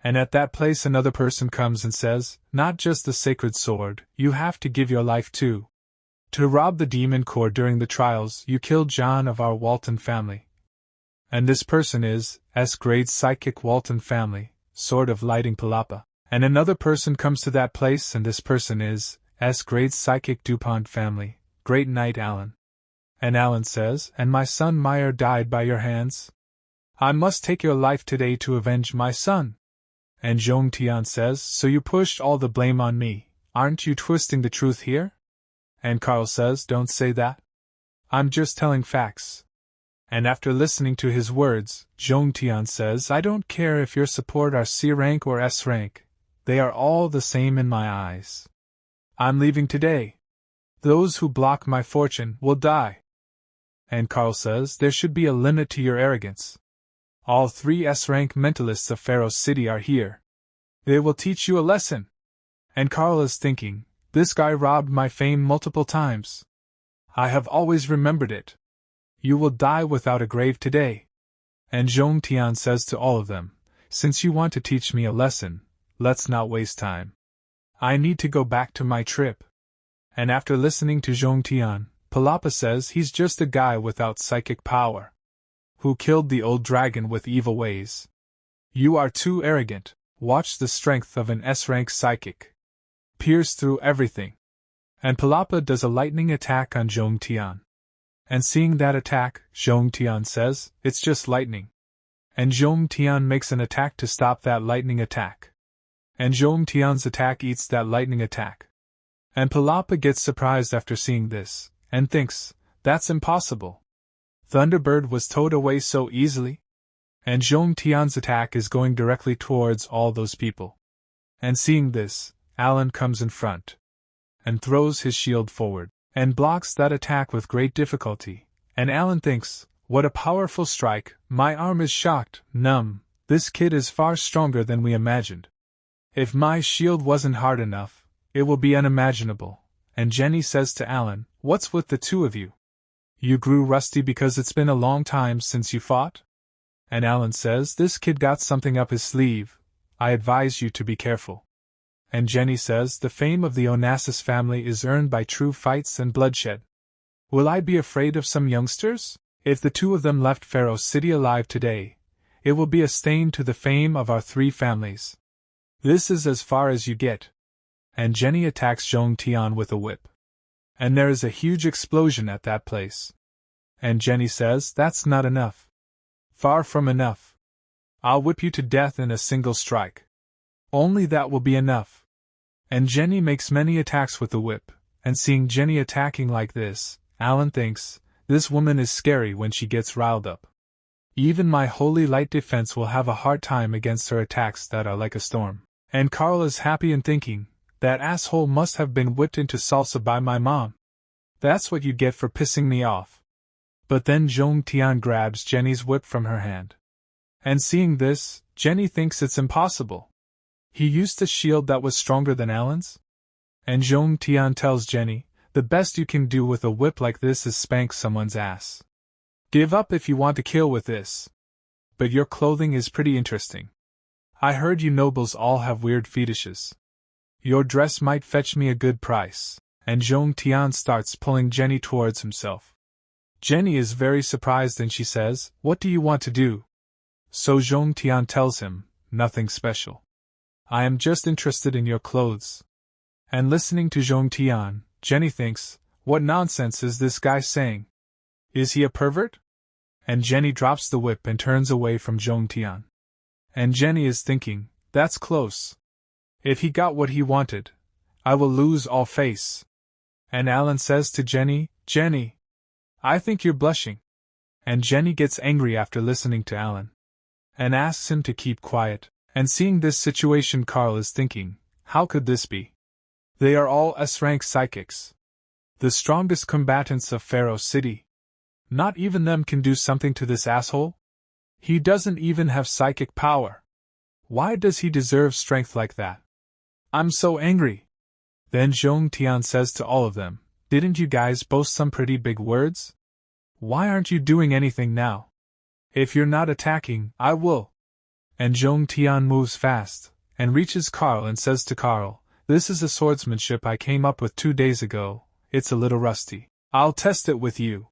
And at that place another person comes and says, Not just the sacred sword, you have to give your life too. To rob the demon core during the trials, you killed John of our Walton family. And this person is, S-grade psychic Walton family, sword of lighting Palapa. And another person comes to that place and this person is, S-grade psychic DuPont family, Great Knight Alan. And Alan says, And my son Meyer died by your hands? I must take your life today to avenge my son. And Zhong Tian says, So you pushed all the blame on me, aren't you twisting the truth here? And Carl says, Don't say that. I'm just telling facts. And after listening to his words, Zhong Tian says, I don't care if your support are C rank or S rank, they are all the same in my eyes. I'm leaving today. Those who block my fortune will die. And Carl says, There should be a limit to your arrogance. All 3 S-rank mentalists of Pharaoh City are here. They will teach you a lesson. And Carl is thinking, This guy robbed my fame multiple times. I have always remembered it. You will die without a grave today. And Zhong Tian says to all of them, Since you want to teach me a lesson, let's not waste time. I need to go back to my trip. And after listening to Zhong Tian, Palapa says he's just a guy without psychic power, who killed the old dragon with evil ways. You are too arrogant. Watch the strength of an S-rank psychic. Pierce through everything. And Palapa does a lightning attack on Zhong Tian. And seeing that attack, Zhong Tian says, It's just lightning. And Zhong Tian makes an attack to stop that lightning attack. And Zhong Tian's attack eats that lightning attack. And Palapa gets surprised after seeing this, and thinks, that's impossible. Thunderbird was towed away so easily? And Zhong Tian's attack is going directly towards all those people. And seeing this, Alan comes in front, and throws his shield forward, and blocks that attack with great difficulty, and Alan thinks, what a powerful strike, my arm is shocked, numb, this kid is far stronger than we imagined. If my shield wasn't hard enough, it will be unimaginable. And Jenny says to Alan, what's with the two of you? You grew rusty because it's been a long time since you fought? And Alan says, this kid got something up his sleeve, I advise you to be careful. And Jenny says, the fame of the Onassis family is earned by true fights and bloodshed. Will I be afraid of some youngsters? If the two of them left Pharaoh City alive today, it will be a stain to the fame of our three families. This is as far as you get. And Jenny attacks Zhong Tian with a whip. And there is a huge explosion at that place. And Jenny says, that's not enough. Far from enough. I'll whip you to death in a single strike. Only that will be enough. And Jenny makes many attacks with the whip, and seeing Jenny attacking like this, Alan thinks, this woman is scary when she gets riled up. Even my holy light defense will have a hard time against her attacks that are like a storm. And Carl is happy and thinking, that asshole must have been whipped into salsa by my mom. That's what you get for pissing me off. But then Zhong Tian grabs Jenny's whip from her hand. And seeing this, Jenny thinks it's impossible. He used a shield that was stronger than Alan's? And Zhong Tian tells Jenny, the best you can do with a whip like this is spank someone's ass. Give up if you want to kill with this. But your clothing is pretty interesting. I heard you nobles all have weird fetishes. Your dress might fetch me a good price. And Zhong Tian starts pulling Jenny towards himself. Jenny is very surprised and she says, what do you want to do? So Zhong Tian tells him, nothing special. I am just interested in your clothes. And listening to Zhong Tian, Jenny thinks, what nonsense is this guy saying? Is he a pervert? And Jenny drops the whip and turns away from Zhong Tian. And Jenny is thinking, that's close. If he got what he wanted, I will lose all face. And Alan says to Jenny, Jenny, I think you're blushing. And Jenny gets angry after listening to Alan. And asks him to keep quiet. And seeing this situation, Carl is thinking, how could this be? They are all S-rank psychics. The strongest combatants of Pharaoh City. Not even them can do something to this asshole? He doesn't even have psychic power. Why does he deserve strength like that? I'm so angry. Then Zhong Tian says to all of them, didn't you guys boast some pretty big words? Why aren't you doing anything now? If you're not attacking, I will. And Zhong Tian moves fast, and reaches Carl and says to Carl, this is a swordsmanship I came up with 2 days ago, it's a little rusty. I'll test it with you.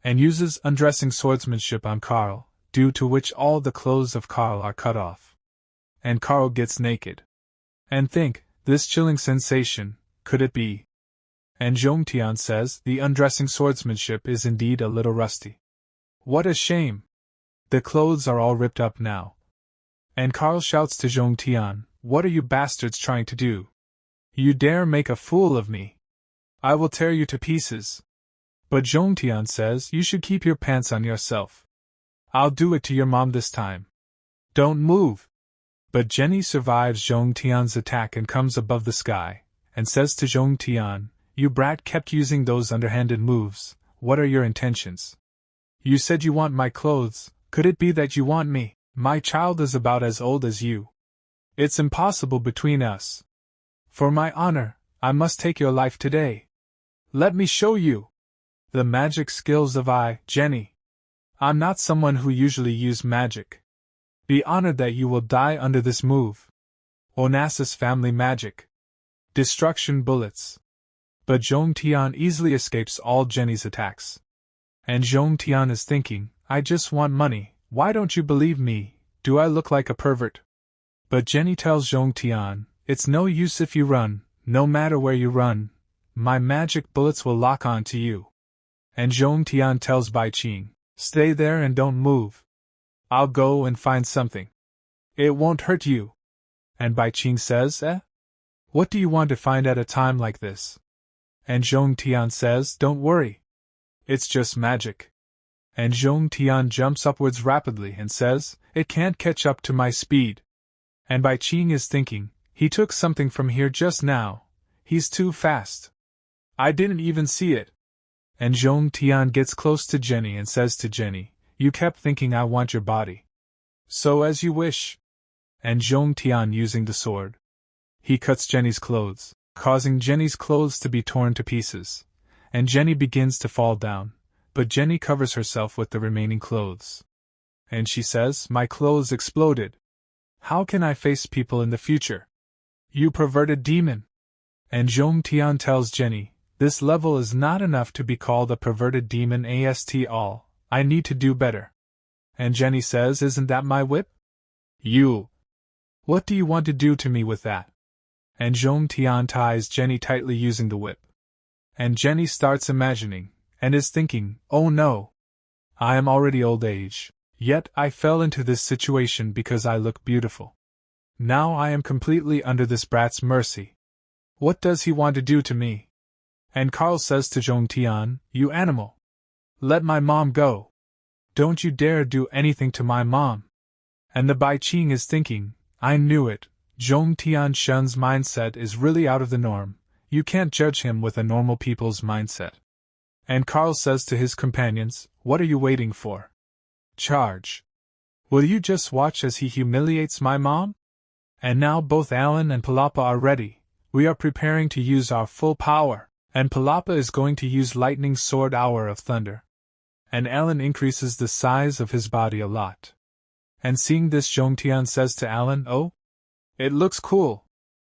And uses undressing swordsmanship on Carl, due to which all the clothes of Carl are cut off. And Carl gets naked. And think, this chilling sensation, could it be? And Zhong Tian says, the undressing swordsmanship is indeed a little rusty. What a shame! The clothes are all ripped up now. And Carl shouts to Zhong Tian, what are you bastards trying to do? You dare make a fool of me? I will tear you to pieces. But Zhong Tian says, you should keep your pants on yourself. I'll do it to your mom this time. Don't move. But Jenny survives Zhong Tian's attack and comes above the sky, and says to Zhong Tian, you brat kept using those underhanded moves, what are your intentions? You said you want my clothes, could it be that you want me? My child is about as old as you. It's impossible between us. For my honor, I must take your life today. Let me show you the magic skills of Jenny. I'm not someone who usually use magic. Be honored that you will die under this move. Onassis family magic. Destruction bullets. But Zhong Tian easily escapes all Jenny's attacks. And Zhong Tian is thinking, I just want money. Why don't you believe me? Do I look like a pervert? But Jenny tells Zhong Tian, it's no use if you run, no matter where you run, my magic bullets will lock on to you. And Zhong Tian tells Bai Qing, stay there and don't move. I'll go and find something. It won't hurt you. And Bai Qing says, What do you want to find at a time like this? And Zhong Tian says, don't worry. It's just magic. And Zhong Tian jumps upwards rapidly and says, it can't catch up to my speed. And Bai Qing is thinking, he took something from here just now. He's too fast. I didn't even see it. And Zhong Tian gets close to Jenny and says to Jenny, you kept thinking I want your body. So as you wish. And Zhong Tian using the sword. He cuts Jenny's clothes, causing Jenny's clothes to be torn to pieces. And Jenny begins to fall down, but Jenny covers herself with the remaining clothes. And she says, my clothes exploded. How can I face people in the future? You perverted demon. And Zhong Tian tells Jenny, this level is not enough to be called a perverted demon all, I need to do better. And Jenny says, isn't that my whip? You. What do you want to do to me with that? And Zhong Tian ties Jenny tightly using the whip. And Jenny starts imagining, and is thinking, oh no. I am already old age, yet I fell into this situation because I look beautiful. Now I am completely under this brat's mercy. What does he want to do to me? And Carl says to Zhong Tian, you animal. Let my mom go. Don't you dare do anything to my mom. And the Bai Qing is thinking, I knew it, Zhong Tian Shun's mindset is really out of the norm, you can't judge him with a normal people's mindset. And Carl says to his companions, what are you waiting for? Charge. Will you just watch as he humiliates my mom? And now both Alan and Palapa are ready, we are preparing to use our full power, and Palapa is going to use lightning sword hour of thunder. And Alan increases the size of his body a lot. And seeing this Zhong Tian says to Alan, oh? It looks cool.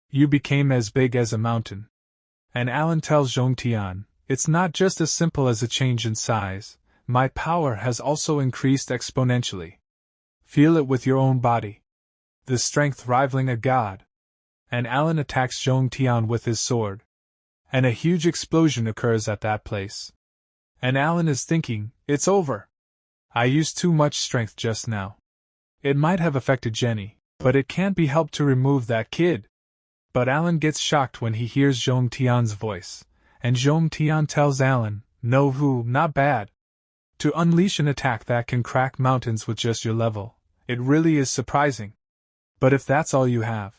You became as big as a mountain. And Alan tells Zhong Tian, it's not just as simple as a change in size, my power has also increased exponentially. Feel it with your own body. The strength rivaling a god. And Alan attacks Zhong Tian with his sword. And a huge explosion occurs at that place. And Alan is thinking, it's over. I used too much strength just now. It might have affected Jenny, but it can't be helped to remove that kid. But Alan gets shocked when he hears Zhong Tian's voice, and Zhong Tian tells Alan, no not bad. To unleash an attack that can crack mountains with just your level, it really is surprising. But if that's all you have,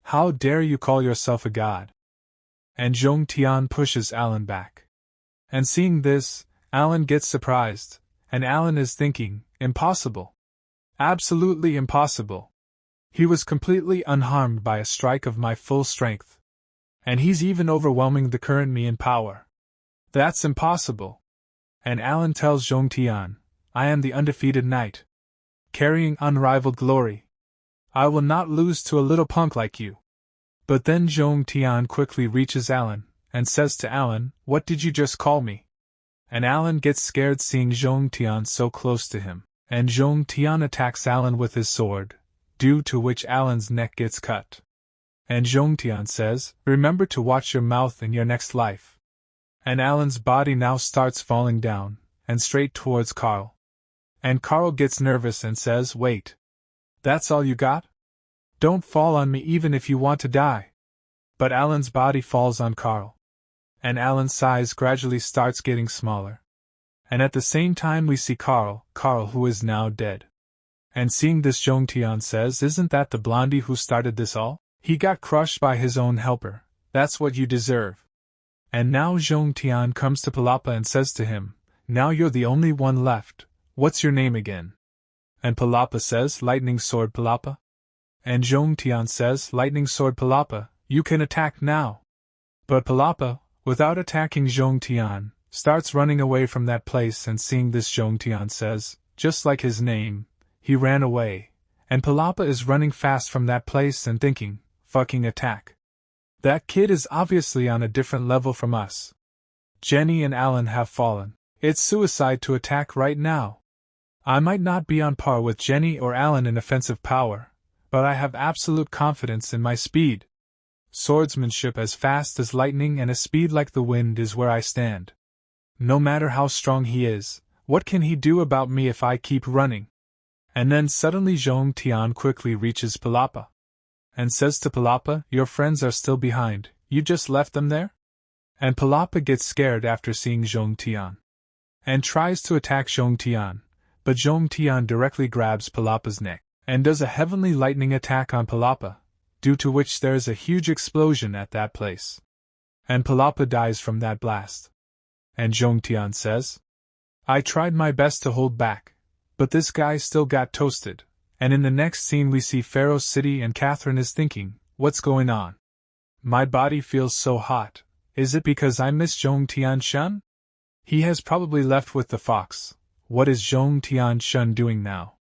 how dare you call yourself a god? And Zhong Tian pushes Alan back. And seeing this, Alan gets surprised, and Alan is thinking, impossible. Absolutely impossible. He was completely unharmed by a strike of my full strength. And he's even overwhelming the current me in power. That's impossible. And Alan tells Zhong Tian, I am the undefeated knight, carrying unrivaled glory. I will not lose to a little punk like you. But then Zhong Tian quickly reaches Alan, and says to Alan, what did you just call me? And Alan gets scared seeing Zhong Tian so close to him. And Zhong Tian attacks Alan with his sword, due to which Alan's neck gets cut. And Zhong Tian says, remember to watch your mouth in your next life. And Alan's body now starts falling down, and straight towards Carl. And Carl gets nervous and says, wait. That's all you got? Don't fall on me even if you want to die. But Alan's body falls on Carl. And Alan's size gradually starts getting smaller. And at the same time we see Carl who is now dead. And seeing this Zhong Tian says, isn't that the blondie who started this all? He got crushed by his own helper, that's what you deserve. And now Zhong Tian comes to Palapa and says to him, now you're the only one left, what's your name again? And Palapa says, Lightning Sword Palapa. And Zhong Tian says, Lightning Sword Palapa, you can attack now. But Palapa, without attacking Zhong Tian, starts running away from that place, and seeing this Zhong Tian says, just like his name, he ran away, and Palapa is running fast from that place and thinking, fucking attack. That kid is obviously on a different level from us. Jenny and Alan have fallen. It's suicide to attack right now. I might not be on par with Jenny or Alan in offensive power, but I have absolute confidence in my speed. Swordsmanship as fast as lightning and a speed like the wind is where I stand. No matter how strong he is, what can he do about me if I keep running? And then suddenly Zhong Tian quickly reaches Palapa. and says to Palapa, "Your friends are still behind, you just left them there?" And Palapa gets scared after seeing Zhong Tian, and tries to attack Zhong Tian, but Zhong Tian directly grabs Palapa's neck, and does a heavenly lightning attack on Palapa, due to which there is a huge explosion at that place. And Palapa dies from that blast. And Zhong Tian says, "I tried my best to hold back, but this guy still got toasted." And in the next scene we see Pharaoh's city and Catherine is thinking, "What's going on? My body feels so hot. Is it because I miss Zhong Tian-shun? He has probably left with the fox. What is Zhong Tian-shun doing now?"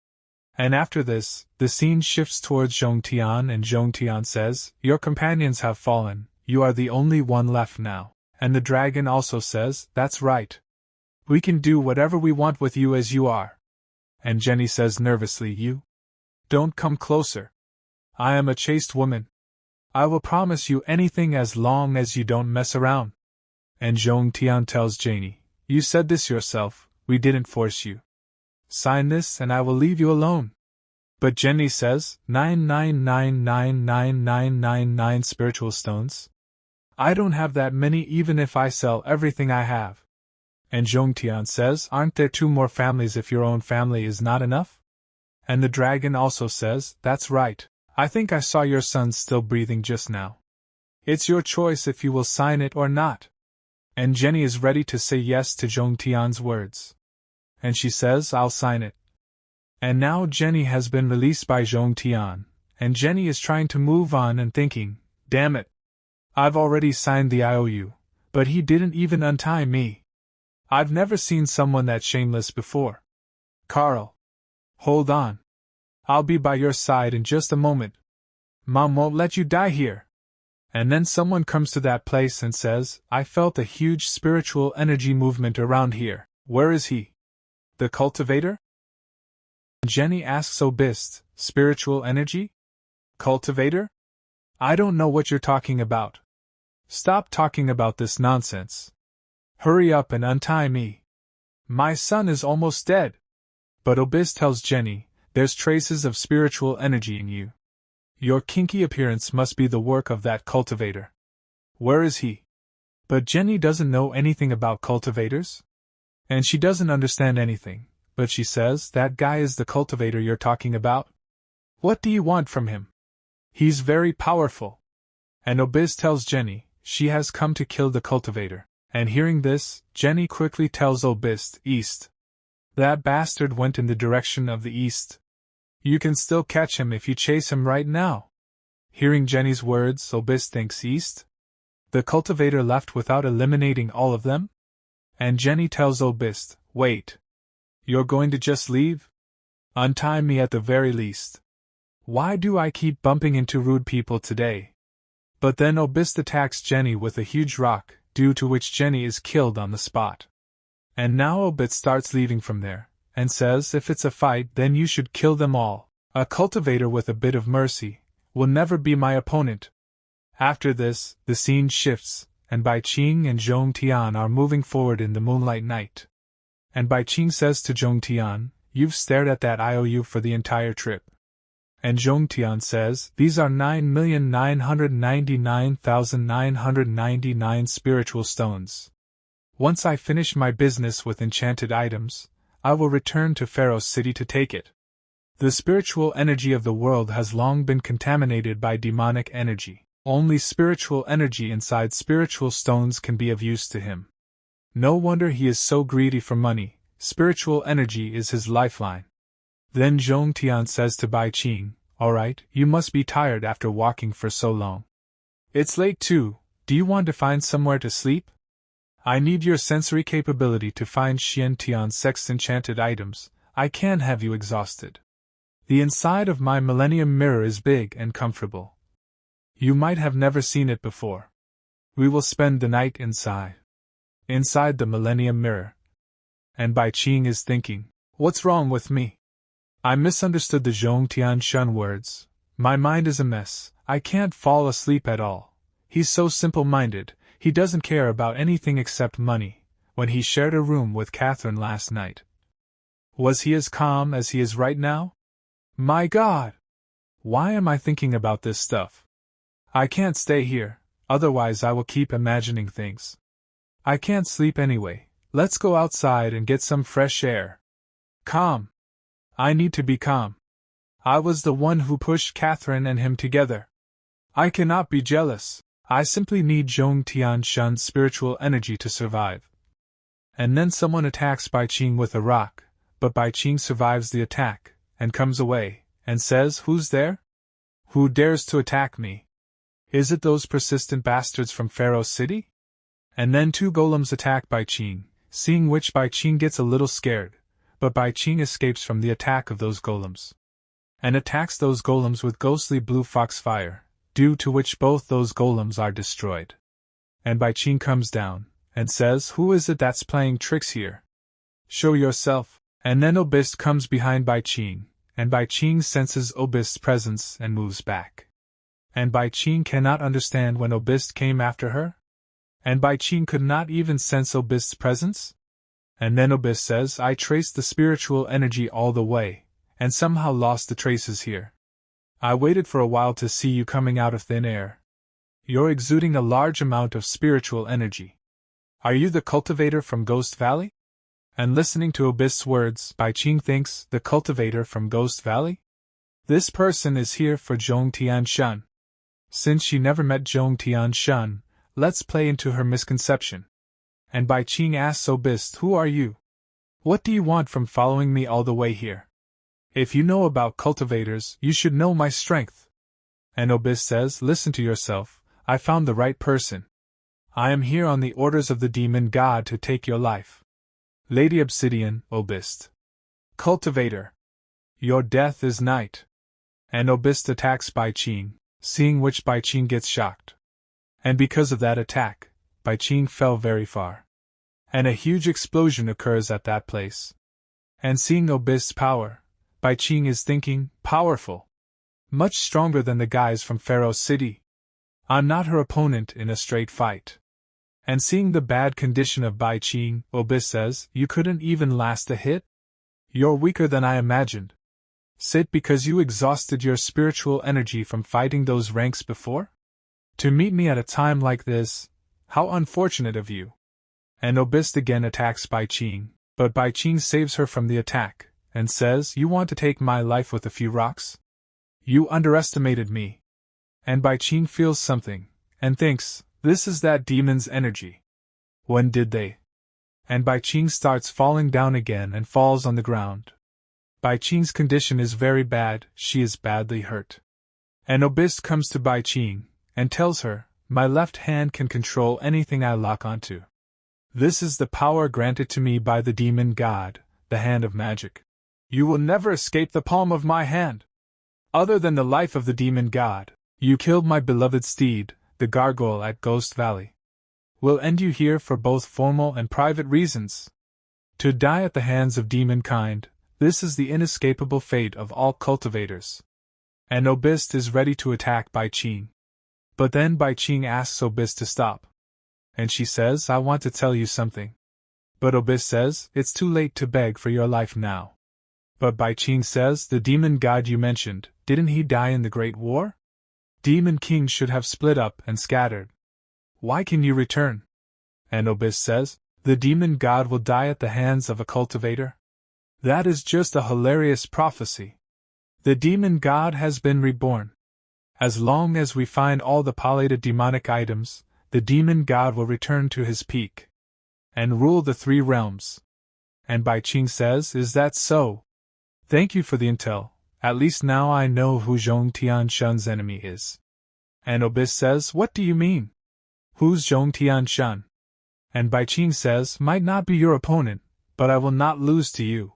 And after this, the scene shifts towards Zhong Tian and Zhong Tian says, "Your companions have fallen, you are the only one left now." And the dragon also says, "That's right. We can do whatever we want with you as you are." And Jenny says nervously, "You don't come closer. I am a chaste woman. I will promise you anything as long as you don't mess around." And Zhong Tian tells Janie, "You said this yourself, we didn't force you. Sign this and I will leave you alone." But Jenny says, 9999999 spiritual stones? I don't have that many even if I sell everything I have." And Zhong Tian says, "Aren't there 2 more families if your own family is not enough?" And the dragon also says, "That's right. I think I saw your son still breathing just now. It's your choice if you will sign it or not." And Jenny is ready to say yes to Zhong Tian's words. And she says, "I'll sign it." And now Jenny has been released by Zhong Tian, and Jenny is trying to move on and thinking, "Damn it. I've already signed the IOU, but he didn't even untie me. I've never seen someone that shameless before. Carl. Hold on. I'll be by your side in just a moment. Mom won't let you die here." And then someone comes to that place and says, "I felt a huge spiritual energy movement around here. Where is he? The cultivator?" Jenny asks Obist, "Spiritual energy? Cultivator? I don't know what you're talking about. Stop talking about this nonsense. Hurry up and untie me. My son is almost dead." But Obist tells Jenny, "There's traces of spiritual energy in you. Your kinky appearance must be the work of that cultivator. Where is he?" But Jenny doesn't know anything about cultivators. And she doesn't understand anything, but she says, "That guy is the cultivator you're talking about? What do you want from him? He's very powerful." And Obist tells Jenny, she has come to kill the cultivator. And hearing this, Jenny quickly tells Obist, "East. That bastard went in the direction of the east. You can still catch him if you chase him right now." Hearing Jenny's words, Obist thinks, "East? The cultivator left without eliminating all of them?" And Jenny tells Obist, "Wait. You're going to just leave? Untie me at the very least. Why do I keep bumping into rude people today?" But then Obist attacks Jenny with a huge rock, due to which Jenny is killed on the spot. And now Obist starts leaving from there, and says, "If it's a fight then you should kill them all. A cultivator with a bit of mercy will never be my opponent." After this, the scene shifts, and Bai Qing and Zhong Tian are moving forward in the moonlight night. And Bai Qing says to Zhong Tian, "You've stared at that IOU for the entire trip." And Zhong Tian says, "These are 9,999,999 spiritual stones. Once I finish my business with enchanted items, I will return to Pharaoh's city to take it. The spiritual energy of the world has long been contaminated by demonic energy. Only spiritual energy inside spiritual stones can be of use to him. No wonder he is so greedy for money. Spiritual energy is his lifeline." Then Zhong Tian says to Bai Qing, "All right, you must be tired after walking for so long. It's late too. Do you want to find somewhere to sleep? I need your sensory capability to find Xian Tian's sects enchanted items. I can't have you exhausted. The inside of my Millennium Mirror is big and comfortable. You might have never seen it before. We will spend the night inside the Millennium Mirror." And Bai Qing is thinking, "What's wrong with me? I misunderstood the Zhong Tian-shun words. My mind is a mess. I can't fall asleep at all. He's so simple-minded. He doesn't care about anything except money. When he shared a room with Catherine last night, was he as calm as he is right now? My God! Why am I thinking about this stuff? I can't stay here, otherwise I will keep imagining things. I can't sleep anyway. Let's go outside and get some fresh air. Calm. I need to be calm. I was the one who pushed Catherine and him together. I cannot be jealous. I simply need Zhong Tianshun's spiritual energy to survive. And then someone attacks Bai Qing with a rock, but Bai Qing survives the attack, and comes away, and says, "Who's there? Who dares to attack me? Is it those persistent bastards from Pharaoh City?" And then 2 golems attack Bai Qing, seeing which Bai Qing gets a little scared, but Bai Qing escapes from the attack of those golems. And attacks those golems with ghostly blue foxfire, due to which both those golems are destroyed. And Bai Qing comes down, and says, "Who is it that's playing tricks here? Show yourself." And then Obist comes behind Bai Qing, and Bai Qing senses Obist's presence and moves back. And Bai Qing cannot understand when Obist came after her? And Bai Qing could not even sense Obist's presence? And then Obist says, "I traced the spiritual energy all the way, and somehow lost the traces here. I waited for a while to see you coming out of thin air. You're exuding a large amount of spiritual energy. Are you the cultivator from Ghost Valley?" And listening to Obist's words, Bai Qing thinks, the cultivator from Ghost Valley? This person is here for Zhong Tianshun. Since she never met Zhong Tianshun, let's play into her misconception. And Bai Qing asks Obist, "Who are you? What do you want from following me all the way here? If you know about cultivators, you should know my strength." And Obist says, "Listen to yourself, I found the right person. I am here on the orders of the demon god to take your life. Lady Obsidian, Obist. Cultivator. Your death is night." And Obist attacks Bai Qing, seeing which Bai Qing gets shocked. And because of that attack, Bai Qing fell very far. And a huge explosion occurs at that place. And seeing Obist's power, Bai Qing is thinking, "Powerful. Much stronger than the guys from Pharaoh City. I'm not her opponent in a straight fight." And seeing the bad condition of Bai Qing, Obist says, "You couldn't even last a hit? You're weaker than I imagined. Sit because you exhausted your spiritual energy from fighting those ranks before? To meet me at a time like this, how unfortunate of you." And Obist again attacks Bai Qing, but Bai Qing saves her from the attack, and says, "You want to take my life with a few rocks? You underestimated me." And Bai Qing feels something, and thinks, this is that demon's energy. When did they? And Bai Qing starts falling down again and falls on the ground. Bai Qing's condition is very bad, she is badly hurt. And Obist comes to Bai Qing, and tells her, "My left hand can control anything I lock onto. This is the power granted to me by the demon god, the hand of magic. You will never escape the palm of my hand. Other than the life of the demon god, you killed my beloved steed, the gargoyle at Ghost Valley. We'll end you here for both formal and private reasons. To die at the hands of demonkind, this is the inescapable fate of all cultivators." And Obist is ready to attack Bai Qing. But then Bai Qing asks Obist to stop. And she says, "I want to tell you something." But Obist says, "It's too late to beg for your life now." But Bai Qing says, "The demon god you mentioned, didn't he die in the Great War? Demon kings should have split up and scattered. Why can you return?" And Obist says, "The demon god will die at the hands of a cultivator? That is just a hilarious prophecy. The demon god has been reborn. As long as we find all the pallated demonic items, the demon god will return to his peak and rule the 3 realms." And Bai Qing says, "Is that so? Thank you for the intel. At least now I know who Zhong Tianshun's enemy is." And Obist says, "What do you mean? Who's Zhong Tianshun?" And Bai Qing says, "Might not be your opponent, but I will not lose to you.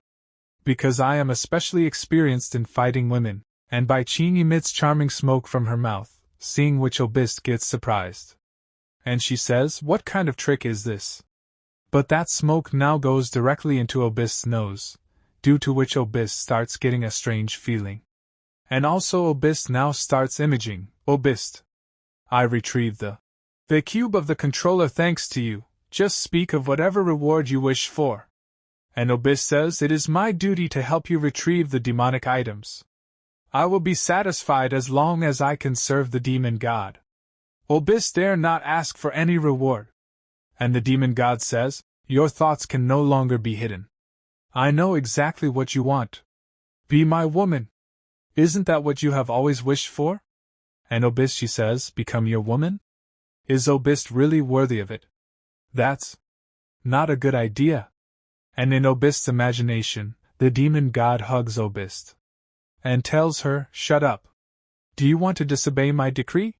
Because I am especially experienced in fighting women." And Bai Qing emits charming smoke from her mouth, seeing which Obist gets surprised. And she says, "What kind of trick is this?" But that smoke now goes directly into Obist's nose, due to which Obist starts getting a strange feeling. And also Obist now starts imaging. "Obist, I retrieved the cube of the controller thanks to you, just speak of whatever reward you wish for." And Obist says, "It is my duty to help you retrieve the demonic items." I will be satisfied as long as I can serve the demon god. Obis dare not ask for any reward. And the demon god says, your thoughts can no longer be hidden. I know exactly what you want. Be my woman. Isn't that what you have always wished for? And Obis, she says, become your woman? Is Obis really worthy of it? That's not a good idea. And in Obist's imagination, the demon god hugs Obist and tells her, shut up. Do you want to disobey my decree?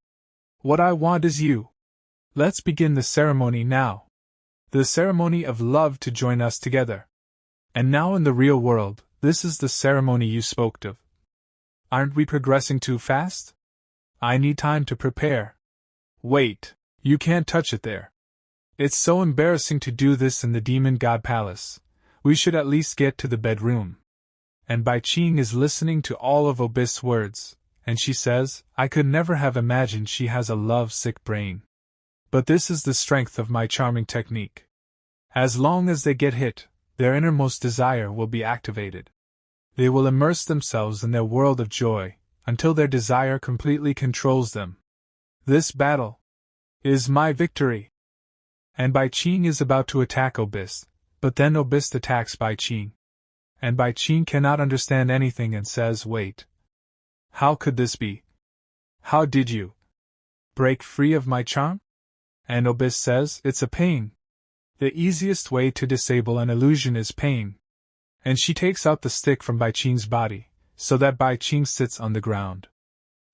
What I want is you. Let's begin the ceremony now. The ceremony of love to join us together. And now in the real world, this is the ceremony you spoke of. Aren't we progressing too fast? I need time to prepare. Wait, you can't touch it there. It's so embarrassing to do this in the demon god palace. We should at least get to the bedroom. And Bai Qing is listening to all of Obist's words, and she says, I could never have imagined she has a love-sick brain. But this is the strength of my charming technique. As long as they get hit, their innermost desire will be activated. They will immerse themselves in their world of joy, until their desire completely controls them. This battle is my victory. And Bai Qing is about to attack Obist, but then Obist attacks Bai Qing. And Bai Qing cannot understand anything and says, wait. How could this be? How did you break free of my charm? And Obist says, it's a pain. The easiest way to disable an illusion is pain. And she takes out the stick from Bai Qing's body, so that Bai Qing sits on the ground.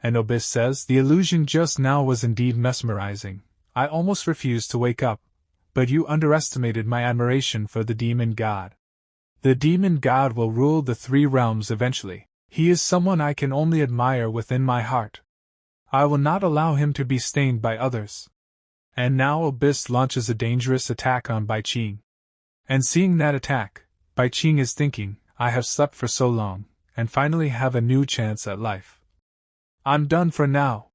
And Obist says, the illusion just now was indeed mesmerizing. I almost refused to wake up, but you underestimated my admiration for the demon god. The demon god will rule the 3 realms eventually. He is someone I can only admire within my heart. I will not allow him to be stained by others. And now Obist launches a dangerous attack on Bai Qing. And seeing that attack, Bai Qing is thinking, I have slept for so long, and finally have a new chance at life. I'm done for now.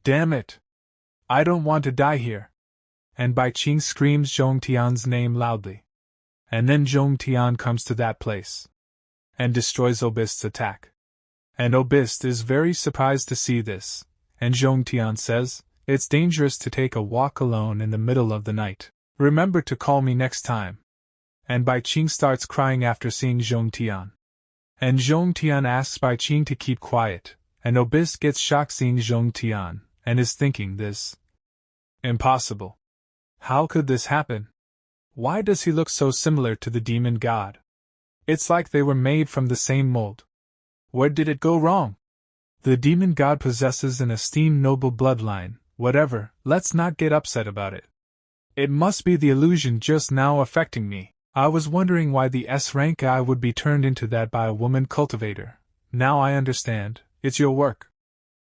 Damn it. I don't want to die here. And Bai Qing screams Zhong Tian's name loudly. And then Zhong Tian comes to that place and destroys Obist's attack. And Obist is very surprised to see this, and Zhong Tian says, it's dangerous to take a walk alone in the middle of the night. Remember to call me next time. And Bai Qing starts crying after seeing Zhong Tian. And Zhong Tian asks Bai Qing to keep quiet, and Obist gets shocked seeing Zhong Tian, and is thinking this. Impossible. How could this happen? Why does he look so similar to the demon god? It's like they were made from the same mold. Where did it go wrong? The demon god possesses an esteemed noble bloodline, whatever, let's not get upset about it. It must be the illusion just now affecting me. I was wondering why the S-rank guy would be turned into that by a woman cultivator. Now I understand, it's your work.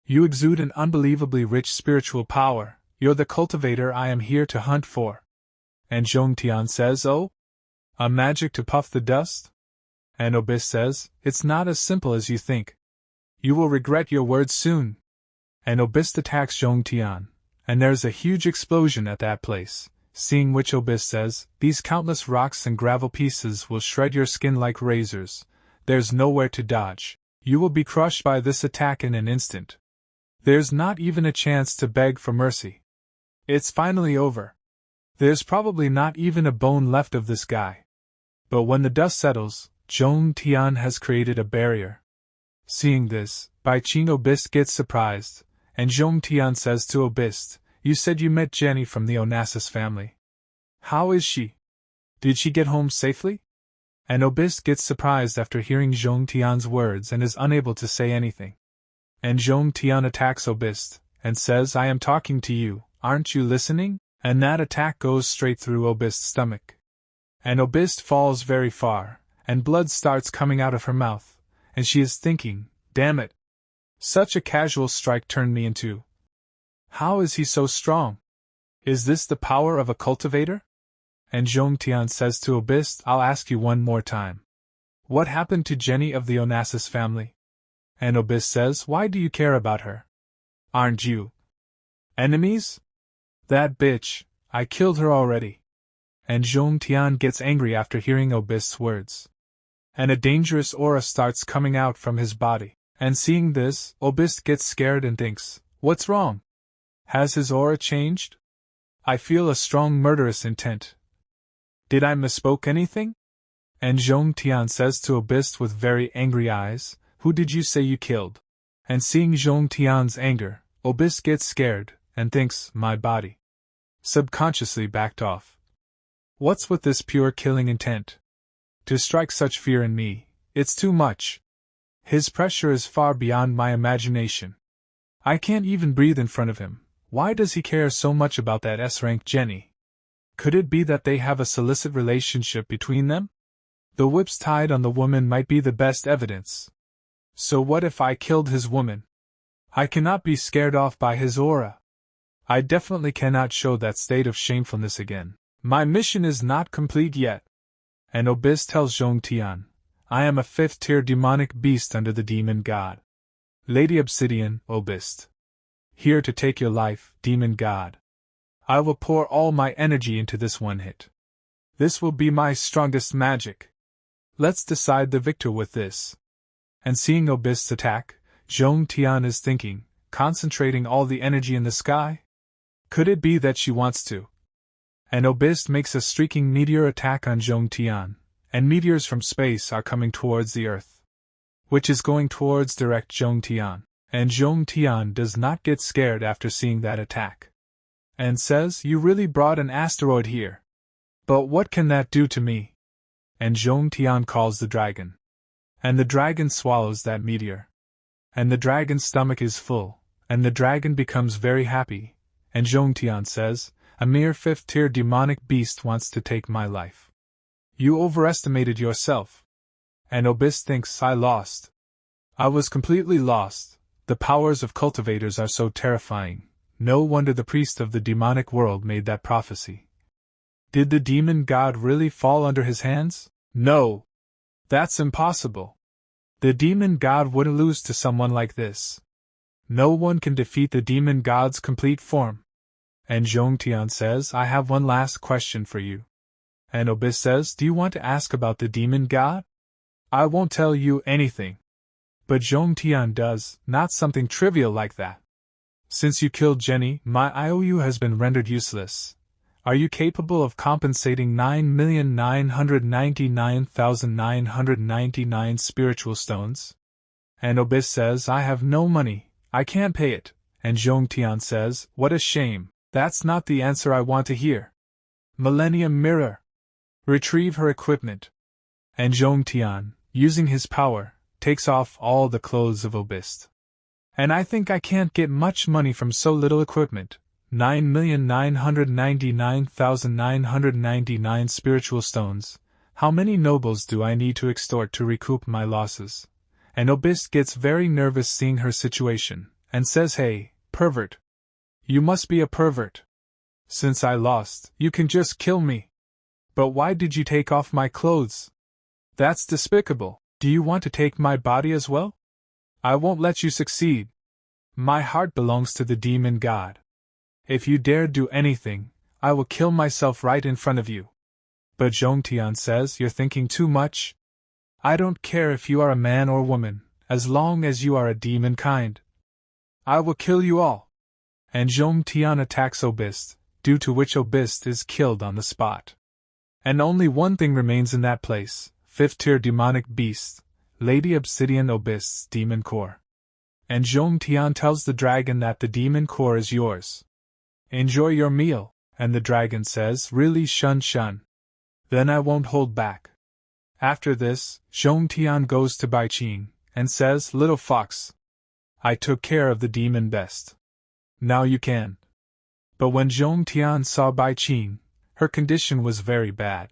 You exude an unbelievably rich spiritual power, you're the cultivator I am here to hunt for. And Zhong Tian says, oh? A magic to puff the dust? And Obist says, it's not as simple as you think. You will regret your words soon. And Obist attacks Zhong Tian, and there's a huge explosion at that place, seeing which Obist says, these countless rocks and gravel pieces will shred your skin like razors. There's nowhere to dodge. You will be crushed by this attack in an instant. There's not even a chance to beg for mercy. It's finally over. There's probably not even a bone left of this guy. But when the dust settles, Zhong Tian has created a barrier. Seeing this, Bai Qing Obist gets surprised, and Zhong Tian says to Obist, you said you met Jenny from the Onassis family. How is she? Did she get home safely? And Obist gets surprised after hearing Zhong Tian's words and is unable to say anything. And Zhong Tian attacks Obist, and says, I am talking to you, aren't you listening? And that attack goes straight through Obist's stomach. And Obist falls very far, and blood starts coming out of her mouth, and she is thinking, damn it. Such a casual strike turned me into. How is he so strong? Is this the power of a cultivator? And Zhong Tian says to Obist, I'll ask you one more time. What happened to Jenny of the Onassis family? And Obist says, why do you care about her? Aren't you enemies? That bitch, I killed her already. And Zhong Tian gets angry after hearing Obist's words. And a dangerous aura starts coming out from his body, And seeing this, Obist gets scared and thinks, what's wrong? Has his aura changed? I feel a strong murderous intent. Did I misspoke anything? And Zhong Tian says to Obist with very angry eyes, who did you say you killed? And seeing Zhong Tian's anger, Obist gets scared, and thinks, my body. Subconsciously backed off. What's with this pure killing intent? To strike such fear in me, it's too much. His pressure is far beyond my imagination. I can't even breathe in front of him. Why does he care so much about that S-rank Jenny? Could it be that they have a illicit relationship between them? The whips tied on the woman might be the best evidence. So what if I killed his woman? I cannot be scared off by his aura. I definitely cannot show that state of shamefulness again. My mission is not complete yet. And Obist tells Zhong Tian, I am a 5th-tier demonic beast under the demon god. Lady Obsidian, Obist. Here to take your life, demon god. I will pour all my energy into this one hit. This will be my strongest magic. Let's decide the victor with this. And seeing Obist's attack, Zhong Tian is thinking, concentrating all the energy in the sky? Could it be that she wants to? And Obist makes a streaking meteor attack on Zhong Tian, and meteors from space are coming towards the earth, which is going towards direct Zhong Tian. And Zhong Tian does not get scared after seeing that attack. And says, you really brought an asteroid here. But what can that do to me? And Zhong Tian calls the dragon. And the dragon swallows that meteor. And the dragon's stomach is full, and the dragon becomes very happy. And Zhong Tian says, a mere 5th-tier demonic beast wants to take my life. You overestimated yourself. And Obist thinks I lost. I was completely lost. The powers of cultivators are so terrifying. No wonder the priest of the demonic world made that prophecy. Did the demon god really fall under his hands? No. That's impossible. The demon god wouldn't lose to someone like this. No one can defeat the demon god's complete form. And Zhong Tian says, I have one last question for you. And Obist says, do you want to ask about the demon god? I won't tell you anything. But Zhong Tian does, not something trivial like that. Since you killed Jenny, my IOU has been rendered useless. Are you capable of compensating 9,999,999 spiritual stones? And Obist says, I have no money, I can't pay it. And Zhong Tian says, what a shame, that's not the answer I want to hear. Millennium Mirror. Retrieve her equipment. And Zhong Tian, using his power, takes off all the clothes of Obist. And I think I can't get much money from so little equipment. 9,999,999 spiritual stones. How many nobles do I need to extort to recoup my losses? And Obist gets very nervous seeing her situation, and says, hey, pervert. You must be a pervert. Since I lost, you can just kill me. But why did you take off my clothes? That's despicable. Do you want to take my body as well? I won't let you succeed. My heart belongs to the demon god. If you dare do anything, I will kill myself right in front of you. But Zhong Tian says, you're thinking too much. I don't care if you are a man or woman, as long as you are a demon kind. I will kill you all. And Zhong Tian attacks Obist, due to which Obist is killed on the spot. And only one thing remains in that place, 5th-tier demonic beast, Lady Obsidian Obist's demon core. And Zhong Tian tells the dragon that the demon core is yours. Enjoy your meal, and the dragon says, really Shun Shun. Then I won't hold back. After this, Zhong Tian goes to Bai Qing, and says, little fox. I took care of the demon best. Now you can. But when Zhong Tian saw Bai Qing, her condition was very bad.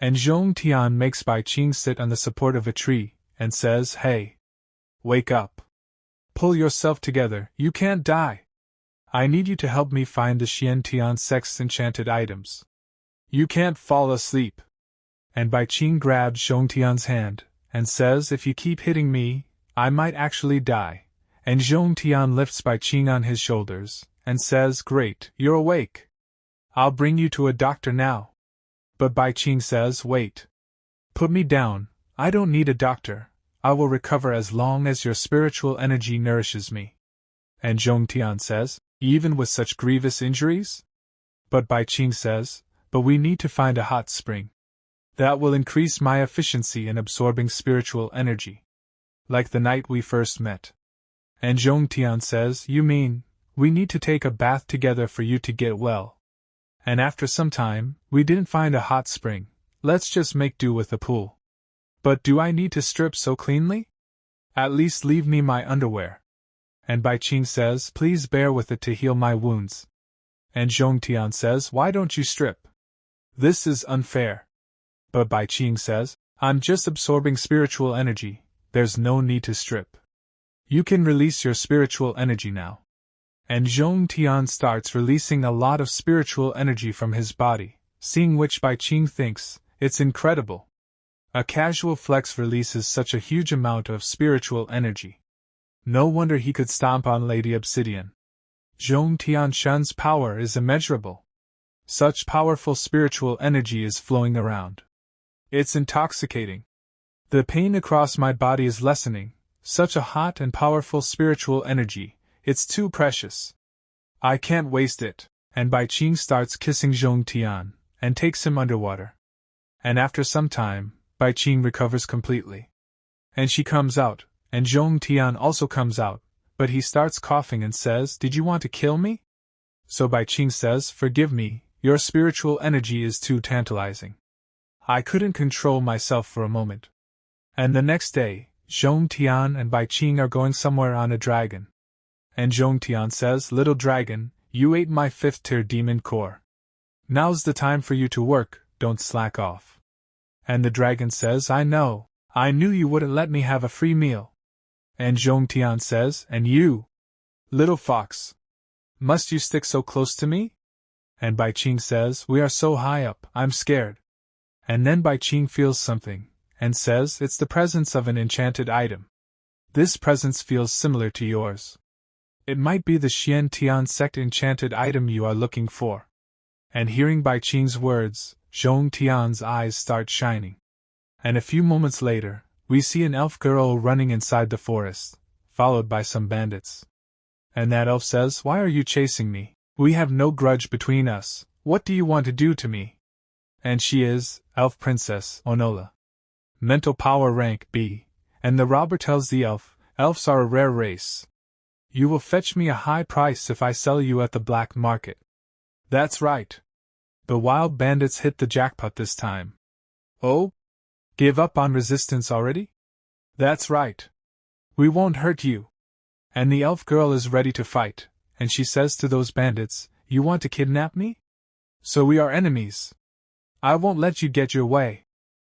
And Zhong Tian makes Bai Qing sit on the support of a tree, and says, hey. Wake up. Pull yourself together, you can't die. I need you to help me find the Xian Tian sect's enchanted items. You can't fall asleep. And Bai Qing grabs Zhong Tian's hand, and says, if you keep hitting me, I might actually die. And Zhong Tian lifts Bai Qing on his shoulders, and says, great, you're awake. I'll bring you to a doctor now. But Bai Qing says, wait. Put me down, I don't need a doctor, I will recover as long as your spiritual energy nourishes me. And Zhong Tian says, even with such grievous injuries? But Bai Qing says, but we need to find a hot spring. That will increase my efficiency in absorbing spiritual energy. Like the night we first met. And Zhong Tian says, you mean, we need to take a bath together for you to get well. And after some time, we didn't find a hot spring, let's just make do with the pool. But do I need to strip so cleanly? At least leave me my underwear. And Bai Qing says, please bear with it to heal my wounds. And Zhong Tian says, why don't you strip? This is unfair. But Bai Qing says, I'm just absorbing spiritual energy, there's no need to strip. You can release your spiritual energy now. And Zhong Tian starts releasing a lot of spiritual energy from his body, seeing which Bai Qing thinks, it's incredible. A casual flex releases such a huge amount of spiritual energy. No wonder he could stomp on Lady Obsidian. Zhong Tianshan's power is immeasurable. Such powerful spiritual energy is flowing around. It's intoxicating. The pain across my body is lessening, such a hot and powerful spiritual energy, it's too precious. I can't waste it, and Bai Qing starts kissing Zhong Tian, and takes him underwater. And after some time, Bai Qing recovers completely. And she comes out, and Zhong Tian also comes out, but he starts coughing and says, did you want to kill me? So Bai Qing says, forgive me, your spiritual energy is too tantalizing. I couldn't control myself for a moment. And the next day, Zhong Tian and Bai Qing are going somewhere on a dragon. And Zhong Tian says, little dragon, you ate my 5th-tier demon core. Now's the time for you to work, don't slack off. And the dragon says, I know, I knew you wouldn't let me have a free meal. And Zhong Tian says, and you, little fox, must you stick so close to me? And Bai Qing says, we are so high up, I'm scared. And then Bai Qing feels something, and says, it's the presence of an enchanted item. This presence feels similar to yours. It might be the Xian Tian sect enchanted item you are looking for. And hearing Bai Qing's words, Zhong Tian's eyes start shining. And a few moments later, we see an elf girl running inside the forest, followed by some bandits. And that elf says, why are you chasing me? We have no grudge between us, what do you want to do to me? And she is, Elf Princess Onola. Mental power rank B, and the robber tells the elf, elves are a rare race. You will fetch me a high price if I sell you at the black market. That's right. The wild bandits hit the jackpot this time. Oh? Give up on resistance already? That's right. We won't hurt you. And the elf girl is ready to fight, and she says to those bandits, you want to kidnap me? So we are enemies. I won't let you get your way.